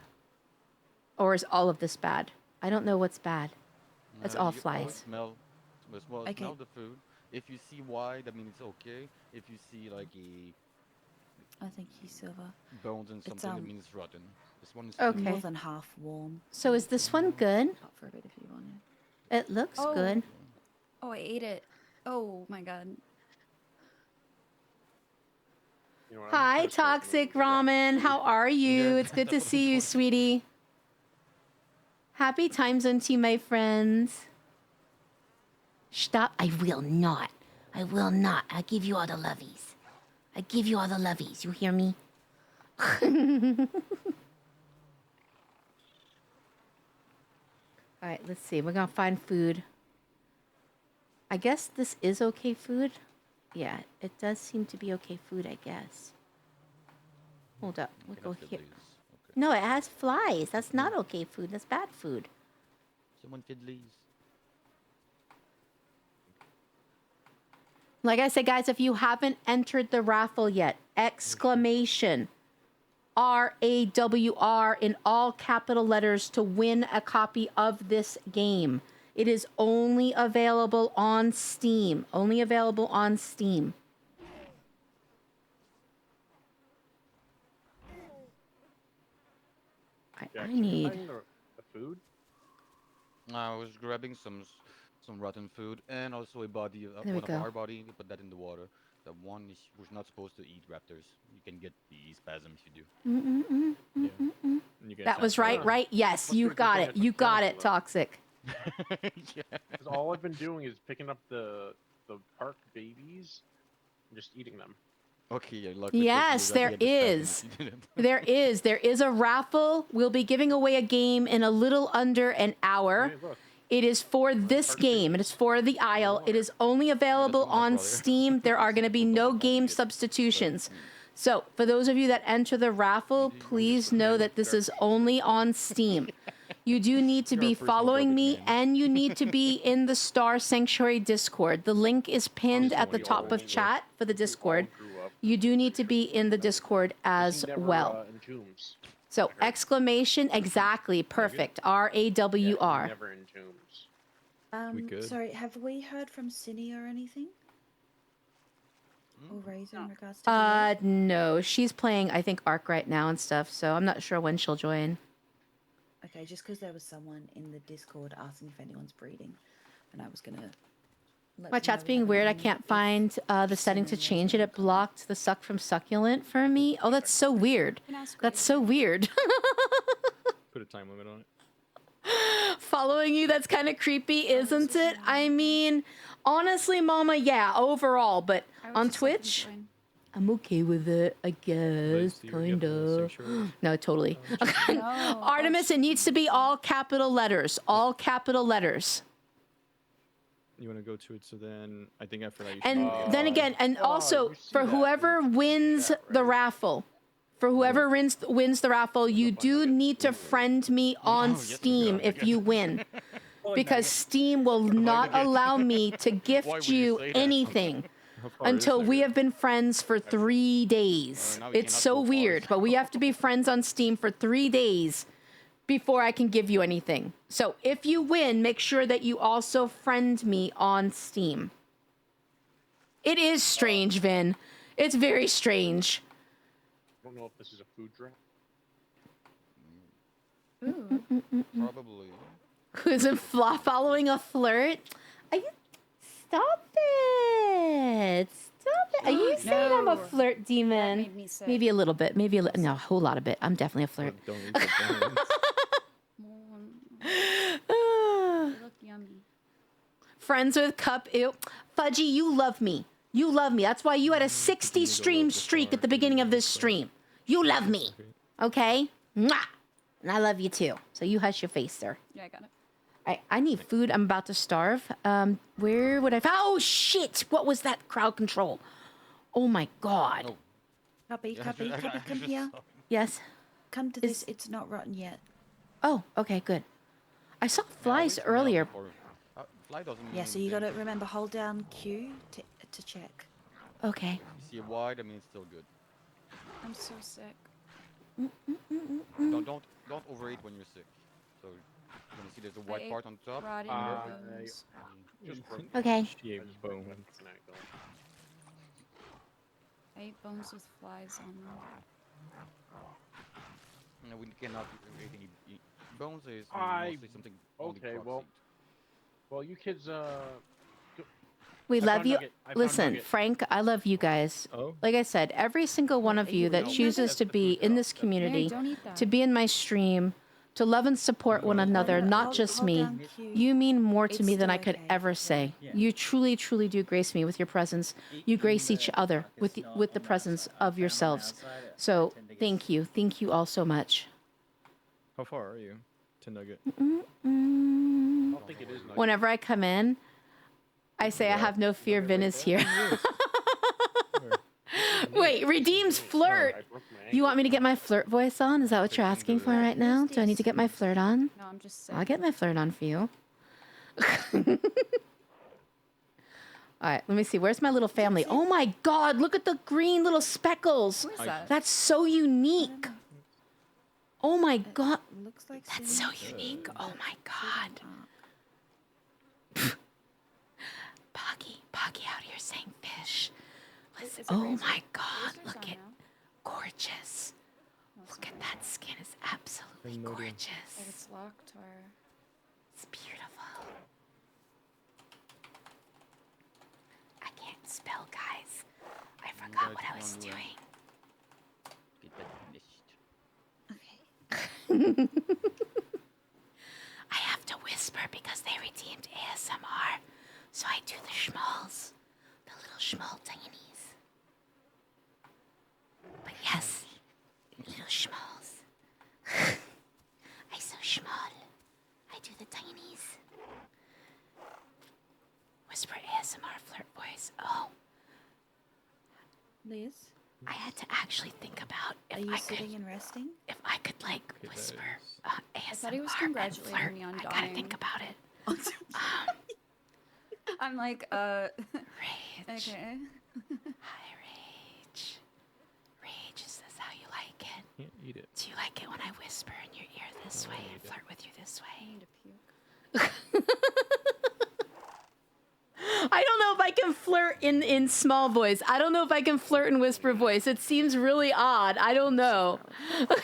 Or is all of this bad? I don't know what's bad. It's all flies. Smell the food. If you see Y, that means it's okay. If you see like I think he's silver. bones and It's, something, it means it's rotten. This one is Okay. More than half warm. So is this one good? Hot for a bit if you want it. It looks Oh. good. Oh, I ate it. Oh my god. You know what, I'm Hi, just gonna start Toxic moving back. Ramen. How are you? Yeah, It's good to that's see you, sweetie. Happy time zone to you, my friends. Stop. I will not. I will not. I give you all the lovies. I give you all the lovies. You hear me? All right, let's see. We're going to find food. I guess this is okay food. Yeah, it does seem to be okay food, I guess. Hold up. We'll go here. No, it has flies. That's not okay food. That's bad food. Someone fiddlies. Like I said, guys, if you haven't entered the raffle yet, exclamation RAWR in all capital letters to win a copy of this game. It is only available on Steam. Only available on Steam. I need... the food? I was grabbing some rotten food and also a body, There we one of go. our body. We put that in the water. The one is was not supposed to eat raptors. You can get the spasm if you do. That was right? Yes, you got it. You got it, Toxic. Because all I've been doing is picking up the park babies and just eating them. Okay, yeah, lucky. Yes, there is. There is a raffle. We'll be giving away a game in a little under an hour. Hey, look. It is for this game. It is for the Isle. It is only available on Steam. There are going to be no game substitutions. So, for those of you that enter the raffle, please know that this is only on Steam. You do need to be following me, and you need to be in the Star Sanctuary Discord. The link is pinned at the top of chat for the Discord. You do need to be in the Discord as well. So, exclamation, exactly, perfect, RAWR. Never in tombs. We good. Sorry, have we heard from Cindy or anything? Or Razor in regards to No, she's playing, I think, Ark right now and stuff, so I'm not sure when she'll join. Okay, just because there was someone in the Discord asking if anyone's breeding, and I was gonna. My chat's being weird. I can't find the setting to change it. It blocked the suck from succulent for me. Oh, that's so weird. That's so weird. Put a time limit on it. Following you, that's kind of creepy, isn't it? I mean, honestly, Mama, yeah, overall, but on Twitch, I'm okay with it, I guess, kind of. No, totally. Artemis, it needs to be all capital letters. All capital letters. You want to go to it, so then I think after that you And then again, and also for whoever wins the raffle, wins the raffle, you do need to friend me on Steam if you win. Because Steam will not allow me to gift you anything until we have been friends for 3 days. It's so weird, but we have to be friends on Steam for 3 days before I can give you anything. So if you win, make sure that you also friend me on Steam. It is strange, Vin. It's very strange. I don't know if this is a food drop. Probably. Who's following a flirt? Are you... Stop it. Stop it. Are you saying I'm a flirt demon? That made me sick. Maybe a little bit. Maybe a no, a whole lot of it. I'm definitely a flirt. They look yummy. Friends with Cup. Ew. Fudgy, you love me. You love me. That's why you had a 60 stream streak at the beginning of this stream. You love me. Okay? Mwah! And I love you too. So you hush your face, sir. Yeah, I got it. I need food. I'm about to starve. Where would I... Oh, shit! What was that crowd control? Oh, my God. Cubby, come here. Yes? Come to this. It's not rotten yet. Oh, okay, good. I saw flies earlier. Fly doesn't Yeah, so you gotta remember, hold down Q to check. Okay. You see it wide, I mean it's still good. I'm so sick. Don't overeat when you're sick. So you're gonna see there's a white part on top. Okay. She ate bones. I ate bones with flies on them. No, we cannot eat any bones. Is mostly something. Okay, well, you kids. We I love found you. Nugget. I found Listen, Nugget. Frank, I love you guys. Oh. Like I said, every single one of you that chooses to be in this community, don't eat that. to be in my stream, to love and support one another, not just me. You mean more to me than I could ever say. You truly, truly do grace me with your presence. You grace each other with the presence of yourselves. So thank you. Thank you all so much. How far are you to Nugget? Whenever I come in, I say I have no fear, Vin is here. Wait, redeems flirt. I broke my You want me to get my flirt voice on? Is that what you're asking for right now? Do I need to get my flirt on? No, I'm just saying. I'll get my flirt on for you. All right, let me see. Where's my little family? Oh my God, look at the green little speckles. What is that? That's so unique. Oh my God. Looks like That's so unique. Oh my God. Poggy out here saying fish. Listen, oh my God, look at gorgeous. Look at that skin. It's absolutely gorgeous. Like it's locked or... It's beautiful. I can't spell, guys. I forgot what I was doing. I have to whisper because they redeemed ASMR. So I do the schmalls. The little schmal tinies. But yes, little schmalls. I so schmal. I do the tinies. Whisper ASMR flirt voice. Oh. Liz? I had to actually think about if Are you I sitting could, and resting? if I could like whisper ASMR I thought he was and congratulating flirt. me on I gotta dying. think about it. I'm like, Rage. okay. Hi, Rage. Rage, is this how you like it? Can't eat it. Do you like it when I whisper in your ear this way and flirt with you this I way? need to puke. I don't know if I can flirt in small voice. I don't know if I can flirt in whisper voice. It seems really odd. I don't know. I have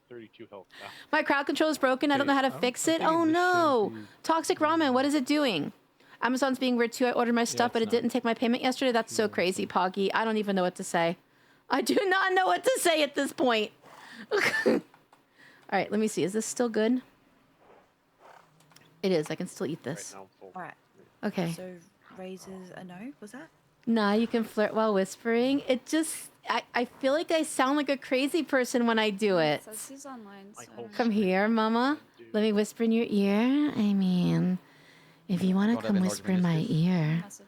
32 health now. My crowd control is broken. I don't know how to fix it. Oh no. Toxic ramen, what is it doing? Amazon's being weird too. I ordered my stuff, but it didn't take my payment yesterday. That's so crazy, Poggy. I don't even know what to say. I do not know what to say at this point. All right, let me see. Is this still good? It is. I can still eat this. Right now, full. Alright. Okay. So raises a no, was that? Nah, you can flirt while whispering. It just, I feel like I sound like a crazy person when I do it. It says he's online, so I don't Come know. here, mama. Let me whisper in your ear. I mean, if you want to Not come having whisper in my argument, ear, Message.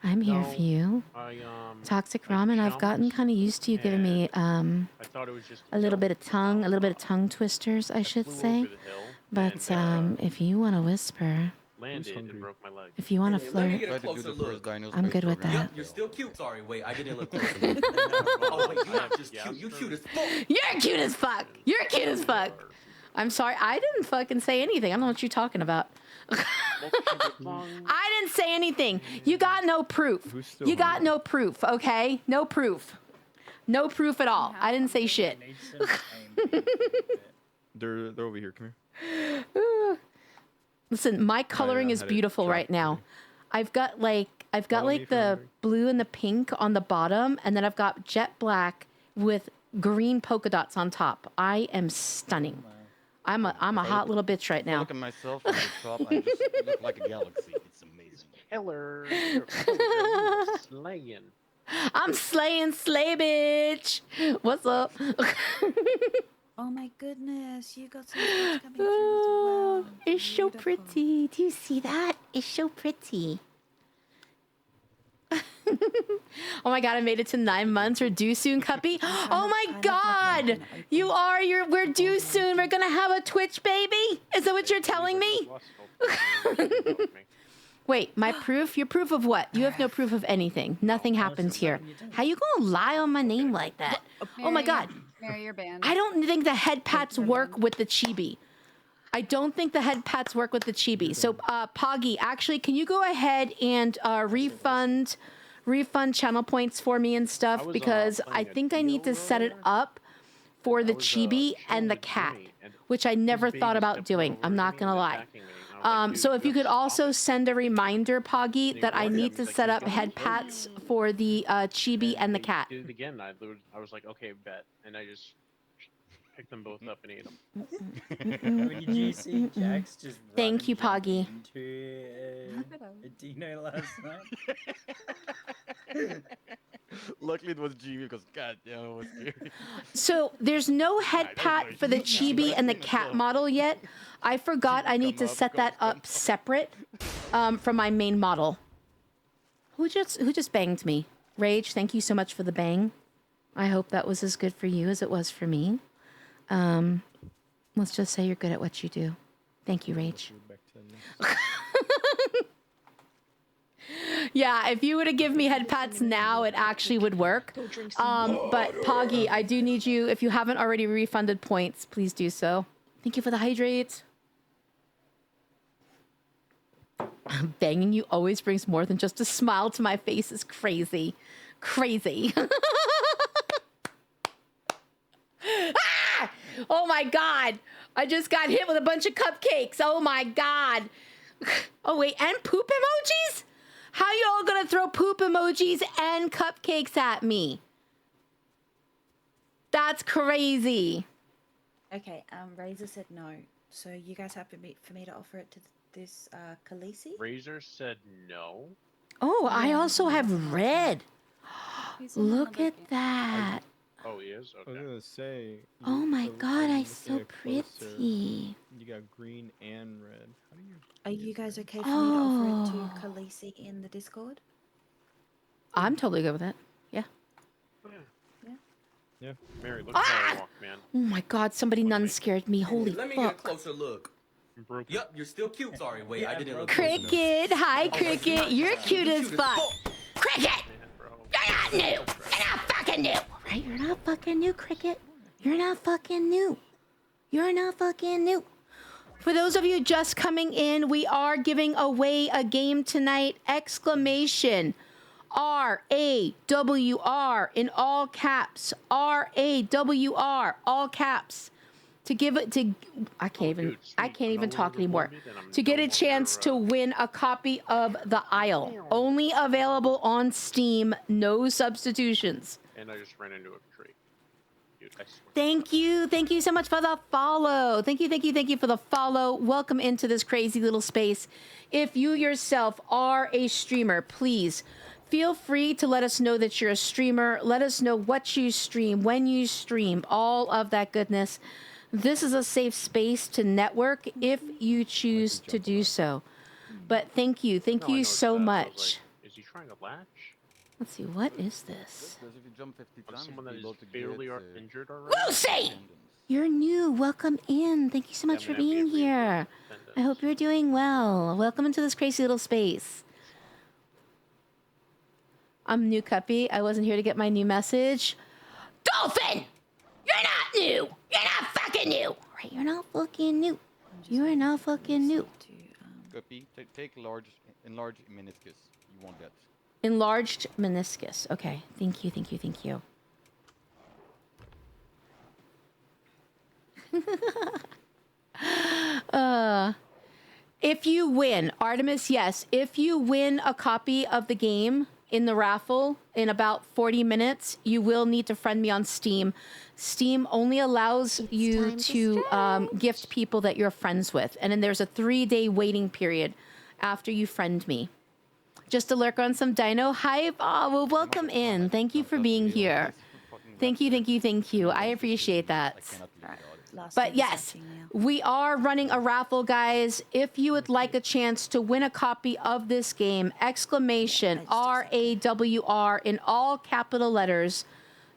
I'm here No, for you. I Toxic I ramen, I've gotten jumped kind of used to you giving me I thought it was just a little jump. bit of tongue twisters, I should Flew say. over the hill But and, if you want to whisper, landed and broke my leg. if you want to Hey, let me flirt, get a Try to do closer the look. first Dino I'm space good with program. that. Yep, you're still cute. Sorry, wait, I didn't look close enough. Oh, wait, you're not just cute. You're cute as fuck. you're cute as fuck. You're cute as fuck. I'm sorry, I didn't fucking say anything. I don't know what you're talking about. I didn't say anything. You got no proof. Who's still You got hungry? no proof, okay? No proof. No proof at all. I didn't say shit. Need some time. They're over here. Come here. Listen, my coloring is had it beautiful dropped right now. for me. I've got Follow me like for the hungry. blue and the pink on the bottom, and then I've got jet black with green polka dots on top. I am stunning. I'm a hot little bitch right I now. look at myself from the top. I just look like a galaxy. It's amazing. Killer. You're slaying. I'm slaying slay bitch. What's up? Oh my goodness, you got some stuff coming through as well. It's so Beautiful. pretty. Do you see that? It's so pretty. Oh my god, I made it to 9 months. We're due soon, Cuppy. Oh my god! We're due soon. We're gonna have a Twitch baby? Is that what you're telling me? Wait, my proof? Your proof of what? You have no proof of anything. Nothing happens here. How you gonna lie on my name like that? Oh my god. Mary, you're banned. I don't think the head pats work with the chibi. I don't think the head pats work with the chibi. So, Poggy, actually, can you go ahead and refund channel points for me and stuff? Because I think I need to set it up for the chibi and the cat, which I never thought about doing. I'm not gonna lie. So if you could also send a reminder, Poggy, that I need to set up head pats for the chibi and the cat. Did it again. I was like, okay, bet, and I just picked them both up and ate them. Did you see Jax just Thank run you, jump Poggy. into a Dino last night? Luckily it was Jimmy because god damn it was scary. So there's no head pat for the chibi and the cat model yet. I forgot I need to set that up separate from my main model. Who just banged me? Rage, thank you so much for the bang. I hope that was as good for you as it was for me. Let's just say you're good at what you do. Thank you, Rage. Yeah, if you were to give me head pats now, it actually would work. But Poggy, I do need you, if you haven't already refunded points, please do so. Thank you for the hydrate. Banging you always brings more than just a smile to my face is crazy. Crazy. Ah! Oh my God. I just got hit with a bunch of cupcakes. Oh my God. Oh wait, and poop emojis? How y'all gonna throw poop emojis and cupcakes at me? That's crazy. Okay, Razor said no. So you guys happy for me to offer it to this Khaleesi? Razor said no. Oh, I also have red. He's in Look another at game. that. Oh, he is? I was Okay. gonna say. Oh my God, I'm I looking so at it closer. pretty. You got green and red. How do you? Are you guys okay for me to offer it to Oh. Khaleesi in the Discord? I'm totally good with it. Yeah. Yeah. Mary, look how I walk, man. Oh my God, somebody nun scared me. Holy Let me get a fuck. closer look. Broken. Yep, you're still cute. Sorry, wait, I didn't look. Cricket, hi Cricket, you're cute as fuck. Cricket, Man, bro. you're not new. You're not fucking new. Right? You're not fucking new, Cricket. You're not fucking new. You're not fucking new. For those of you just coming in, we are giving away a game tonight. Exclamation. RAWR in all caps. RAWR, all caps. To give it to, I can't even talk anymore. To get a chance to win a copy of The Isle. Only available on Steam, no substitutions. And I just ran into a tree. Dude, I swear. Thank you so much for the follow. Thank you for the follow. Welcome into this crazy little space. If you yourself are a streamer, please feel free to let us know that you're a streamer. Let us know what you stream, when you stream, all of that goodness. This is a safe space to network if you choose to do so. But thank you No, I know so it's bad, but I was much. like, is he trying to latch? Let's see, what is this? Because if you jump 50 On times, someone that you'll is be able to fatally get, injured already? Lucy! You're new. Welcome in. Thank you so much for being here. I hope you're doing well. Welcome into this crazy little space. I'm new, Cuppy. I wasn't here to get my new message. Dolphin! You're not new! You're not fucking new! Right, you're not fucking new. You are not fucking new. Guppy, take enlarge meniscus. You won't get. Enlarged meniscus. Okay. Thank you. If you win, Artemis, yes. If you win a copy of the game in the raffle in about 40 minutes, you will need to friend me on Steam. Steam only allows you to gift people that you're friends with. And then there's a 3-day waiting period after you friend me. Just to lurk on some Dino. Hi, well, welcome in. Thank you for being here. Thank you. I appreciate that. But yes, we are running a raffle, guys. If you would like a chance to win a copy of this game, exclamation RAWR in all capital letters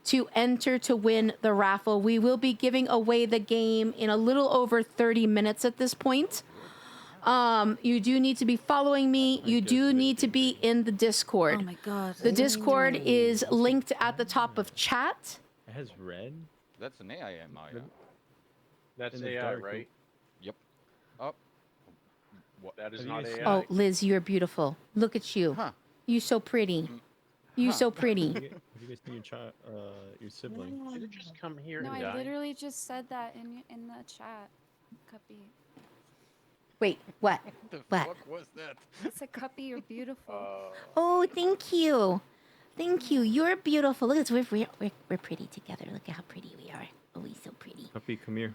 to enter to win the raffle. We will be giving away the game in a little over 30 minutes at this point. You do need to be following me. You do need to be in the Discord. Oh my God. The Discord is linked at the top of chat. It has red. That's an AI, Maya. That's And it's AI, dark. right? Yep. Up. What? That is Have not you guys AI. Oh, Liz, you're beautiful. Look at you. Huh. You so pretty. You so pretty. Have you guys seen your child, your sibling? Did it just come here No, and I die? literally just said that in the chat. Cuppy. Wait, what? The What? fuck was that? It's a Cuppy, you're beautiful. Oh, thank you. Thank you. You're beautiful. Look at us. We're pretty together. Look at how pretty we are. Oh, we're so pretty. Puppy, come here.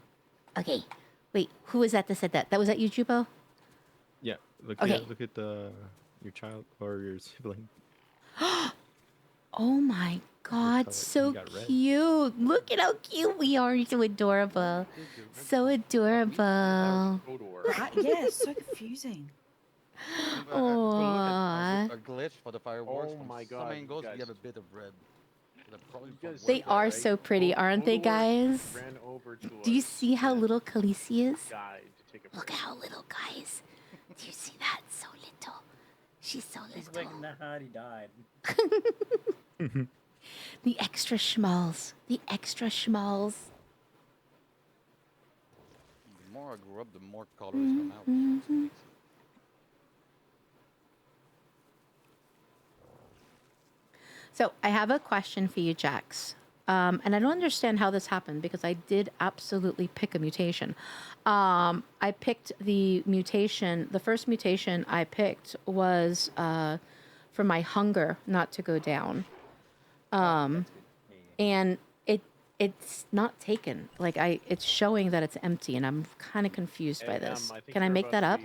Okay. Wait, who was that said that? That was that you, Jubo? Yeah. Look. Okay. Yeah, look at your child or your sibling. Oh my God, color- so you got red. cute. Look at how cute we are. So adorable. So adorable. Yeah, it's so confusing. Aw. A glitch for the fireworks. Oh From my some God, angles, you we have a guys. bit of red. Probably You from guys way They see that, are right? so pretty, aren't they, guys? Ran over to Do you us see how and little Khaleesi is? died to take a Look break. how little, guys. Do you see that? So little. She's so He's little. making that hard he died. The extra schmalls. The extra schmalls. The more I grow up, the more colors come out. So it's amazing. So I have a question for you, Jax. And I don't understand how this happened because I did absolutely pick a mutation. I picked the mutation. The first mutation I picked was for my hunger not to go down. And it's not taken. Like it's showing that it's empty, and I'm kind of confused by this. Can I make that up?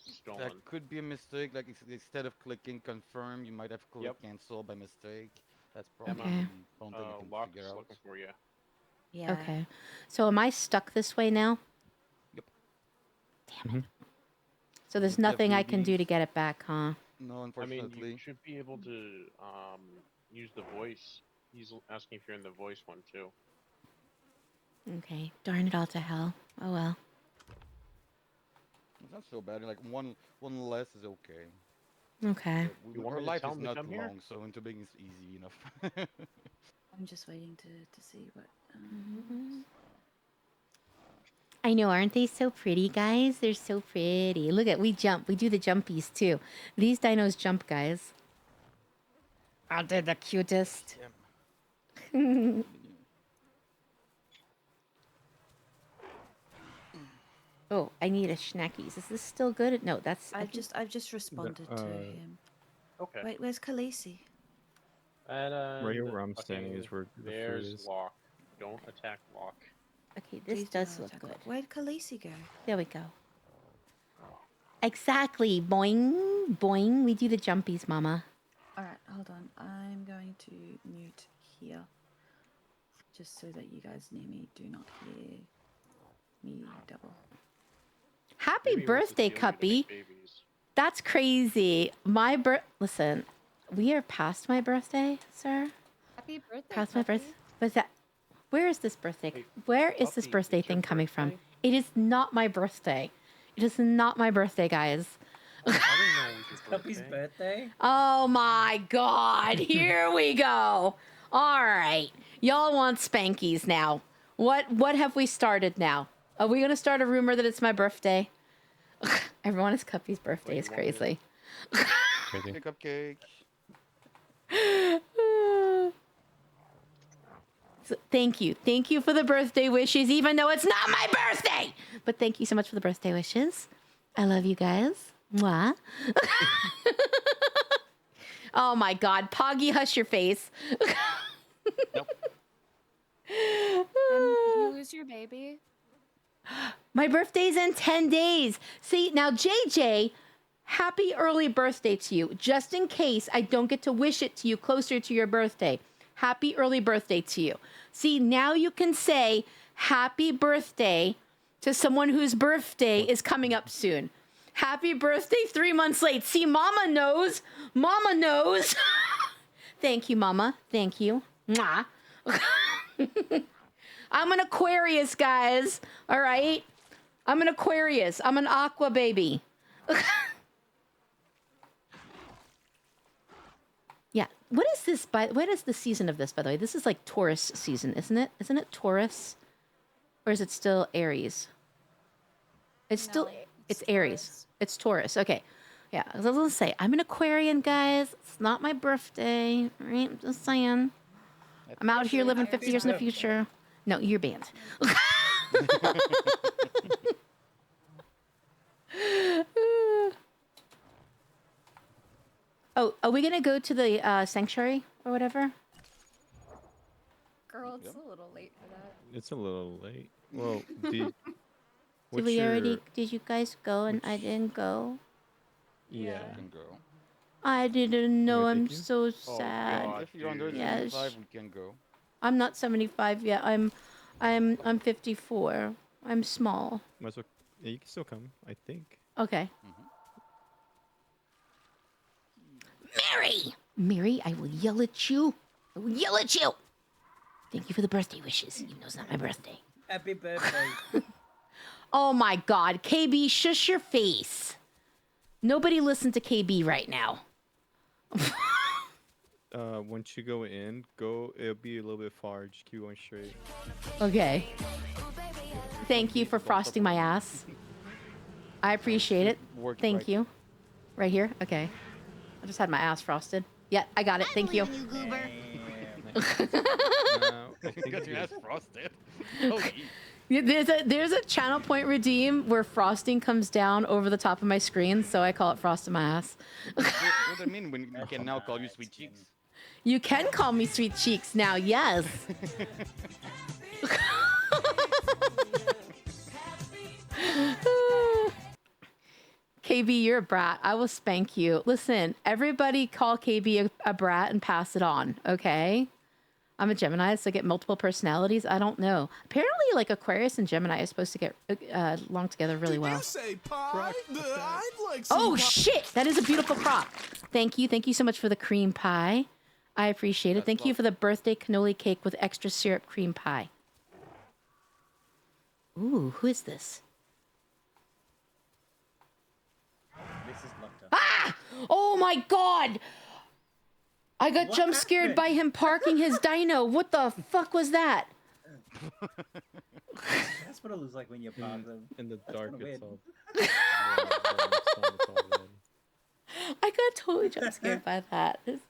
Stolen. That could be a mistake. Like instead of clicking confirm, you might have clicked cancel by mistake. That's probably Okay. something you can Locke's figure out. looking for you. Yeah. Okay. So am I stuck this way now? Yep. Damn it. So there's nothing I can do to get it back, huh? No, I unfortunately. mean, you should be able to use the voice. He's asking if you're in the voice one too. Okay. Darn it all to hell. Oh well. It's not so bad. Like one less is okay. Okay. You want Our me to life tell is him to not come long, here? so into being is easy enough. I'm just waiting to see what. I know, aren't they so pretty, guys? They're so pretty. Look at, we jump. We do the jumpies too. These dinos jump, guys. Aren't they the cutest? Oh, I need a Schnackies. Is this still good? No, that's. I've just responded to him. Okay. Wait, where's Khaleesi? And Right here where I'm standing is where the food there's is. Locke. Don't attack Locke. Okay, this Please do does not look attack good. Locke. Where'd Khaleesi go? There we go. Exactly. Boing, boing. We do the jumpies, mama. Alright, hold on. I'm going to mute here. Just so that you guys near me do not hear me double. Happy birthday, Cuppy. That's crazy. Listen, we are past my birthday, sir. Happy birthday. Past my Puppy. birthday. What's that? Where is this birthday? Where is this Puppy, birthday it's your thing coming from? birthday? It is not my birthday. It is not my birthday, guys. I didn't know it was your Puppy's birthday. birthday? Oh my God. Here we go. All right. Y'all want spankies now. What have we started now? Are we going to start a rumor that it's my birthday? Everyone is Cuppy's birthday. It's crazy. Crazy. Cupcake. So, thank you. Thank you for the birthday wishes, even though it's not my birthday. But thank you so much for the birthday wishes. I love you guys. Mwah. Oh my God. Poggy, hush your face. Did you lose your baby? My birthday's in 10 days. See, now, JJ, happy early birthday to you. Just in case I don't get to wish it to you closer to your birthday. Happy early birthday to you. See, now you can say happy birthday to someone whose birthday is coming up soon. Happy birthday 3 months late. See, Mama knows. Mama knows. Thank you, Mama. Thank you. Mwah. I'm an Aquarius, guys. All right? I'm an Aquarius. I'm an aqua baby. Yeah. What is this? What is the season of this, by the way? This is like Taurus season, isn't it? Isn't it Taurus? Or is it still Aries? It's still, it's Aries. Taurus. It's Taurus. Okay. Yeah. I was going to say, I'm an Aquarian, guys. It's not my birthday. All right? I'm just saying. I'm out here living 50 years in the future. No, you're banned. Oh, are we gonna go to the sanctuary or whatever? Girl, it's a little late for that. It's a little late. Well, Did we already? Did you guys go and I didn't go? Yeah. You can go. I didn't know. Wanna I'm take you? so sad. God, If you're under Yes. 75, we can go. I'm not 75 yet. I'm 54. I'm small. Might as well, yeah, you can still come, I think. Okay. Mary! Mary, I will yell at you. I will yell at you. Thank you for the birthday wishes, even though it's not my birthday. Happy birthday. Oh my God, KB, shush your face. Nobody listen to KB right now. Once you go in, it'll be a little bit far. Just keep going straight. Okay. Thank you for frosting my ass. I appreciate it. Thank you. Right here? Okay. I just had my ass frosted. Yeah, I got it. Thank you. Got your ass frosted. Holy. Yeah, there's a channel point redeem where frosting comes down over the top of my screen, so I call it frosting my ass. What does that mean when you can now call you sweet cheeks? You can call me sweet cheeks now, yes. KB, you're a brat. I will spank you. Listen, everybody call KB a brat and pass it on, okay? I'm a Gemini, so I get multiple personalities. I don't know. Apparently, like Aquarius and Gemini are supposed to get along together really well. You say pie? I'd like Oh shit! That is a beautiful crop. Thank you. Thank you so much for the cream pie. I appreciate it. Thank you for the birthday cannoli cake with extra syrup cream pie. Ooh, who is this? This is Lupta. Ah! Oh my God! I got jump scared by him parking his Dino. What the fuck was that? That's what it looks like when you park them. In the dark, it's all. I got totally jump scared by that. It's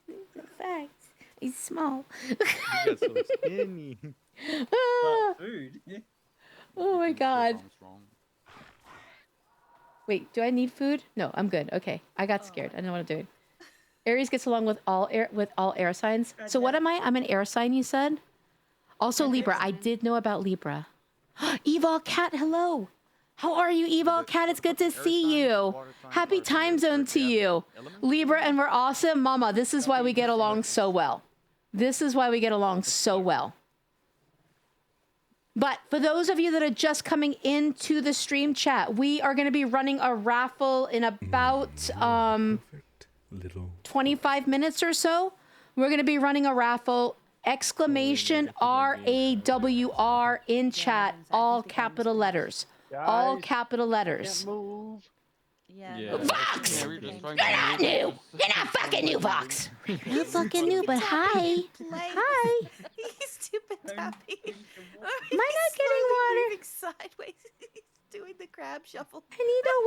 facts. He's small. You got so skinny. Ah. Food. Oh my God. Wait, do I need food? No, I'm good. Okay, I got scared. I didn't know what I'm doing. Aries gets along with all air signs. So what am I? I'm an air sign, you said? Also Libra. I did know about Libra. Evil Cat, hello. How are you, Evil Cat? It's good to see you. Happy time zone to you. Libra, and we're awesome. Mama, this is why we get along so well. This is why we get along so well. But for those of you that are just coming into the stream chat, we are going to be running a raffle in about 25 minutes or so. We're going to be running a raffle, exclamation RAWR in chat, all capital letters. All capital letters. Yeah. Vox! You're not new! You're not fucking new, Vox! You're not fucking new, but hi! Hi! He's stupid happy. Am I not getting water? Moving sideways. He's doing the crab shuffle. I need the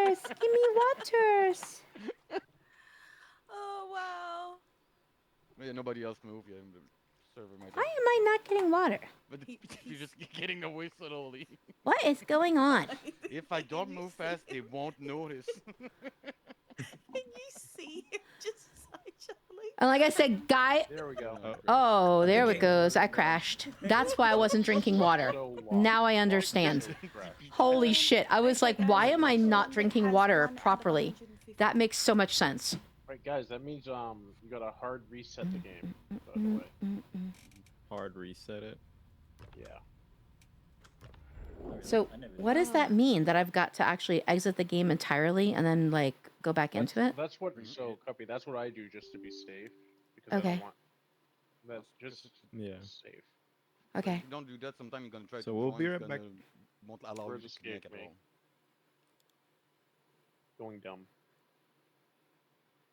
waters! Give me waters! Oh, wow. Yeah, nobody else moved. Yeah, the server might. Why am I not getting water? But you're just getting away slowly. What is going on? If I don't move fast, they won't notice. Can you see him just side shuffling? And like I said, guy. There we go. Oh, there it goes. I crashed. That's why I wasn't drinking water. Now I understand. Holy shit. I was like, why am I not drinking water properly? That makes so much sense. Right, guys, that means you gotta hard reset the game, by the way. Hard reset it. Yeah. So what does that mean? That I've got to actually exit the game entirely and then like go back into it? That's what. So, copy. That's what I do just to be safe. Because I Okay. don't want. That's just safe. Okay. If you don't do that, sometimes you're gonna try So to. we'll join, be it's right back. gonna- Won't allow Where's you to escape connect at me? all. Going dumb.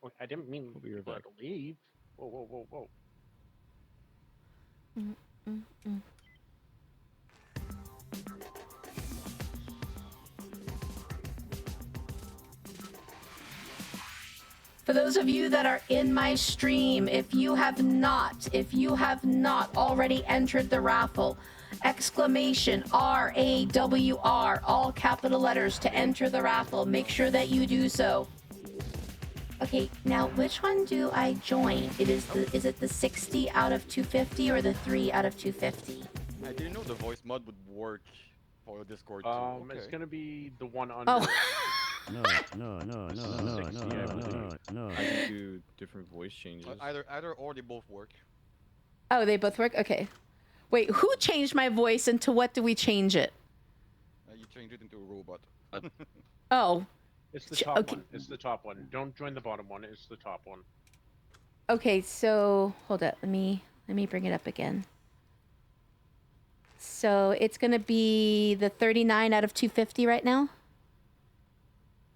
Wait, I didn't mean We'll be right people back. to leave. Whoa, whoa, whoa, whoa. For those of you that are in my stream, if you have not already entered the raffle, exclamation RAWR, all capital letters to enter the raffle. Make sure that you do so. Okay, now which one do I join? Is it the 60 out of 250 or the 3 out of 250? I didn't know the voice mod would work for Discord too. It's Okay. gonna be the one under. Oh. No. I can do different voice changes. Either or they both work. Oh, they both work? Okay. Wait, who changed my voice and to what do we change it? You changed it into a robot. Oh, It's the top Okay. one. It's the top one. Don't join the bottom one. It's the top one. Okay, so hold up. Let me bring it up again. So it's gonna be the 39 out of 250 right now.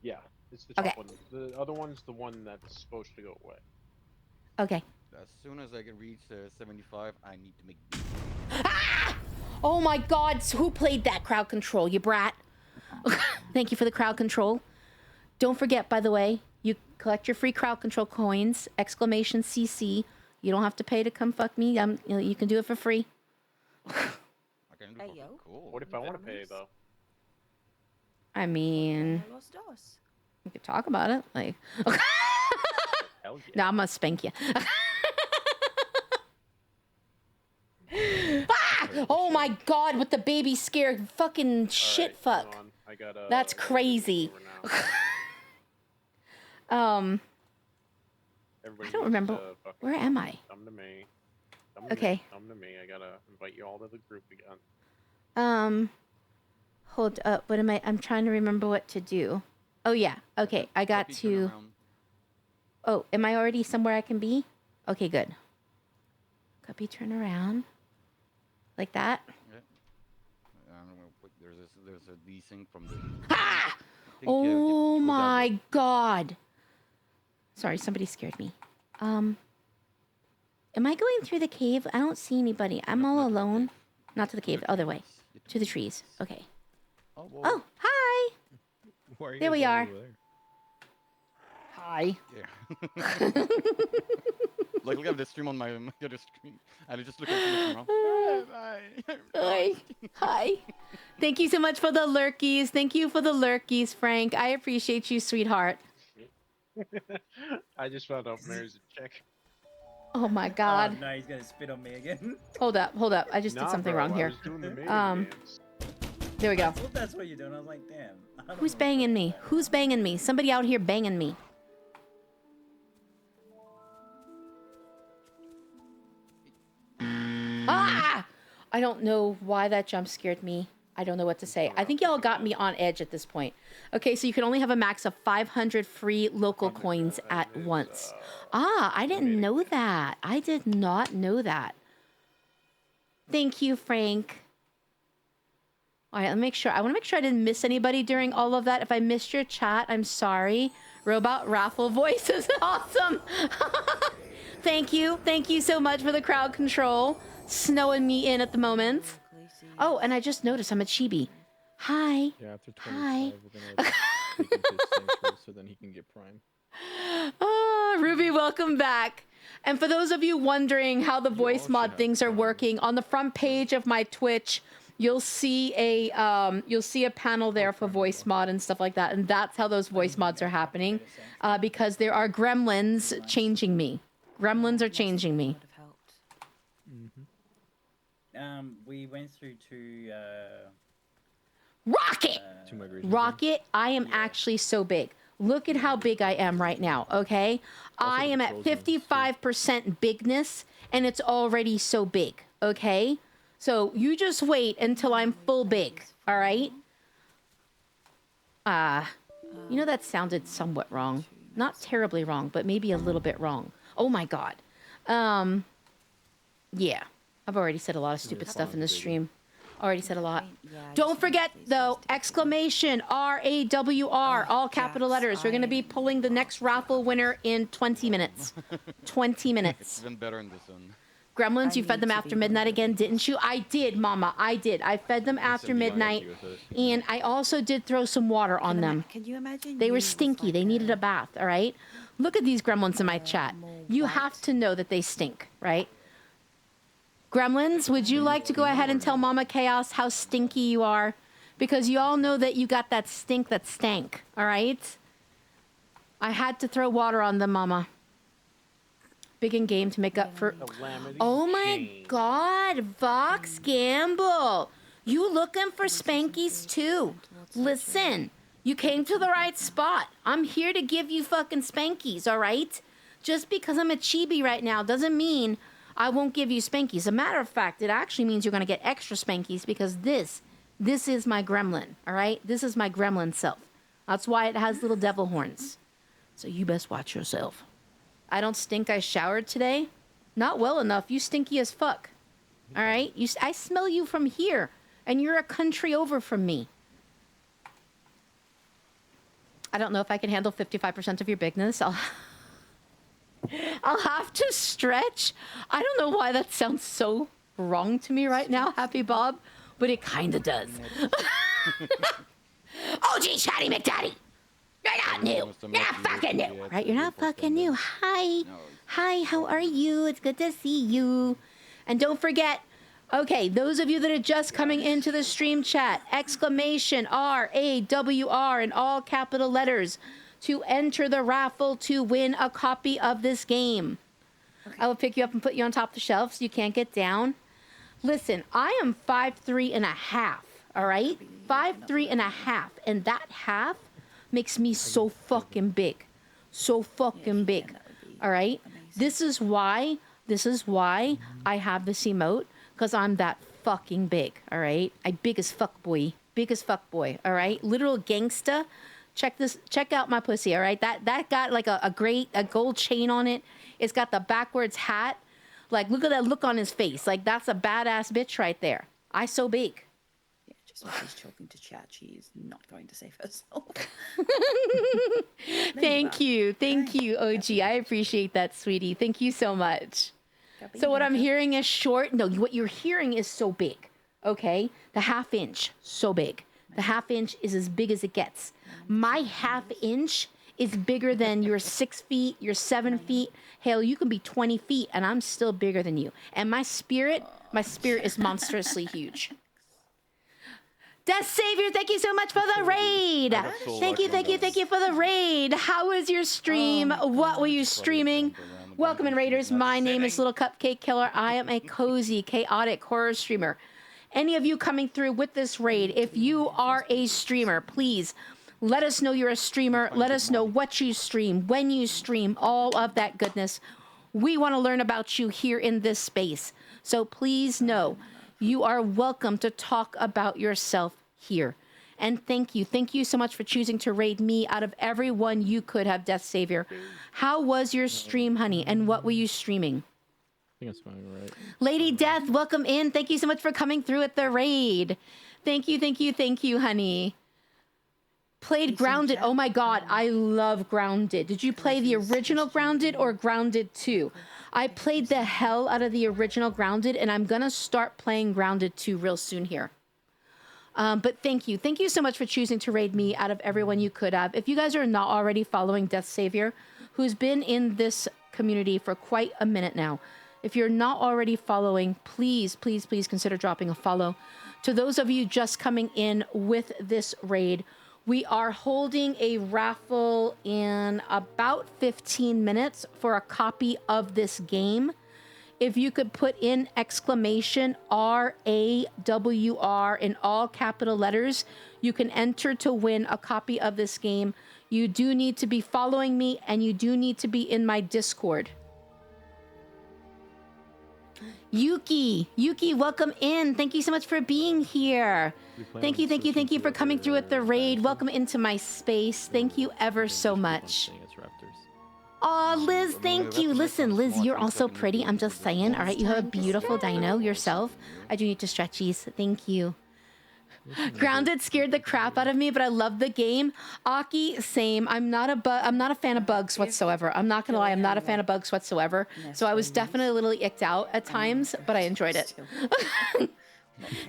Yeah, it's the top Okay. one. The other one's the one that's supposed to go away. Okay. As soon as I can reach 75, I need to make. Oh my God! So who played that crowd control? You brat. Thank you for the crowd control. Don't forget, by the way, you collect your free crowd control coins. Exclamation CC. You don't have to pay to come fuck me. You can do it for free. Cool. What if I want to pay though? I mean, we could talk about it. Like, Hell yeah. no, I'm gonna spank you. Oh my God! With the baby scared, fucking shit, fuck. I gotta, That's crazy. I don't remember. Where am I? Come to me. Okay. Come to me. I gotta invite you all to the group again. Hold up. What am I? I'm trying to remember what to do. Oh yeah. Okay. I got to. Oh, am I already somewhere I can be? Okay, good. Copy. Turn around. Like that. Yeah. There's a desync from the. Ha! Oh my God. Sorry, somebody scared me. Am I going through the cave? I don't see anybody. I'm all alone. Not to the cave, the other way. To the trees. Okay. Oh, hi. There we are. Hi. Yeah. Like, look at the stream on my other screen. I just look at the camera. Hi. Hi. Thank you so much for the lurkies. Thank you for the lurkies, Frank. I appreciate you, sweetheart. I just found out Mary's a chick. Oh my God. Oh, no, he's gonna spit on me again. Hold up. I just did something wrong here. There we go. That's what you're doing. I was like, damn. Who's banging me? Who's banging me? Somebody out here banging me. Ah! I don't know why that jump scared me. I don't know what to say. I think y'all got me on edge at this point. Okay, so you can only have a max of 500 free local coins at once. Ah, I didn't know that. I did not know that. Thank you, Frank. All right, let me make sure. I want to make sure I didn't miss anybody during all of that. If I missed your chat, I'm sorry. Robot Raffle voice is awesome. Thank you. Thank you so much for the crowd control. Snowing me in at the moment. Oh, and I just noticed I'm a chibi. Hi. Yeah, after 25, Hi. we're gonna take him to his sanctuary so then he can get prime. Oh, Ruby, welcome back. And for those of you wondering how the voice mod things are working, on the front page of my Twitch, you'll see a panel there for voice mod and stuff like that, and that's how those voice mods are happening, because there are gremlins changing me. Gremlins are changing me. We went through to Rocket! Rocket, I am actually so big. Look at how big I am right now, okay? I am at 55% bigness, and it's already so big, okay? So you just wait until I'm full big, all right? You know, that sounded somewhat wrong. Not terribly wrong, but maybe a little bit wrong. Oh my God. Yeah. I've already said a lot of stupid stuff in the stream. Already said a lot. Don't forget, though, exclamation RAWR, all capital letters. We're going to be pulling the next raffle winner in 20 minutes. 20 minutes. It's even better in this one. Gremlins, you fed them after midnight again, didn't you? I did, Mama. I did. I fed them after midnight, and I also did throw some water on them. Can you imagine? They were stinky. They needed a bath, all right? Look at these gremlins in my chat. You have to know that they stink, right? Gremlins, would you like to go ahead and tell Mama Chaos how stinky you are? Because you all know that you got that stink that stank, all right? I had to throw water on them, Mama. Big in game to make up for... Oh my God, Vox Gamble. You looking for spankies too. Listen, you came to the right spot. I'm here to give you fucking spankies, all right? Just because I'm a chibi right now doesn't mean I won't give you spankies. As a matter of fact, it actually means you're going to get extra spankies because this is my gremlin, all right? This is my gremlin self. That's why it has little devil horns. So you best watch yourself. I don't stink. I showered today. Not well enough. You stinky as fuck. All right? I smell you from here, and you're a country over from me. I don't know if I can handle 55% of your bigness. I'll have to stretch. I don't know why that sounds so wrong to me right now, Happy Bob, but it kind of does. Oh, gee, Chatty McDaddy. You're not new. You're not fucking new. Right? You're not fucking new. Hi. Hi, how are you? It's good to see you. And don't forget, okay, those of you that are just coming into the stream chat, exclamation RAWR in all capital letters to enter the raffle to win a copy of this game. Okay. I will pick you up and put you on top of the shelf so you can't get down. Listen, I am 5'3.5", all right? 5'3.5", and that half makes me so fucking big. So fucking big. All right? This is why I have this emote, because I'm that fucking big, all right? I big as fuck boy. Big as fuck boy, all right? Literal gangsta. Check out my pussy, all right? That got like a gold chain on it. It's got the backwards hat. Like, look at that look on his face. Like, that's a badass bitch right there. I so big. Yeah, just when she's talking to chat, she's not going to save herself. Thank you, OG. I appreciate that, sweetie. Thank you so much. So what I'm hearing is short. No, what you're hearing is so big, okay? The ½ inch, so big. The ½ inch is as big as it gets. My ½ inch is bigger than your 6 feet, your 7 feet. Hell, you can be 20 feet, and I'm still bigger than you. And my spirit is monstrously huge. Death Savior, thank you so much for the raid. Thank you for the raid. How was your stream? What were you streaming? Welcome in, Raiders. My name is Little Cupcake Killer. I am a cozy, chaotic horror streamer. Any of you coming through with this raid, if you are a streamer, please let us know you're a streamer. Let us know what you stream, when you stream, all of that goodness. We want to learn about you here in this space. So please know you are welcome to talk about yourself here. And thank you. Thank you so much for choosing to raid me out of everyone you could have, Death Savior. How was your stream, honey? And what were you streaming? I think it's fine, right? Lady Death, welcome in. Thank you so much for coming through at the raid. Thank you, honey. Played Grounded. Oh my God, I love Grounded. Did you play the original Grounded or Grounded 2? I played the hell out of the original Grounded, and I'm gonna start playing Grounded 2 real soon here. But thank you. Thank you so much for choosing to raid me out of everyone you could have. If you guys are not already following Death Savior, who's been in this community for quite a minute now, if you're not already following, please consider dropping a follow. To those of you just coming in with this raid, we are holding a raffle in about 15 minutes for a copy of this game. If you could put in exclamation RAWR in all capital letters, you can enter to win a copy of this game. You do need to be following me, and you do need to be in my Discord. Yuki, welcome in. Thank you so much for being here. Thank you for coming through at the raid. Welcome into my space. Thank you ever so much. Aw, Liz, thank you. Listen, Liz, you're also pretty. I'm just saying. All right, you have a beautiful dino yourself. I do need to stretchies. Thank you. Grounded scared the crap out of me, but I love the game. Aki, same. I'm not a fan of bugs whatsoever. I'm not gonna lie, I'm not a fan of bugs whatsoever. So I was definitely a little icked out at times, but I enjoyed it.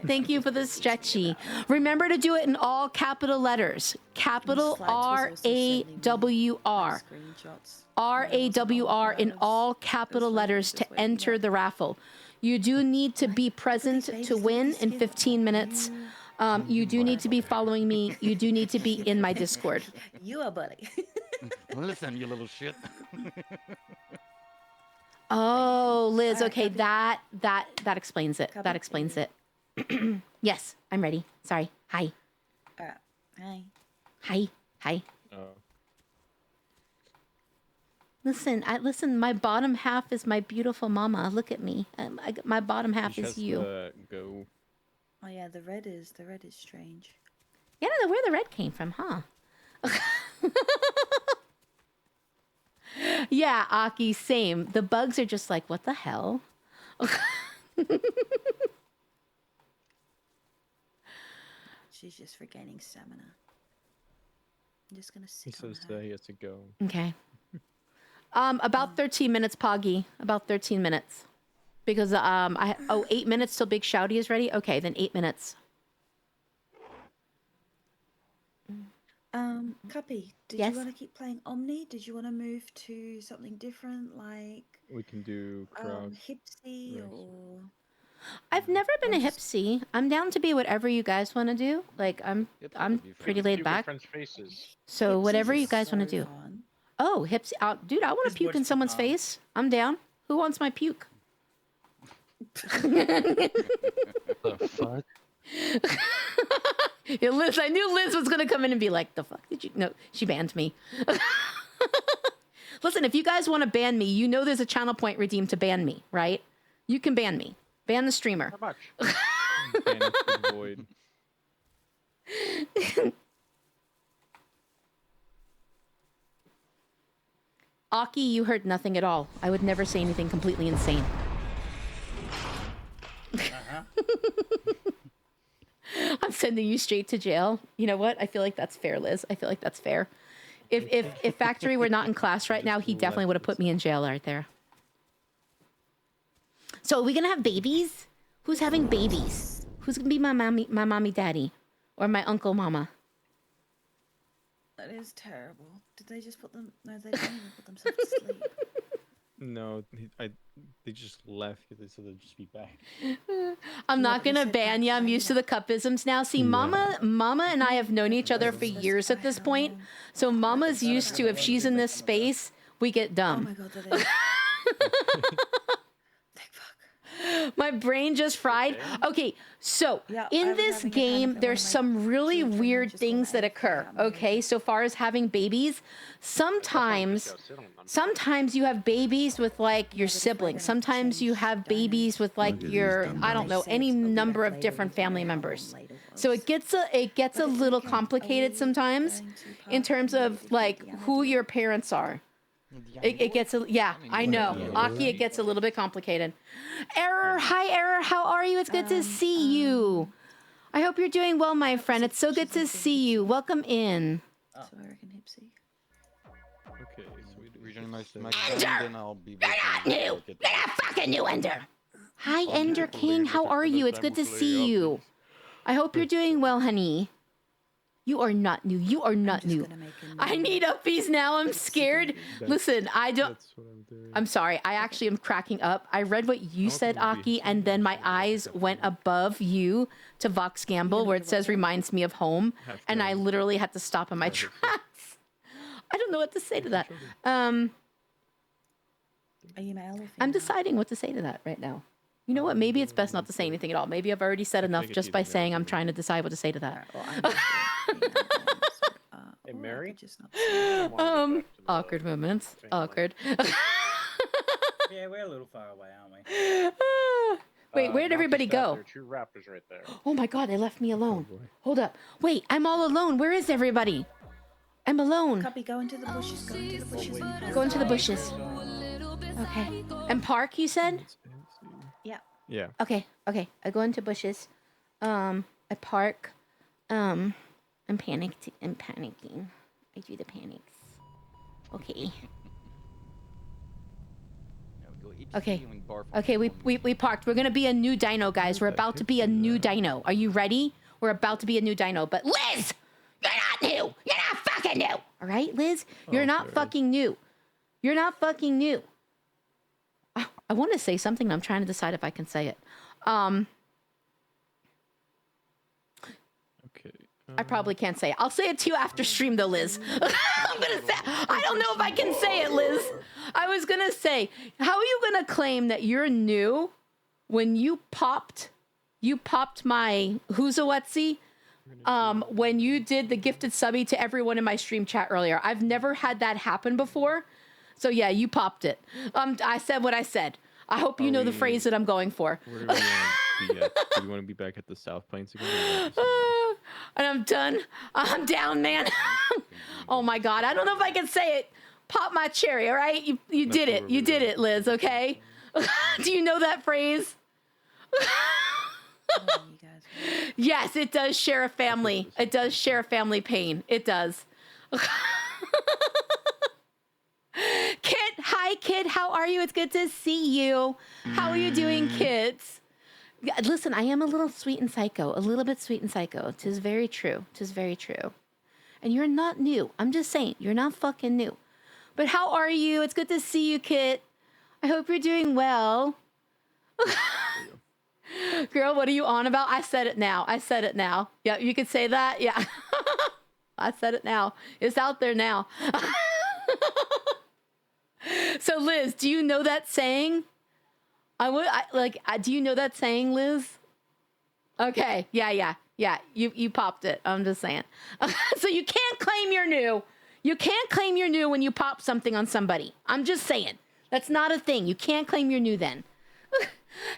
Thank you for the stretchy. Remember to do it in all capital letters. Capital RAWR. RAWR in all capital letters to enter the raffle. You do need to be present to win in 15 minutes. You do need to be following me. You do need to be in my Discord. You are buddy. Listen, you little shit. Oh, Liz. Okay, that explains it. That explains it. Yes, I'm ready. Sorry. Hi. Hi. Listen. My bottom half is my beautiful mama. Look at me. My bottom half is you. Go. Oh yeah, the red is strange. Yeah, I don't know where the red came from, huh? Yeah, Aki, same. The bugs are just like, what the hell? She's just regaining stamina. I'm just gonna He sit on says her. that he has to go. Okay. About 13 minutes, Poggy. About 13 minutes. Because 8 minutes till Big Shouty is ready. Okay, then 8 minutes. Cuppy, did Yes? you want to keep playing Omni? Did you want to move to something different, like We can do cross. Hipsy or? I've never been a hipsy. I'm down to be whatever you guys want to do. Like I'm pretty laid back. Friends' faces. So Hipsies whatever is you guys want to so do. fun. Oh, hipsy! Dude, I want to puke in someone's face. I'm down. Who wants my puke? The fuck? Yeah, Liz, I knew Liz was gonna come in and be like, "The fuck did you?" No, she banned me. Listen, if you guys want to ban me, you know there's a channel point redeemed to ban me, right? You can ban me. Ban the streamer. How much? Banish the void. Aki, you heard nothing at all. I would never say anything completely insane. I'm sending you straight to jail. You know what? I feel like that's fair, Liz. I feel like that's fair. If Factory were not in class right now, he definitely would have put me in jail right there. So are we gonna have babies? Who's having babies? Who's gonna be my mommy daddy? Or my uncle mama? That is terrible. Did they just put them? No, they didn't even put themselves to sleep. No, they just left because they said they'd just be back. I'm not gonna ban you. I'm used to the cupisms now. See, Mama and I have known each other for years at this point. So Mama's used to if she's in this space, we get dumb. Oh my god, that is. My brain just fried. Okay, so in this game, there's some really weird things that occur. Okay, so far as having babies, sometimes you have babies with like your siblings. Sometimes you have babies with like your, I don't know, any number of different family members. So it gets a little complicated sometimes in terms of like who your parents are. It gets I know. Aki, it gets a little bit complicated. Error, hi Error, how are you? It's good to see you. I hope you're doing well, my friend. It's so good to see you. Welcome in. So I reckon Hipsy. Okay, so we do Region my Ender! then I'll be You're not new. You're not fucking new, Ender. Hi, Ender King. How are you? It's good to see you. I hope you're doing well, honey. You are not new. You are not new. I need uppies now. I'm scared. Listen, I don't. I'm sorry. I actually am cracking up. I read what you said, Aki, and then my eyes went above you to Vox Gamble, where it says reminds me of home, and I literally had to stop in my tracks. I don't know what to say to that. Are you male or female? I'm deciding what to say to that right now. You know what? Maybe it's best not to say anything at all. Maybe I've already said enough just by saying I'm trying to decide what to say to that. Hey, Mary? Awkward moments. Awkward. Yeah, we're a little far away, aren't we? Wait, where'd everybody go? There are two raptors right there. Oh my god, they left me alone. Hold up. Wait, I'm all alone. Where is everybody? I'm alone. Copy, go into the bushes. Go into the bushes. Go into the bushes. Okay. And park, you said? Yeah. Yeah. Okay. I go into bushes. I park. I'm panicked. I'm panicking. I do the panics. Okay. Okay, we parked. We're gonna be a new dino, guys. We're about to be a new dino. Are you ready? We're about to be a new dino. But Liz, you're not new. You're not fucking new. All right, Liz, you're not fucking new. You're not fucking new. I want to say something. And I'm trying to decide if I can say it. Okay. I probably can't say it. I'll say it to you after stream, though, Liz. I'm gonna say. I don't know if I can say it, Liz. I was gonna say, how are you gonna claim that you're new when you popped my Whoozawatsi when you did the gifted subby to everyone in my stream chat earlier? I've never had that happen before. So yeah, you popped it. I said what I said. I hope you know the phrase that I'm going for. Where do we want to be at? Do we want to be back at the South Plains again? And I'm done. I'm down, man. Oh my God, I don't know if I can say it. Pop my cherry, all right? You did it. You did it, Liz, okay? Do you know that phrase? Yes, it does share a family. It does share a family pain. It does. Kit, hi Kit, how are you? It's good to see you. How are you doing, Kit? Yeah, listen, I am a little sweet and psycho, a little bit sweet and psycho. 'Tis very true. 'Tis very true. And you're not new. I'm just saying, you're not fucking new. But how are you? It's good to see you, Kit. I hope you're doing well. Girl, what are you on about? I said it now. I said it now. Yeah, you could say that. Yeah. I said it now. It's out there now. So, Liz, do you know that saying? Do you know that saying, Liz? Okay. Yeah. You popped it. I'm just saying. So you can't claim you're new. You can't claim you're new when you pop something on somebody. I'm just saying. That's not a thing. You can't claim you're new then.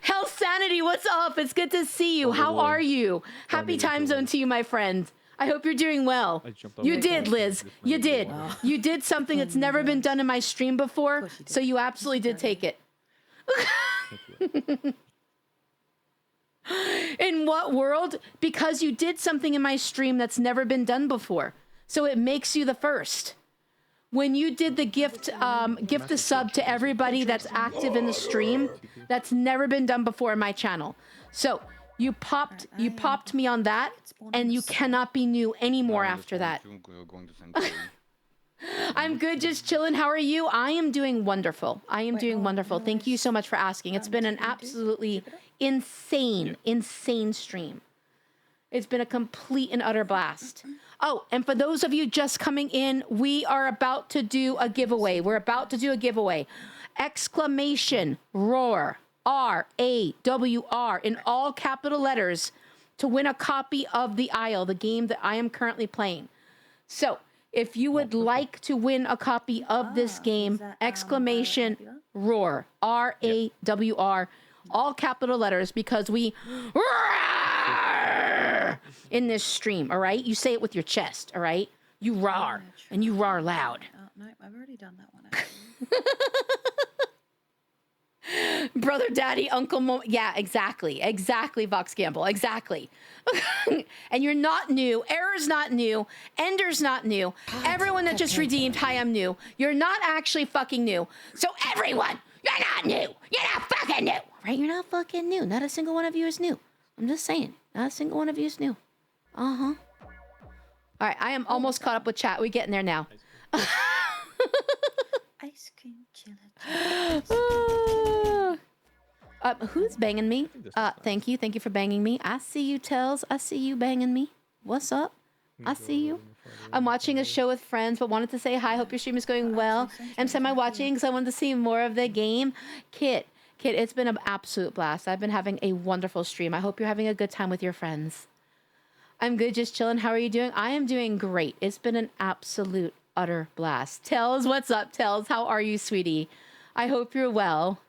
Health Sanity, what's up? It's good to see you. How are you? Happy time zone to you, my friend. I hope you're doing well. You did, Liz. You did. You did something that's never been done in my stream before, so you absolutely did take it. In what world? Because you did something in my stream that's never been done before, so it makes you the first. When you did the gift the sub to everybody that's active in the stream, that's never been done before in my channel. So you popped me on that, and you cannot be new anymore after that. I'm good, just chilling. How are you? I am doing wonderful. I am doing wonderful. Thank you so much for asking. It's been an absolutely insane stream. It's been a complete and utter blast. Oh, and for those of you just coming in, we are about to do a giveaway. Exclamation, roar, RAWR in all capital letters to win a copy of The Isle, the game that I am currently playing. So if you would like to win a copy of this game, exclamation, roar, RAWR, all capital letters, because we in this stream, all right? You say it with your chest, all right? You roar, and you roar loud. No, I've already done that one, actually. Brother, daddy, uncle, yeah, exactly, Vox Gamble, exactly. And you're not new. Error's not new. Ender's not new. Everyone that just redeemed, hi, I'm new. You're not actually fucking new. So everyone, you're not new. You're not fucking new. Right? You're not fucking new. Not a single one of you is new. I'm just saying. Not a single one of you is new. Uh-huh. All right, I am almost caught up with chat. We're getting there now. Ice cream chiller. Who's banging me? Thank you for banging me. I see you, Tells. I see you banging me. What's up? I see you. I'm watching a show with friends, but wanted to say hi. Hope your stream is going well. I'm semi-watching because I wanted to see more of the game. Kit, it's been an absolute blast. I've been having a wonderful stream. I hope you're having a good time with your friends. I'm good, just chilling. How are you doing? I am doing great. It's been an absolute, utter blast. Tells, what's up, Tells? How are you, sweetie? I hope you're well.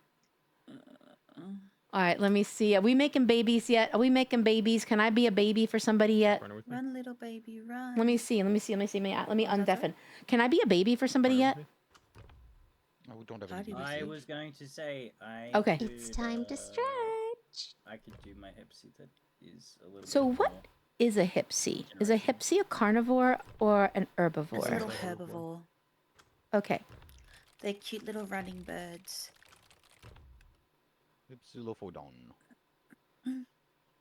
All right, let me see. Are we making babies yet? Are we making babies? Can I be a baby for somebody yet? Run, little baby, run. Let me see. Let me undeafen. Can I be a baby for somebody yet? No, we don't have any. I was going to say, Okay. It's time to stretch. I could do my hipsy. That is a little. So what is a hipsy? Is a hipsy a carnivore or an herbivore? It's a little herbivore. Okay. They're cute little running birds.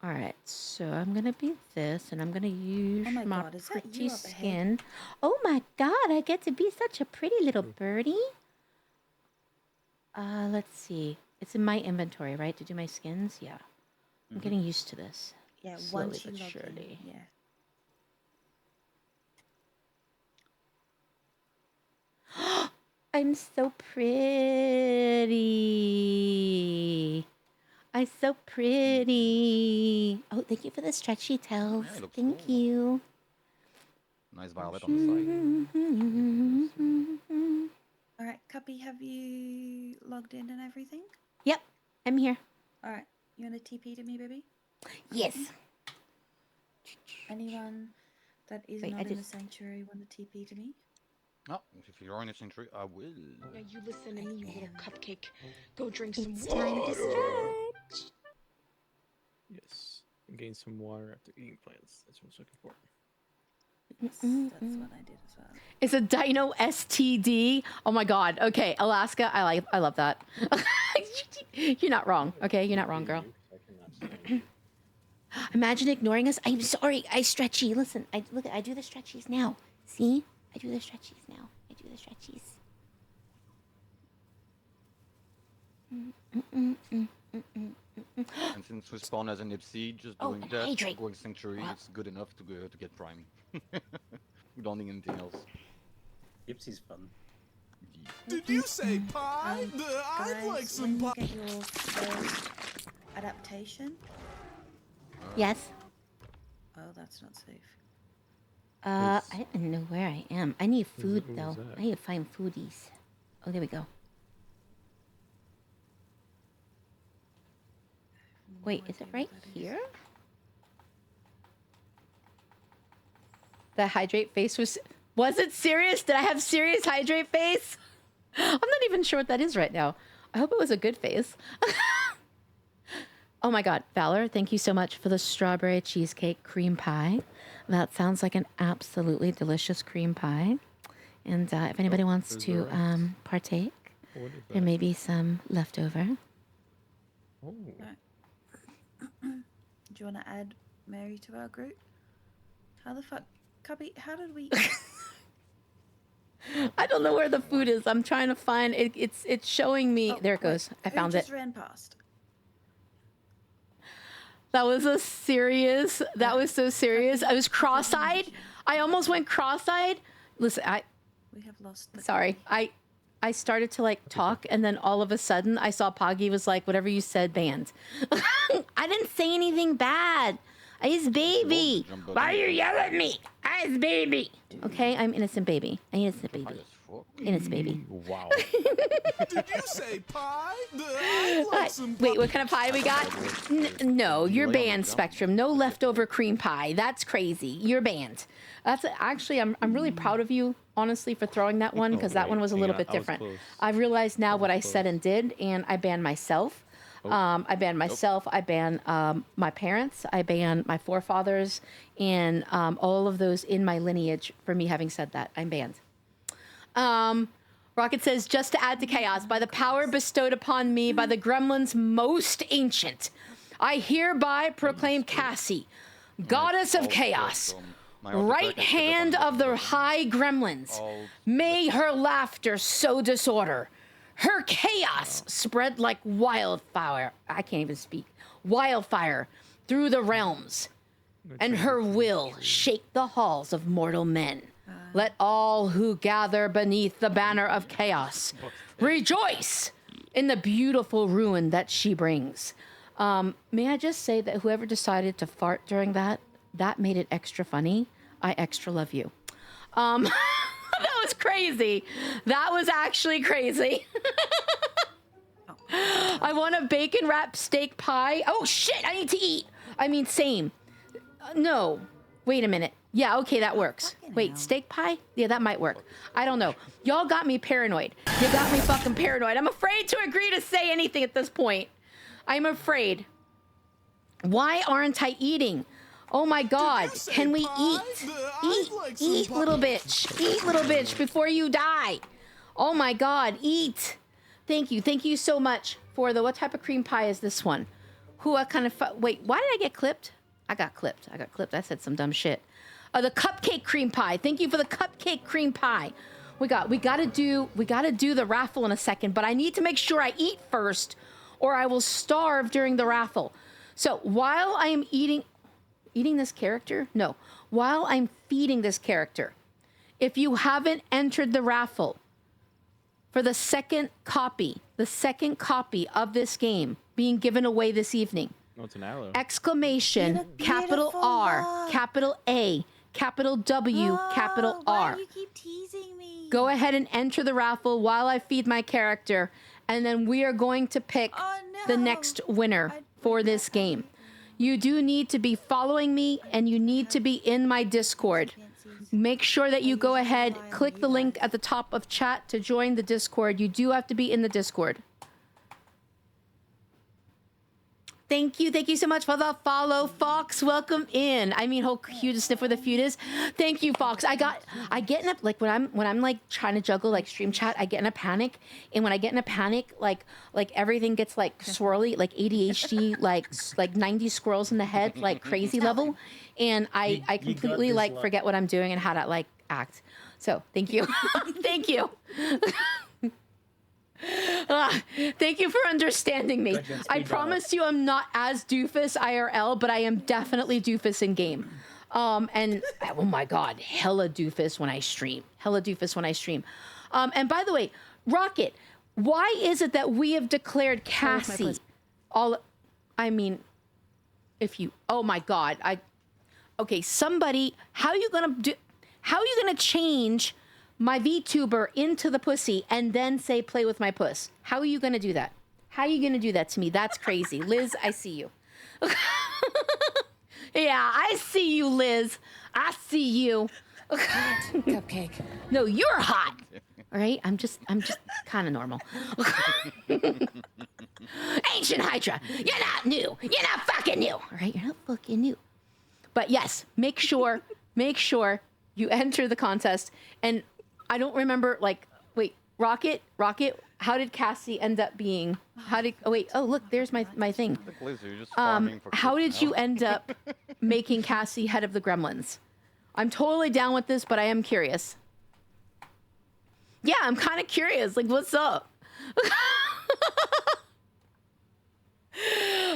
All right, so I'm gonna be this, and I'm gonna use my pretty skin. Oh my God, I get to be such a pretty little birdie. Let's see. It's in my inventory, right, to do my skins? Yeah. I'm getting used to this. Yeah, slowly once you but log surely. in, yeah. I'm so pretty. I'm so pretty. Oh, thank you for the stretchy tails. Yeah, it looks Thank cool. you. Nice violet on the side. All right, Cuppy, have you logged in and everything? Yep, I'm here. All right, you want to TP to me, baby? Yes. Anyone that is Wait, not I in the just- sanctuary want to TP to me? Oh, if you're in a century, I will. Now you listen to me, you little cupcake. Go drink some It's water. time to stretch. Yes. Gain some water after eating plants. That's what I was looking for. That's what I did as well. It's a Dino STD. Oh my god. Okay, Alaska, I love that. You're not wrong. Okay, you're not wrong, girl. Imagine ignoring us. I'm sorry. I stretchy. Listen, I do the stretchies now. See? I do the stretchies now. I do the stretchies. And since we spawn as an Ipsy, just Oh, doing and that, hydrate. going Sanctuary, it's good enough to go to get Prime. We don't need anything else. Gypsy's fun. Did you say pie? I'd Guys, like some when you pie. get your first adaptation. Yes. Oh, that's not safe. I don't know where I am. I need food Who though. was that? I need to find foodies. Oh, there we go. Wait, is it right here? The hydrate face was it serious? Did I have serious hydrate face? I'm not even sure what that is right now. I hope it was a good face. Oh my god, Valor, thank you so much for the strawberry cheesecake cream pie. That sounds like an absolutely delicious cream pie. And if anybody wants there's to the rest. partake, What is there that? may be some leftover. Oh. Do you want to add Mary to our group? How the fuck, Cubby? How did we? I don't know where the food is. I'm trying to find it. It's showing me. There it goes. I found Who it. just ran past? That was a serious. That was so serious. I was cross-eyed. I almost went cross-eyed. Listen, We have lost. The sorry. I started to like talk, and then all of a sudden, I saw Poggy was like, "Whatever you said, banned." I didn't say anything bad. I is baby. Why are you yelling at me? I is baby. Okay, I'm innocent baby. I innocent baby. Innocent baby. Wow. Did you say pie? I'd like some Wait, what kind of pie we got? No, you're banned, Spectrum. No leftover cream pie. That's crazy. You're banned. That's actually, I'm really proud of you, honestly, for throwing that one because that one was a little bit different. I've realized now what I said and did, and I banned myself. I banned myself. I banned my parents. I banned my forefathers, and all of those in my lineage for me having said that. I'm banned. Rocket says, just to add to chaos, by the power bestowed upon me by the gremlins most ancient, I hereby proclaim Cassie, goddess of chaos, right hand of the high gremlins. May her laughter sow disorder. Her chaos spread like wildfire. I can't even speak. Wildfire through the realms. And her will shake the halls of mortal men. Let all who gather beneath the banner of chaos rejoice in the beautiful ruin that she brings. May I just say that whoever decided to fart during that made it extra funny. I extra love you. That was crazy. That was actually crazy. I want a bacon wrapped steak pie. Oh shit, I need to eat. I mean, same. No, wait a minute. Yeah, okay, that works. Wait, steak pie? Yeah, that might work. I don't know. Y'all got me paranoid. You got me fucking paranoid. I'm afraid to agree to say anything at this point. I'm afraid. Why aren't I eating? Oh my God, can we eat? Eat, little bitch. Eat, little bitch, before you die. Oh my God, eat. Thank you. Thank you so much for the, what type of cream pie is this one? What kind of, wait, why did I get clipped? I got clipped. I said some dumb shit. The cupcake cream pie. Thank you for the cupcake cream pie. We gotta do the raffle in a second, but I need to make sure I eat first or I will starve during the raffle. So while I am eating this character? No. While I'm feeding this character, if you haven't entered the raffle for the second copy of this game being given away this evening, Oh, it's an aloe. exclamation, capital R, capital A, capital W, capital R. Why do you keep teasing me? Go ahead and enter the raffle while I feed my character, and then we are going to pick the next winner for this game. You do need to be following me, and you need to be in my Discord. Make sure that you go ahead, click the link at the top of chat to join the Discord. You do have to be in the Discord. Thank you so much for the follow, Fox. Welcome in. I mean, how cute a sniff where the feud is. Thank you, Fox. I get in a, like when I'm like trying to juggle like stream chat, I get in a panic, and when I get in a panic, like everything gets like swirly, like ADHD, like 90 squirrels in the head, like crazy level, and I completely like forget what I'm doing and how to like act. So thank you, thank you. Thank you for understanding me. I promise you I'm not as doofus IRL, but I am definitely doofus in game. And oh my god, hella doofus when I stream. Hella doofus when I stream. And by the way, Rocket, why is it that we have declared Cassie I mean, if you, oh my god, okay, somebody, how are you gonna change my VTuber into the pussy and then say play with my puss? How are you gonna do that? How are you gonna do that to me? That's crazy. Liz, I see you. Yeah, I see you, Liz. I see you. Cupcake. No, you're hot. All right? I'm just kind of normal. Ancient Hydra, you're not new. You're not fucking new. All right? You're not fucking new. But yes, make sure you enter the contest. And I don't remember, like, wait, Rocket, how did Cassie end up being? Oh, look, there's my thing. How did you end up making Cassie head of the Gremlins? I'm totally down with this, but I am curious. Yeah, I'm kind of curious. Like, what's up?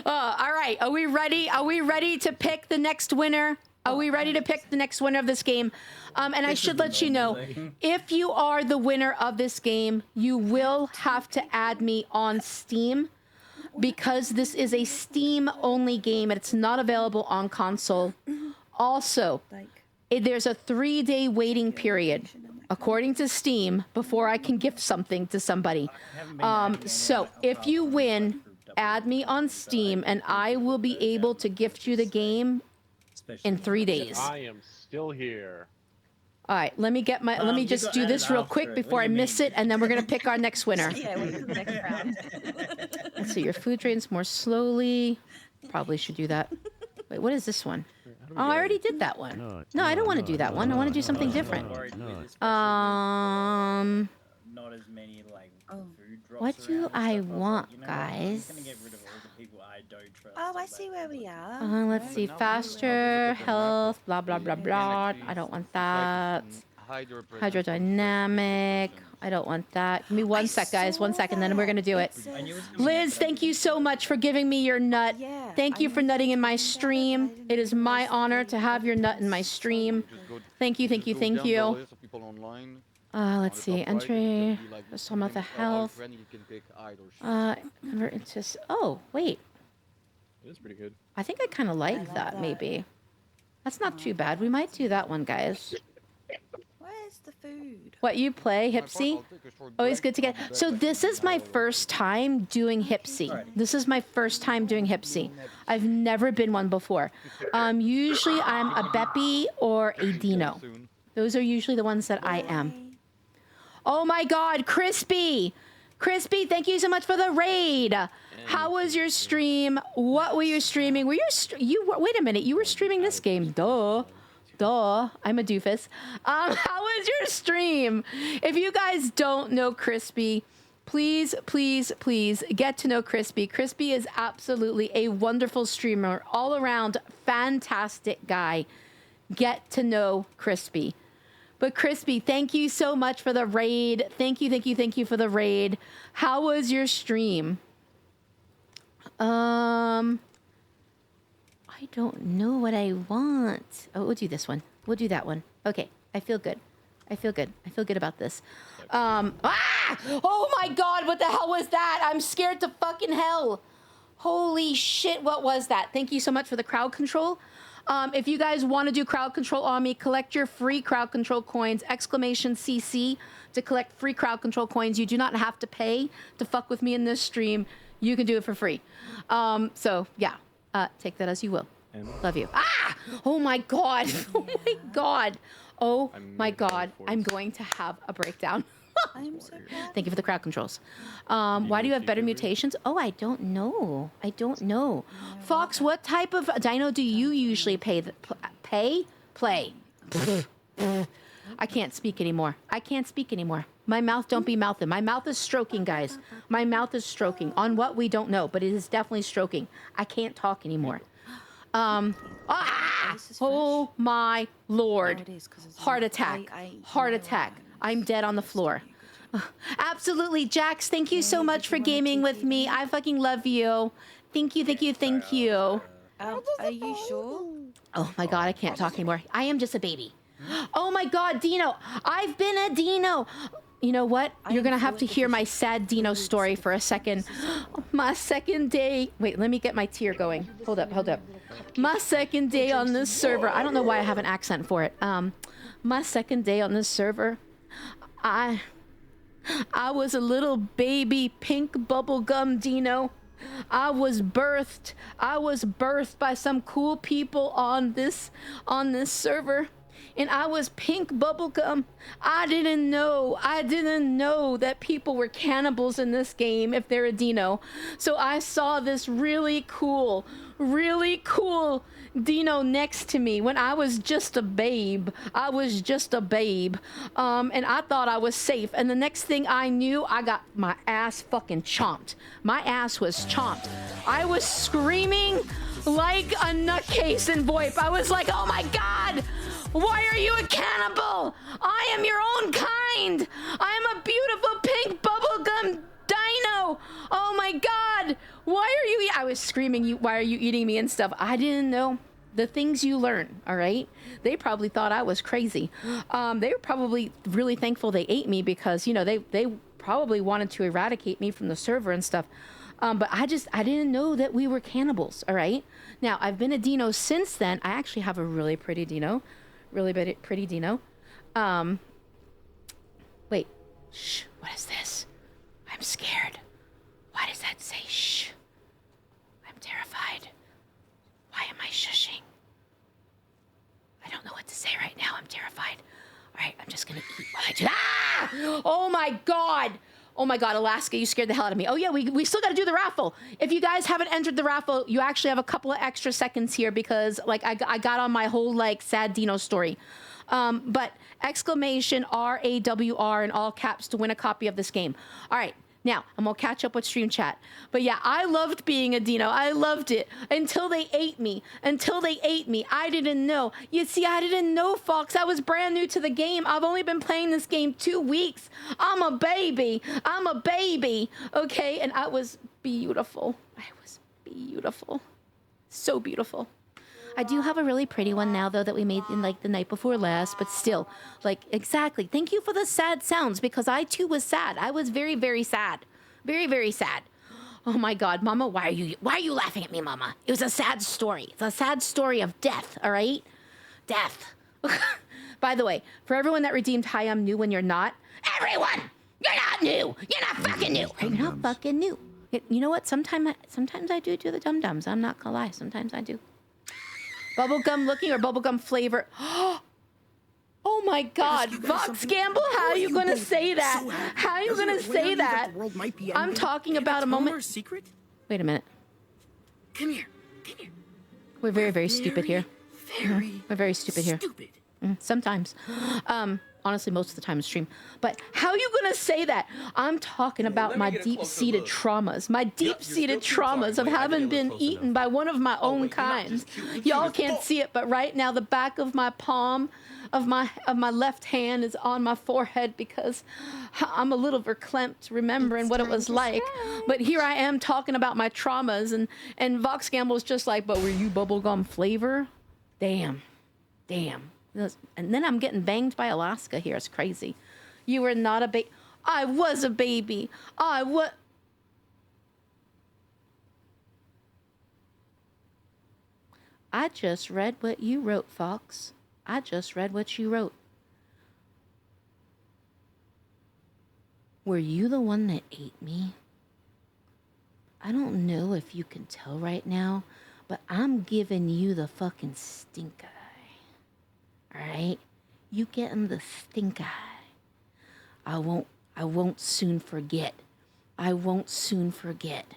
All right, are we ready? Are we ready to pick the next winner? Are we ready to pick the next winner of this game? And I should let you know, if you are the winner of this game, you will have to add me on Steam, because this is a Steam-only game and it's not available on console. Also, there's a 3-day waiting period, according to Steam, before I can gift something to somebody. So if you win, add me on Steam and I will be able to gift you the game in 3 days. I am still here. All right, let me just do this real quick before I miss it, and then we're gonna pick our next winner. Yeah, wait for the next round. Let's see, your food drains more slowly. Probably should do that. Wait, what is this one? Oh, I already did that one. No, I don't want to do that one. I want to do something different. Not as many like food drops. What do I want, guys? Oh, I see where we are. Let's see, faster, health, blah, blah, blah, blah. I don't want that. Hydrodynamic. I don't want that. Give me 1 sec, guys. 1 second, then we're going to do it. Liz, thank you so much for giving me your nut. Thank you for nutting in my stream. It is my honor to have your nut in my stream. Thank you, thank you, thank you. Let's see, entry, some of the health. Convert into, oh, wait. It is pretty good. I think I kind of like that, maybe. That's not too bad. We might do that one, guys. Where's the food? What you play, Hipsy? Always good to get. So this is my first time doing Hipsy. This is my first time doing Hipsy. I've never been one before. Usually I'm a Beppy or a Dino. Those are usually the ones that I am. Oh my God, Crispy! Crispy, thank you so much for the raid. How was your stream? What were you streaming? Were you wait a minute, you were streaming this game? Duh. I'm a doofus. How was your stream? If you guys don't know Crispy, please get to know Crispy. Crispy is absolutely a wonderful streamer, all around fantastic guy. Get to know Crispy. But Crispy, thank you so much for the raid. Thank you for the raid. How was your stream? I don't know what I want. Oh, we'll do this one. We'll do that one. Okay, I feel good. I feel good about this. Oh my God, what the hell was that? I'm scared to fucking hell. Holy shit, what was that? Thank you so much for the crowd control. If you guys want to do crowd control on me, collect your free crowd control coins, !CC to collect free crowd control coins. You do not have to pay to fuck with me in this stream. You can do it for free. So yeah, take that as you will. Love you. Oh my God. Oh my God. Oh I'm my moving forward God, forwards. I'm going to have a breakdown. I'm so proud. Thank you for the crowd controls. Why do you have better mutations? Oh, I don't know. I don't know. Fox, what type of dino do you usually play? I can't speak anymore. I can't speak anymore. My mouth don't be mouthing. My mouth is stroking, guys. My mouth is stroking. On what, we don't know, but it is definitely stroking. I can't talk anymore. Oh my Lord. Heart attack. Heart attack. I'm dead on the floor. Absolutely, Jax, thank you so much for gaming with me. I fucking love you. Thank you, thank you, thank you. Are you sure? Oh my God, I can't talk anymore. I am just a baby. Oh my God, Dino. I've been a Dino. You know what? You're gonna have to hear my sad Dino story for a second. My second day. Wait, let me get my tear going. Hold up, hold up. My second day on this server. I don't know why I have an accent for it. My second day on this server. I was a little baby pink bubblegum Dino. I was birthed by some cool people on this server. And I was pink bubblegum. I didn't know that people were cannibals in this game if they're a Dino. So I saw this really cool Dino next to me when I was just a babe. And I thought I was safe. And the next thing I knew, I got my ass fucking chomped. My ass was chomped. I was screaming like a nutcase in VoIP. I was like, oh my God, why are you a cannibal? I am your own kind. I am a beautiful pink bubblegum Dino. Oh my God, why are you? I was screaming, why are you eating me and stuff? I didn't know. The things you learn, all right? They probably thought I was crazy. They were probably really thankful they ate me because, you know, they probably wanted to eradicate me from the server and stuff. But I didn't know that we were cannibals, all right? Now, I've been a Dino since then. I actually have a really pretty Dino. Pretty Dino. Wait. Shh. What is this? I'm scared. Why does that say shh? I'm terrified. Why am I shushing? I don't know what to say right now. I'm terrified. All right, I'm just gonna eat while I do. Ah! Oh my God! Oh my God, Alaska, you scared the hell out of me. Oh yeah, we still gotta do the raffle. If you guys haven't entered the raffle, you actually have a couple of extra seconds here because like I got on my whole like sad Dino story. But exclamation RAWR in all caps to win a copy of this game. All right. Now, I'm going to catch up with stream chat. But yeah, I loved being a Dino. I loved it until they ate me. I didn't know. You see, I didn't know, Fox. I was brand new to the game. I've only been playing this game 2 weeks. I'm a baby. Okay? And I was beautiful. So beautiful. I do have a really pretty one now, though, that we made in, like, the night before last, but still, like, exactly. Thank you for the sad sounds, because I, too, was sad. I was very, very sad. Very, very sad. Oh, my God. Mama, why are you laughing at me, Mama? It was a sad story. It's a sad story of death, all right? Death. By the way, for everyone that redeemed Hi, I'm new when you're not, everyone, you're not new. You're not fucking new. You're not fucking new. You know what? Sometimes I do the dum-dums. I'm not gonna lie. Sometimes I do. Bubblegum looking or bubblegum flavor? Oh my God, Vox Gamble, how are you gonna say that? How are you gonna say that? I'm talking about a moment. Secret? Wait a minute. Come here. We're very, very stupid here. We're very stupid here. Sometimes. Honestly, most of the time in stream. But how are you gonna say that? I'm talking about my deep-seated traumas. My deep-seated traumas of having been eaten by one of my own kind. Y'all can't see it, but right now the back of my palm of my left hand is on my forehead because I'm a little verklempt remembering what it was like. But here I am talking about my traumas, and Vox Gamble's just like, but were you bubblegum flavor? Damn. And then I'm getting banged by Alaska here. It's crazy. You were not a baby. I was a baby. I just read what you wrote, Fox. I just read what you wrote. Were you the one that ate me? I don't know if you can tell right now, but I'm giving you the fucking stink eye. All right? You getting the stink eye. I won't soon forget. I won't soon forget.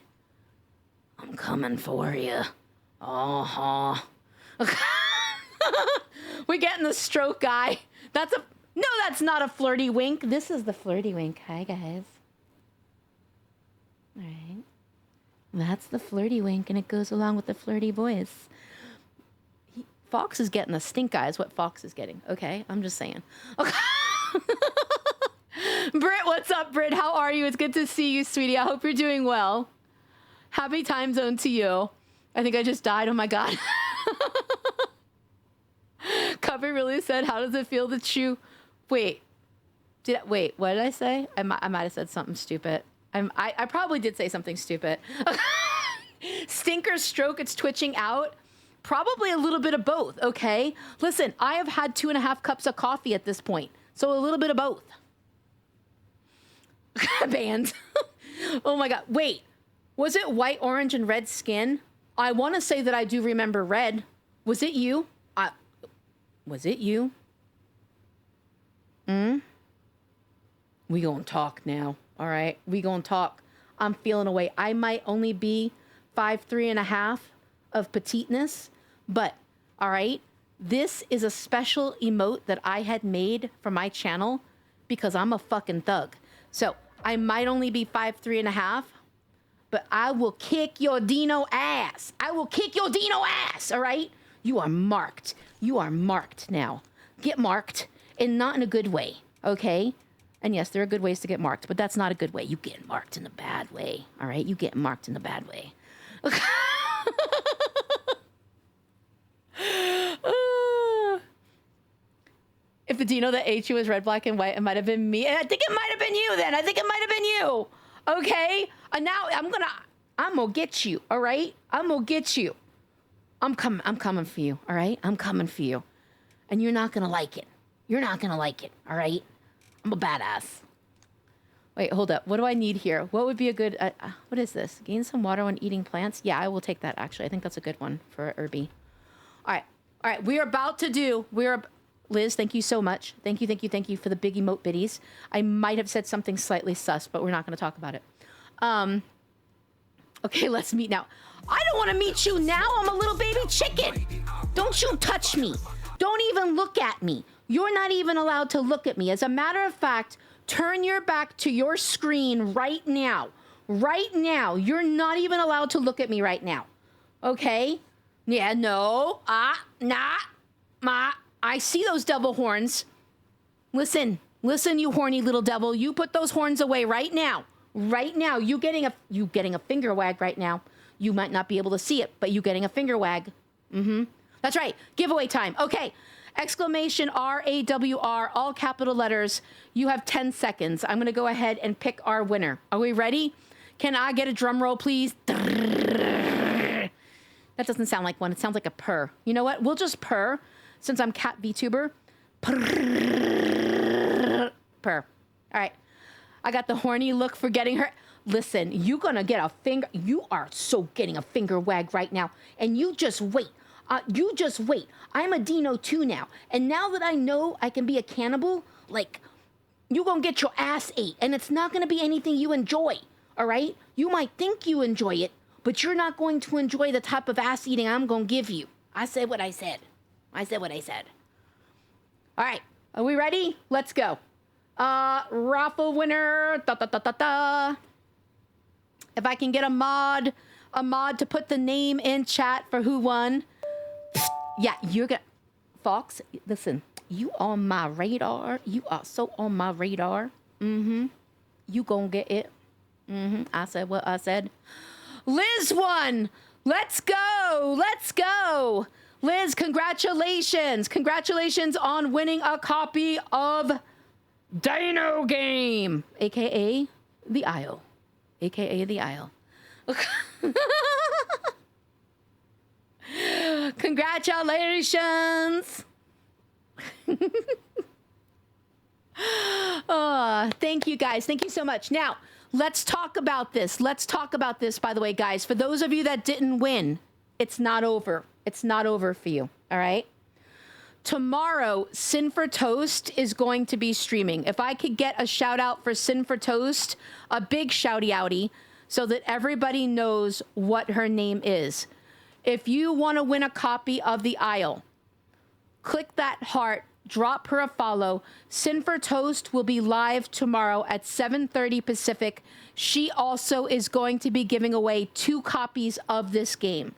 I'm coming for you. Uh-huh. We're getting the stroke eye. That's not a flirty wink. This is the flirty wink. Hi, guys. All right. That's the flirty wink, and it goes along with the flirty voice. Fox is getting the stink eye is what Fox is getting. Okay, I'm just saying. Okay. Britt, what's up, Britt? How are you? It's good to see you, sweetie. I hope you're doing well. Happy time zone to you. I think I just died. Oh my God. Cubby really said, how does it feel to chew? Wait, what did I say? I might have said something stupid. I probably did say something stupid. Stinker, stroke, it's twitching out. Probably a little bit of both, okay? Listen, I have had 2.5 cups of coffee at this point, so a little bit of both. Banned. Oh my God, wait. Was it white, orange, and red skin? I want to say that I do remember red. Was it you? Was it you? We gonna talk now, all right? We gonna talk. I'm feeling away. I might only be 5'3.5" of petiteness, but all right, this is a special emote that I had made for my channel because I'm a fucking thug. So I might only be 5'3.5", but I will kick your Dino ass. I will kick your Dino ass, all right? You are marked. You are marked now. Get marked, and not in a good way, okay? And yes, there are good ways to get marked, but that's not a good way. You get marked in a bad way, all right? You get marked in the bad way. If the Dino that ate you was red, black, and white, it might have been me. I think it might have been you then. I think it might have been you. Okay? And now I'm gonna get you, all right? I'm gonna get you. I'm coming for you, all right? I'm coming for you. And you're not gonna like it. You're not gonna like it, all right? I'm a badass. Wait, hold up. What do I need here? What would be a good, what is this? Gain some water when eating plants? Yeah, I will take that, actually. I think that's a good one for Irby. All right. We are about to do, Liz, thank you so much. Thank you for the big emote biddies. I might have said something slightly sus, but we're not going to talk about it. Okay, let's meet now. I don't want to meet you now. I'm a little baby chicken. Don't you touch me. Don't even look at me. You're not even allowed to look at me. As a matter of fact, turn your back to your screen right now. Right now. You're not even allowed to look at me right now. Okay? Yeah, no. I see those devil horns. Listen, you horny little devil. You put those horns away right now. Right now. You getting a finger wag right now. You might not be able to see it, but you getting a finger wag. That's right. Giveaway time. Okay. Exclamation RAWR, all capital letters. You have 10 seconds. I'm going to go ahead and pick our winner. Are we ready? Can I get a drum roll, please? That doesn't sound like one. It sounds like a purr. You know what? We'll just purr since I'm cat VTuber. Purr. Purr. All right. I got the horny look for getting her. Listen, you're going to get a finger. You are so getting a finger wag right now. And you just wait. You just wait. I'm a Dino too now. And now that I know I can be a cannibal, like, you're going to get your ass ate. And it's not going to be anything you enjoy. All right? You might think you enjoy it, but you're not going to enjoy the type of ass eating I'm going to give you. I said what I said. I said what I said. All right. Are we ready? Let's go. Raffle winner. If I can get a mod to put the name in chat for who won. Yeah, you're gonna, Fox, listen, you on my radar. You are so on my radar. You gonna get it. I said what I said. Liz won. Let's go. Let's go. Liz, congratulations. Congratulations on winning a copy of Dino Game, aka The Isle. AKA The Isle. Congratulations. Oh, thank you guys. Thank you so much. Now, let's talk about this. By the way, guys. For those of you that didn't win, it's not over. It's not over for you. All right? tomorrow, Sin for Toast is going to be streaming. If I could get a shout out for Sin for Toast, a big shouty outy, so that everybody knows what her name is. If you want to win a copy of The Isle, click that heart, drop her a follow. Sin for Toast will be live tomorrow at 7:30 Pacific. She also is going to be giving away 2 copies of this game.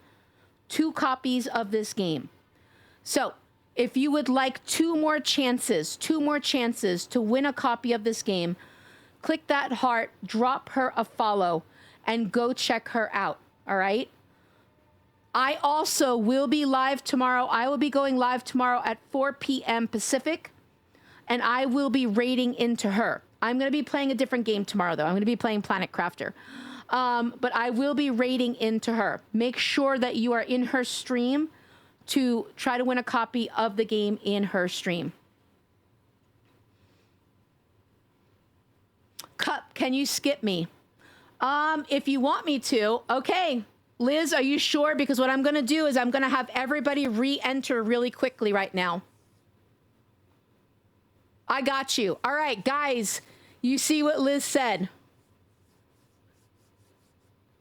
2 copies of this game. So, if you would like 2 more chances to win a copy of this game, click that heart, drop her a follow, and go check her out, all right? I also will be live tomorrow. I will be going live tomorrow at 4 p.m. Pacific, and I will be raiding into her. I'm going to be playing a different game tomorrow, though. I'm going to be playing Planet Crafter. But I will be raiding into her. Make sure that you are in her stream to try to win a copy of the game in her stream. Cup, can you skip me? If you want me to, okay. Liz, are you sure? Because what I'm going to do is I'm going to have everybody re-enter really quickly right now. I got you. All right, guys, you see what Liz said?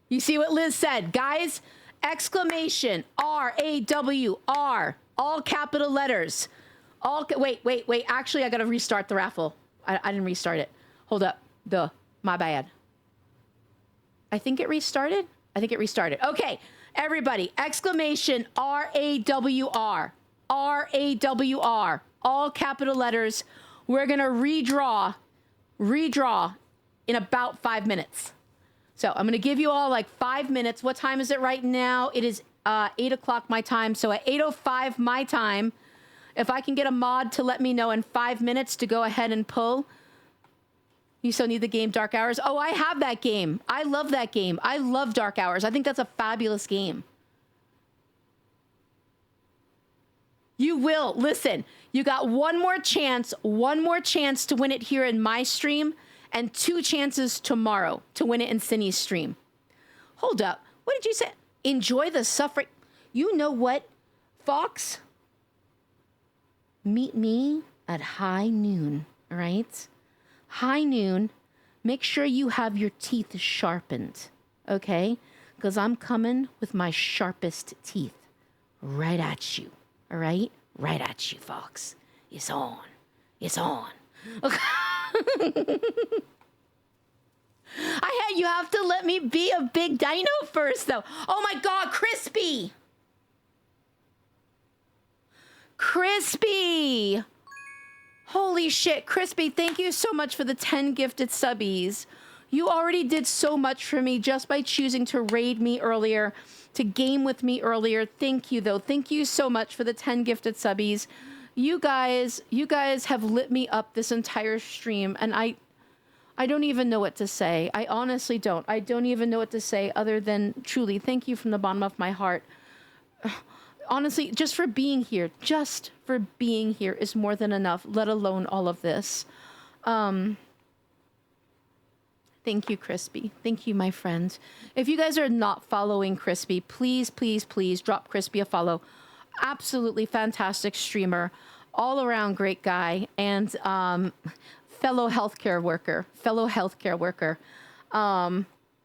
You see what Liz said? Guys, exclamation, R-A-W-R, all capital letters. Wait. Actually, I got to restart the raffle. I didn't restart it. Hold up. My bad. I think it restarted. Okay, everybody, exclamation, R-A-W-R, R-A-W-R, all capital letters. We're going to redraw in about 5 minutes. So I'm going to give you all like 5 minutes. What time is it right now? It is 8 o'clock my time. So at 8:05 my time, if I can get a mod to let me know in 5 minutes to go ahead and pull. You still need the game Dark Hours? Oh, I have that game. I love that game. I love Dark Hours. I think that's a fabulous game. You will. Listen, you got one more chance to win it here in my stream, and 2 chances tomorrow to win it in Cindy's stream. Hold up. What did you say? Enjoy the suffering. You know what, Fox? Meet me at high noon, all right? High noon, make sure you have your teeth sharpened, okay? Because I'm coming with my sharpest teeth right at you, all right? Right at you, Fox. It's on. You have to let me be a big dino first, though. Oh my God, Crispy! Holy shit, Crispy, thank you so much for the 10 gifted subbies. You already did so much for me just by choosing to raid me earlier, to game with me earlier. Thank you, though. Thank you so much for the 10 gifted subbies. You guys have lit me up this entire stream, and I don't even know what to say. I honestly don't. I don't even know what to say other than truly thank you from the bottom of my heart. Honestly, just for being here is more than enough, let alone all of this. Thank you, Crispy. Thank you, my friend. If you guys are not following Crispy, please drop Crispy a follow. Absolutely fantastic streamer, all around great guy, and fellow healthcare worker.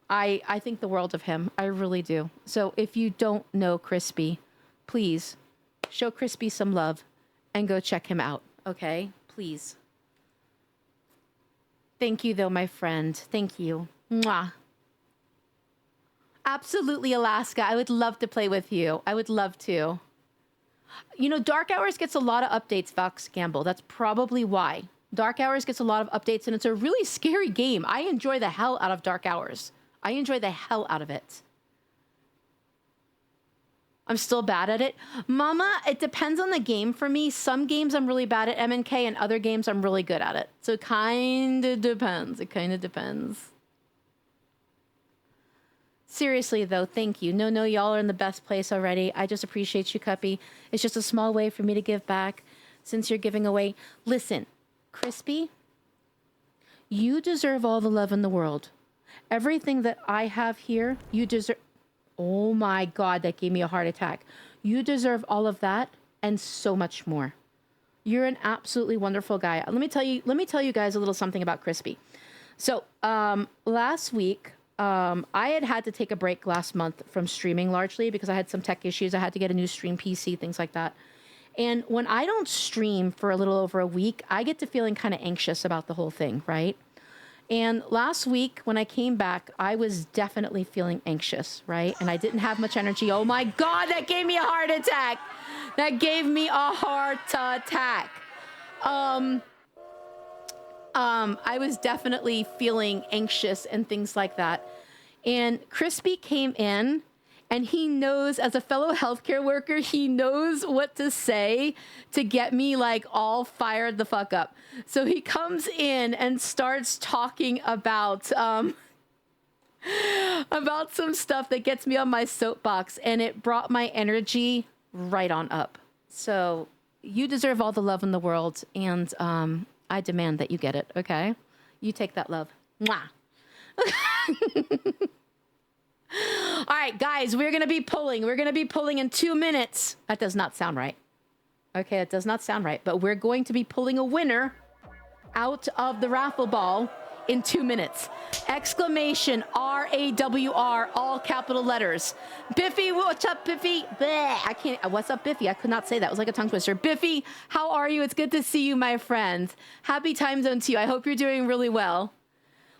I think the world of him. I really do. So if you don't know Crispy, please show Crispy some love and go check him out, okay? Please. Thank you, though, my friend. Thank you. Mwah. Absolutely, Alaska. I would love to play with you. I would love to. You know, Dark Hours gets a lot of updates, Fox Gamble. That's probably why. Dark Hours gets a lot of updates, and it's a really scary game. I enjoy the hell out of Dark Hours. I enjoy the hell out of it. I'm still bad at it. Mama, it depends on the game for me. Some games I'm really bad at MNK, and other games I'm really good at it. So it kind of depends. Seriously, though, thank you. No, y'all are in the best place already. I just appreciate you, Cuppy. It's just a small way for me to give back since you're giving away. Listen, Crispy, you deserve all the love in the world. Everything that I have here, you deserve... Oh my God, that gave me a heart attack. You deserve all of that and so much more. You're an absolutely wonderful guy. Let me tell you guys a little something about Crispy. So, last week, I had to take a break last month from streaming largely because I had some tech issues. I had to get a new stream PC, things like that. And when I don't stream for a little over a week, I get to feeling kind of anxious about the whole thing, right? And last week when I came back, I was definitely feeling anxious, right? And I didn't have much energy. Oh my God, that gave me a heart attack. That gave me a heart attack. I was definitely feeling anxious and things like that. And Crispy came in, and he knows, as a fellow healthcare worker, he knows what to say to get me like all fired the fuck up. So he comes in and starts talking about some stuff that gets me on my soapbox, and it brought my energy right on up. So you deserve all the love in the world, and I demand that you get it, okay? You take that love. Mwah. All right, guys, we're going to be pulling. We're going to be pulling in 2 minutes. That does not sound right. Okay, that does not sound right. But we're going to be pulling a winner out of the raffle ball in 2 minutes. Exclamation RAWR, all capital letters. Biffy, what's up, Biffy? Bleh, I can't. What's up, Biffy? I could not say that. It was like a tongue twister. Biffy, how are you? It's good to see you, my friend. Happy time zone to you. I hope you're doing really well.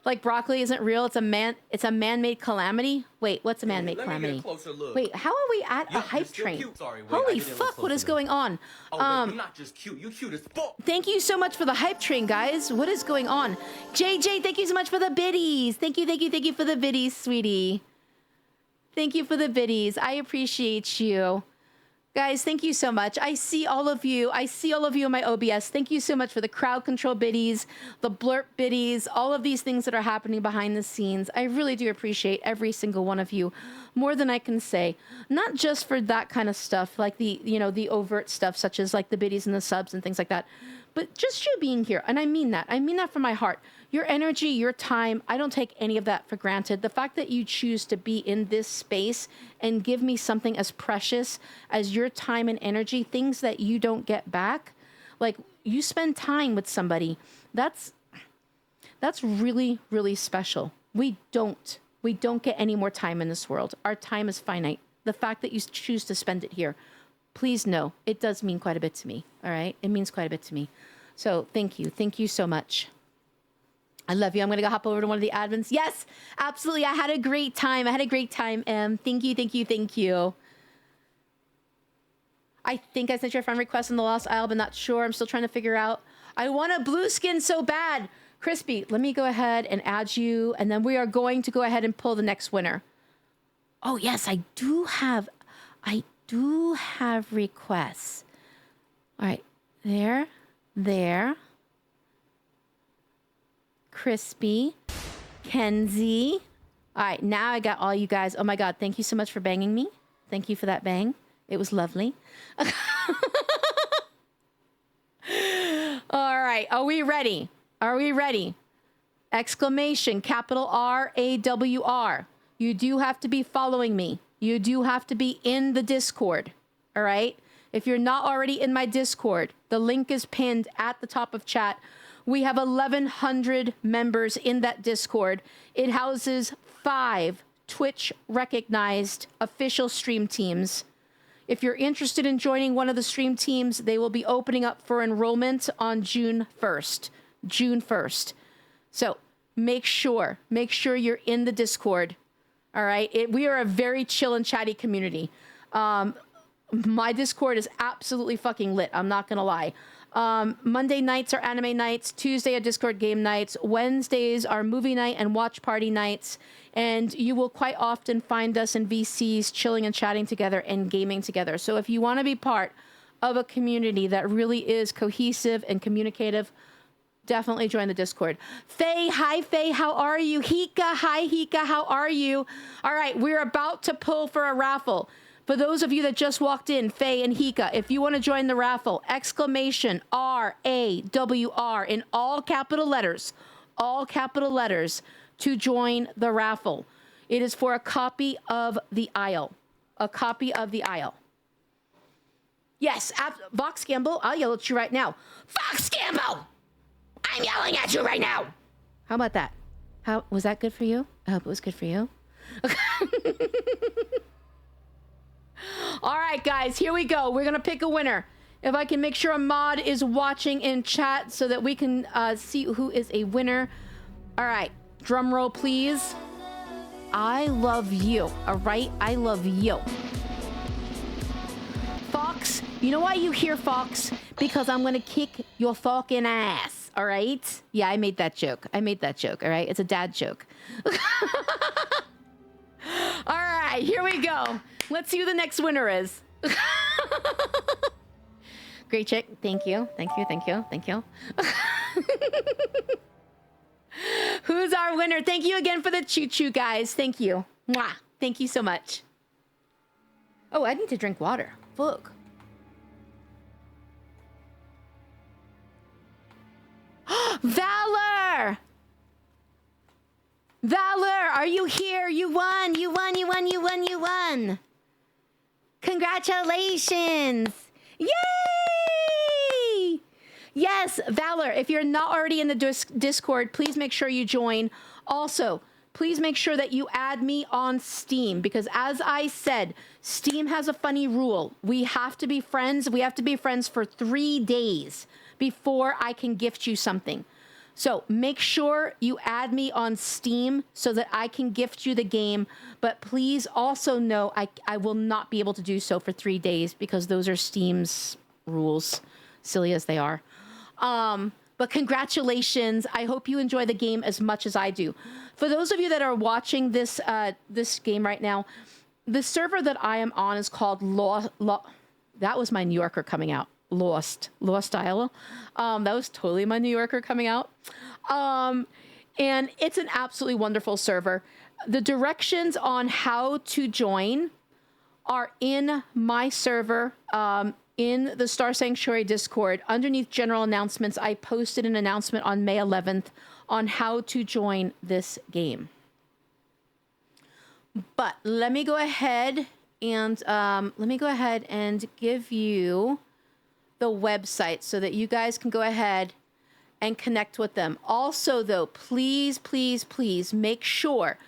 Like broccoli isn't real. It's a man-made calamity. Wait, what's a man-made calamity? Let me get a closer look. Wait, how are we at a hype train? Cute. Sorry, wait, Holy fuck, what is going on? Oh, wait, you're not just cute. You're cute as fuck. Thank you so much for the hype train, guys. What is going on? JJ, thank you so much for the biddies. Thank you for the biddies, sweetie. Thank you for the biddies. I appreciate you. Guys, thank you so much. I see all of you. I see all of you in my OBS. Thank you so much for the crowd control biddies, the blurp biddies, all of these things that are happening behind the scenes. I really do appreciate every single one of you more than I can say. Not just for that kind of stuff, like the overt stuff, such as like the biddies and the subs and things like that, but just you being here. And I mean that. I mean that from my heart. Your energy, your time, I don't take any of that for granted. The fact that you choose to be in this space and give me something as precious as your time and energy, things that you don't get back, like you spend time with somebody, that's really, really special. We don't get any more time in this world. Our time is finite. The fact that you choose to spend it here, please know, it does mean quite a bit to me, all right? It means quite a bit to me. So thank you. Thank you so much. I love you. I'm going to go hop over to one of the admins. Yes, absolutely. I had a great time. Thank you. I think I sent you a friend request in the Lost Isle, but not sure. I'm still trying to figure out. I want a blue skin so bad. Crispy, let me go ahead and add you, and then we are going to go ahead and pull the next winner. Oh, yes, I do have requests. All right, there. Crispy, Kenzie. All right, now I got all you guys. Oh my God, thank you so much for banging me. Thank you for that bang. It was lovely. All right, are we ready? Exclamation, capital RAWR. You do have to be following me. You do have to be in the Discord, all right? If you're not already in my Discord, the link is pinned at the top of chat. We have 1,100 members in that Discord. It houses 5 Twitch-recognized official stream teams. If you're interested in joining one of the stream teams, they will be opening up for enrollment on June 1st. So make sure you're in the Discord. All right? We are a very chill and chatty community. My Discord is absolutely fucking lit. I'm not going to lie. Monday nights are anime nights. Tuesday are Discord game nights. Wednesdays are movie night and watch party nights. And you will quite often find us in VCs chilling and chatting together and gaming together. So if you want to be part of a community that really is cohesive and communicative, definitely join the Discord. Faye, hi Faye, how are you? Hika, hi Hika, how are you? All right, we're about to pull for a raffle. For those of you that just walked in, Faye and Hika, if you want to join the raffle, exclamation RAWR in all capital letters, to join the raffle. It is for a copy of The Isle. Yes, Vox Gamble, I'll yell at you right now. Vox Gamble! I'm yelling at you right now! How about that? How was that good for you? I hope it was good for you. All right, guys, here we go. We're gonna pick a winner. If I can make sure a mod is watching in chat so that we can see who is a winner. All right, drum roll, please. I love you, all right? I love you. Fox, you know why you here, Fox? Because I'm gonna kick your fucking ass, all right? Yeah, I made that joke. All right? It's a dad joke. All right, here we go. Let's see who the next winner is. Great chick. Thank you. Who's our winner? Thank you again for the choo-choo, guys. Thank you. Mwah. Thank you so much. Oh, I need to drink water. Fuck. Valor! Valor, are you here? You won. Congratulations. Yay! Yes, Valor, if you're not already in the Discord, please make sure you join. Also, please make sure that you add me on Steam, because as I said, Steam has a funny rule. We have to be friends. We have to be friends for 3 days before I can gift you something. So make sure you add me on Steam so that I can gift you the game. But please also know I will not be able to do so for 3 days because those are Steam's rules, silly as they are. But congratulations. I hope you enjoy the game as much as I do. For those of you that are watching this this game right now, the server that I am on is called that was my New Yorker coming out. Lost Isle. That was totally my New Yorker coming out. And it's an absolutely wonderful server. The directions on how to join are in my server, in the Star Sanctuary Discord. Underneath general announcements, I posted an announcement on May 11th on how to join this game. But let me go ahead and give you the website so that you guys can go ahead and connect with them. Also, though, please make sure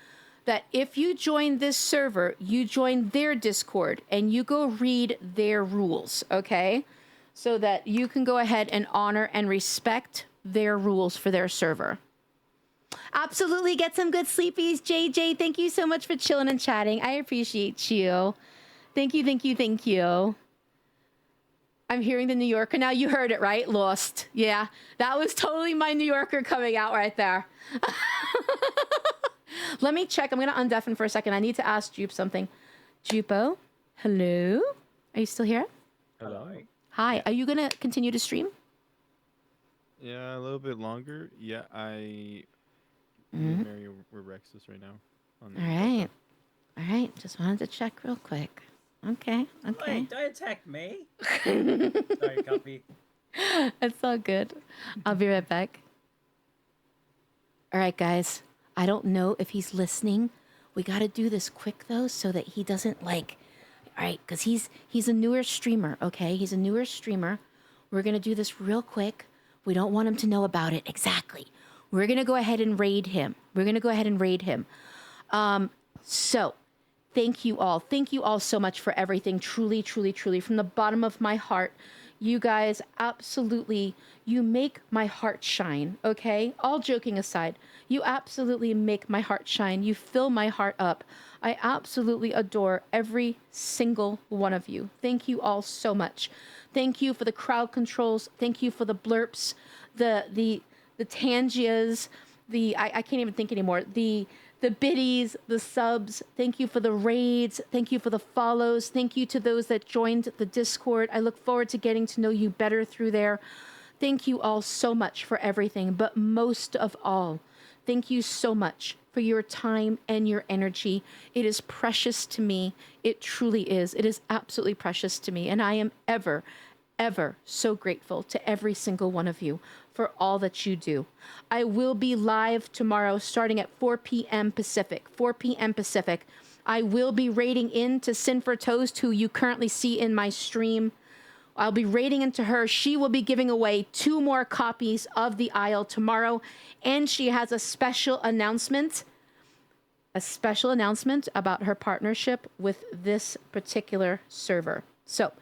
that if you join this server, you join their Discord and you go read their rules, okay? So that you can go ahead and honor and respect their rules for their server. Absolutely, get some good sleepies, JJ. Thank you so much for chilling and chatting. I appreciate you. Thank you. I'm hearing the New Yorker now. You heard it, right? Lost. Yeah, that was totally my New Yorker coming out right there. Let me check. I'm going to undeafen for a second. I need to ask Jupe something. Jupo, hello? Are you still here? Hello. Hi. Are you going to continue to stream? Yeah, a little bit longer. Yeah, me and Mary, we're Rexus right now. All right. Just wanted to check real quick. Okay. Wait, don't attack me. Sorry, copy. It's all good. I'll be right back. All right, guys. I don't know if he's listening. We got to do this quick, though, so that he doesn't all right, because he's a newer streamer, okay? He's a newer streamer. We're going to do this real quick. We don't want him to know about it. Exactly. We're going to go ahead and raid him. So thank you all. Thank you all so much for everything. Truly, from the bottom of my heart. You guys, absolutely, you make my heart shine, okay? All joking aside, you absolutely make my heart shine. You fill my heart up. I absolutely adore every single one of you. Thank you all so much. Thank you for the crowd controls. Thank you for the blurps, the Tangias, I can't even think anymore. The biddies, the subs. Thank you for the raids. Thank you for the follows. Thank you to those that joined the Discord. I look forward to getting to know you better through there. Thank you all so much for everything. But most of all, thank you so much for your time and your energy. It is precious to me. It truly is. It is absolutely precious to me. And I am ever so grateful to every single one of you for all that you do. I will be live tomorrow starting at 4 p.m. Pacific. I will be raiding into Sin for Toast, who you currently see in my stream. I'll be raiding into her. She will be giving away 2 more copies of The Isle tomorrow. And she has a special announcement about her partnership with this particular server. So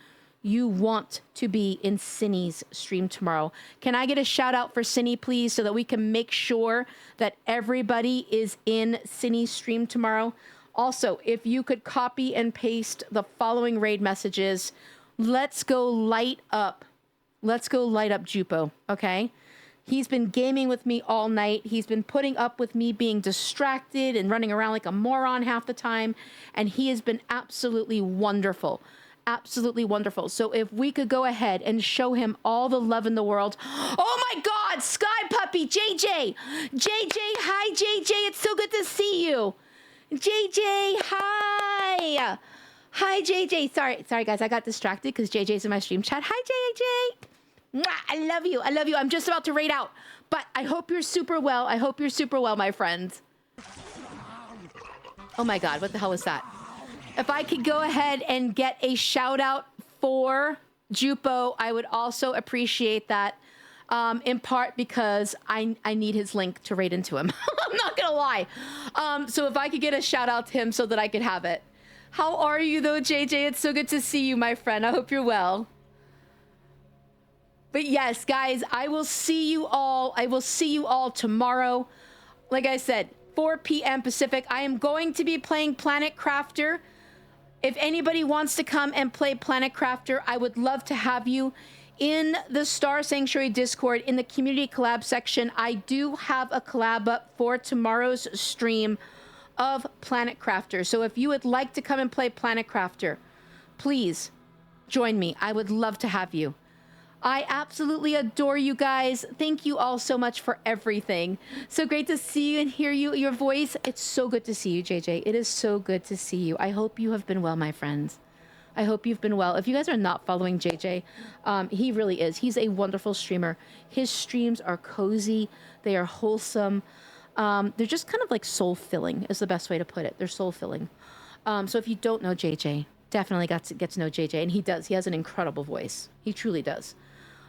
you want to be in Cindy's stream tomorrow. Can I get a shout out for Cindy, please, so that we can make sure that everybody is in Cindy's stream tomorrow? Also, if you could copy and paste the following raid messages, let's go light up Jupo, okay? He's been gaming with me all night. He's been putting up with me being distracted and running around like a moron half the time. And he has been absolutely wonderful. Absolutely wonderful. So if we could go ahead and show him all the love in the world. Oh my God, Sky Puppy, JJ. JJ, hi JJ. It's so good to see you. JJ, hi. Hi JJ. Sorry guys, I got distracted because JJ's in my stream chat. Hi JJ. Mwah, I love you. I love you. I'm just about to raid out, but I hope you're super well. I hope you're super well, my friends. Oh my God, what the hell was that? If I could go ahead and get a shout out for Jupo, I would also appreciate that. In part because I need his link to raid into him. I'm not gonna lie. So if I could get a shout out to him so that I could have it. How are you though, JJ? It's so good to see you, my friend. I hope you're well. But yes, guys, I will see you all. I will see you all tomorrow. Like I said, 4 p.m. Pacific. I am going to be playing Planet Crafter. If anybody wants to come and play Planet Crafter, I would love to have you in the Star Sanctuary Discord in the community collab section. I do have a collab up for tomorrow's stream of Planet Crafter. So if you would like to come and play Planet Crafter, please join me. I would love to have you. I absolutely adore you guys. Thank you all so much for everything. So great to see you and hear your voice. It's so good to see you, JJ. It is so good to see you. I hope you have been well, my friends. I hope you've been well. If you guys are not following JJ, he really is. He's a wonderful streamer. His streams are cozy. They are wholesome. They're just kind of like soul-filling is the best way to put it. They're soul-filling. So if you don't know JJ, definitely get to know JJ. And he does. He has an incredible voice. He truly does.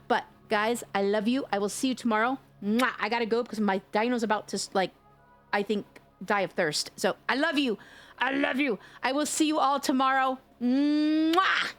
But guys, I love you. I will see you tomorrow. Mwah! I gotta go because my dino's about to, like, I think, die of thirst. So I love you. I love you. I will see you all tomorrow. Mwah!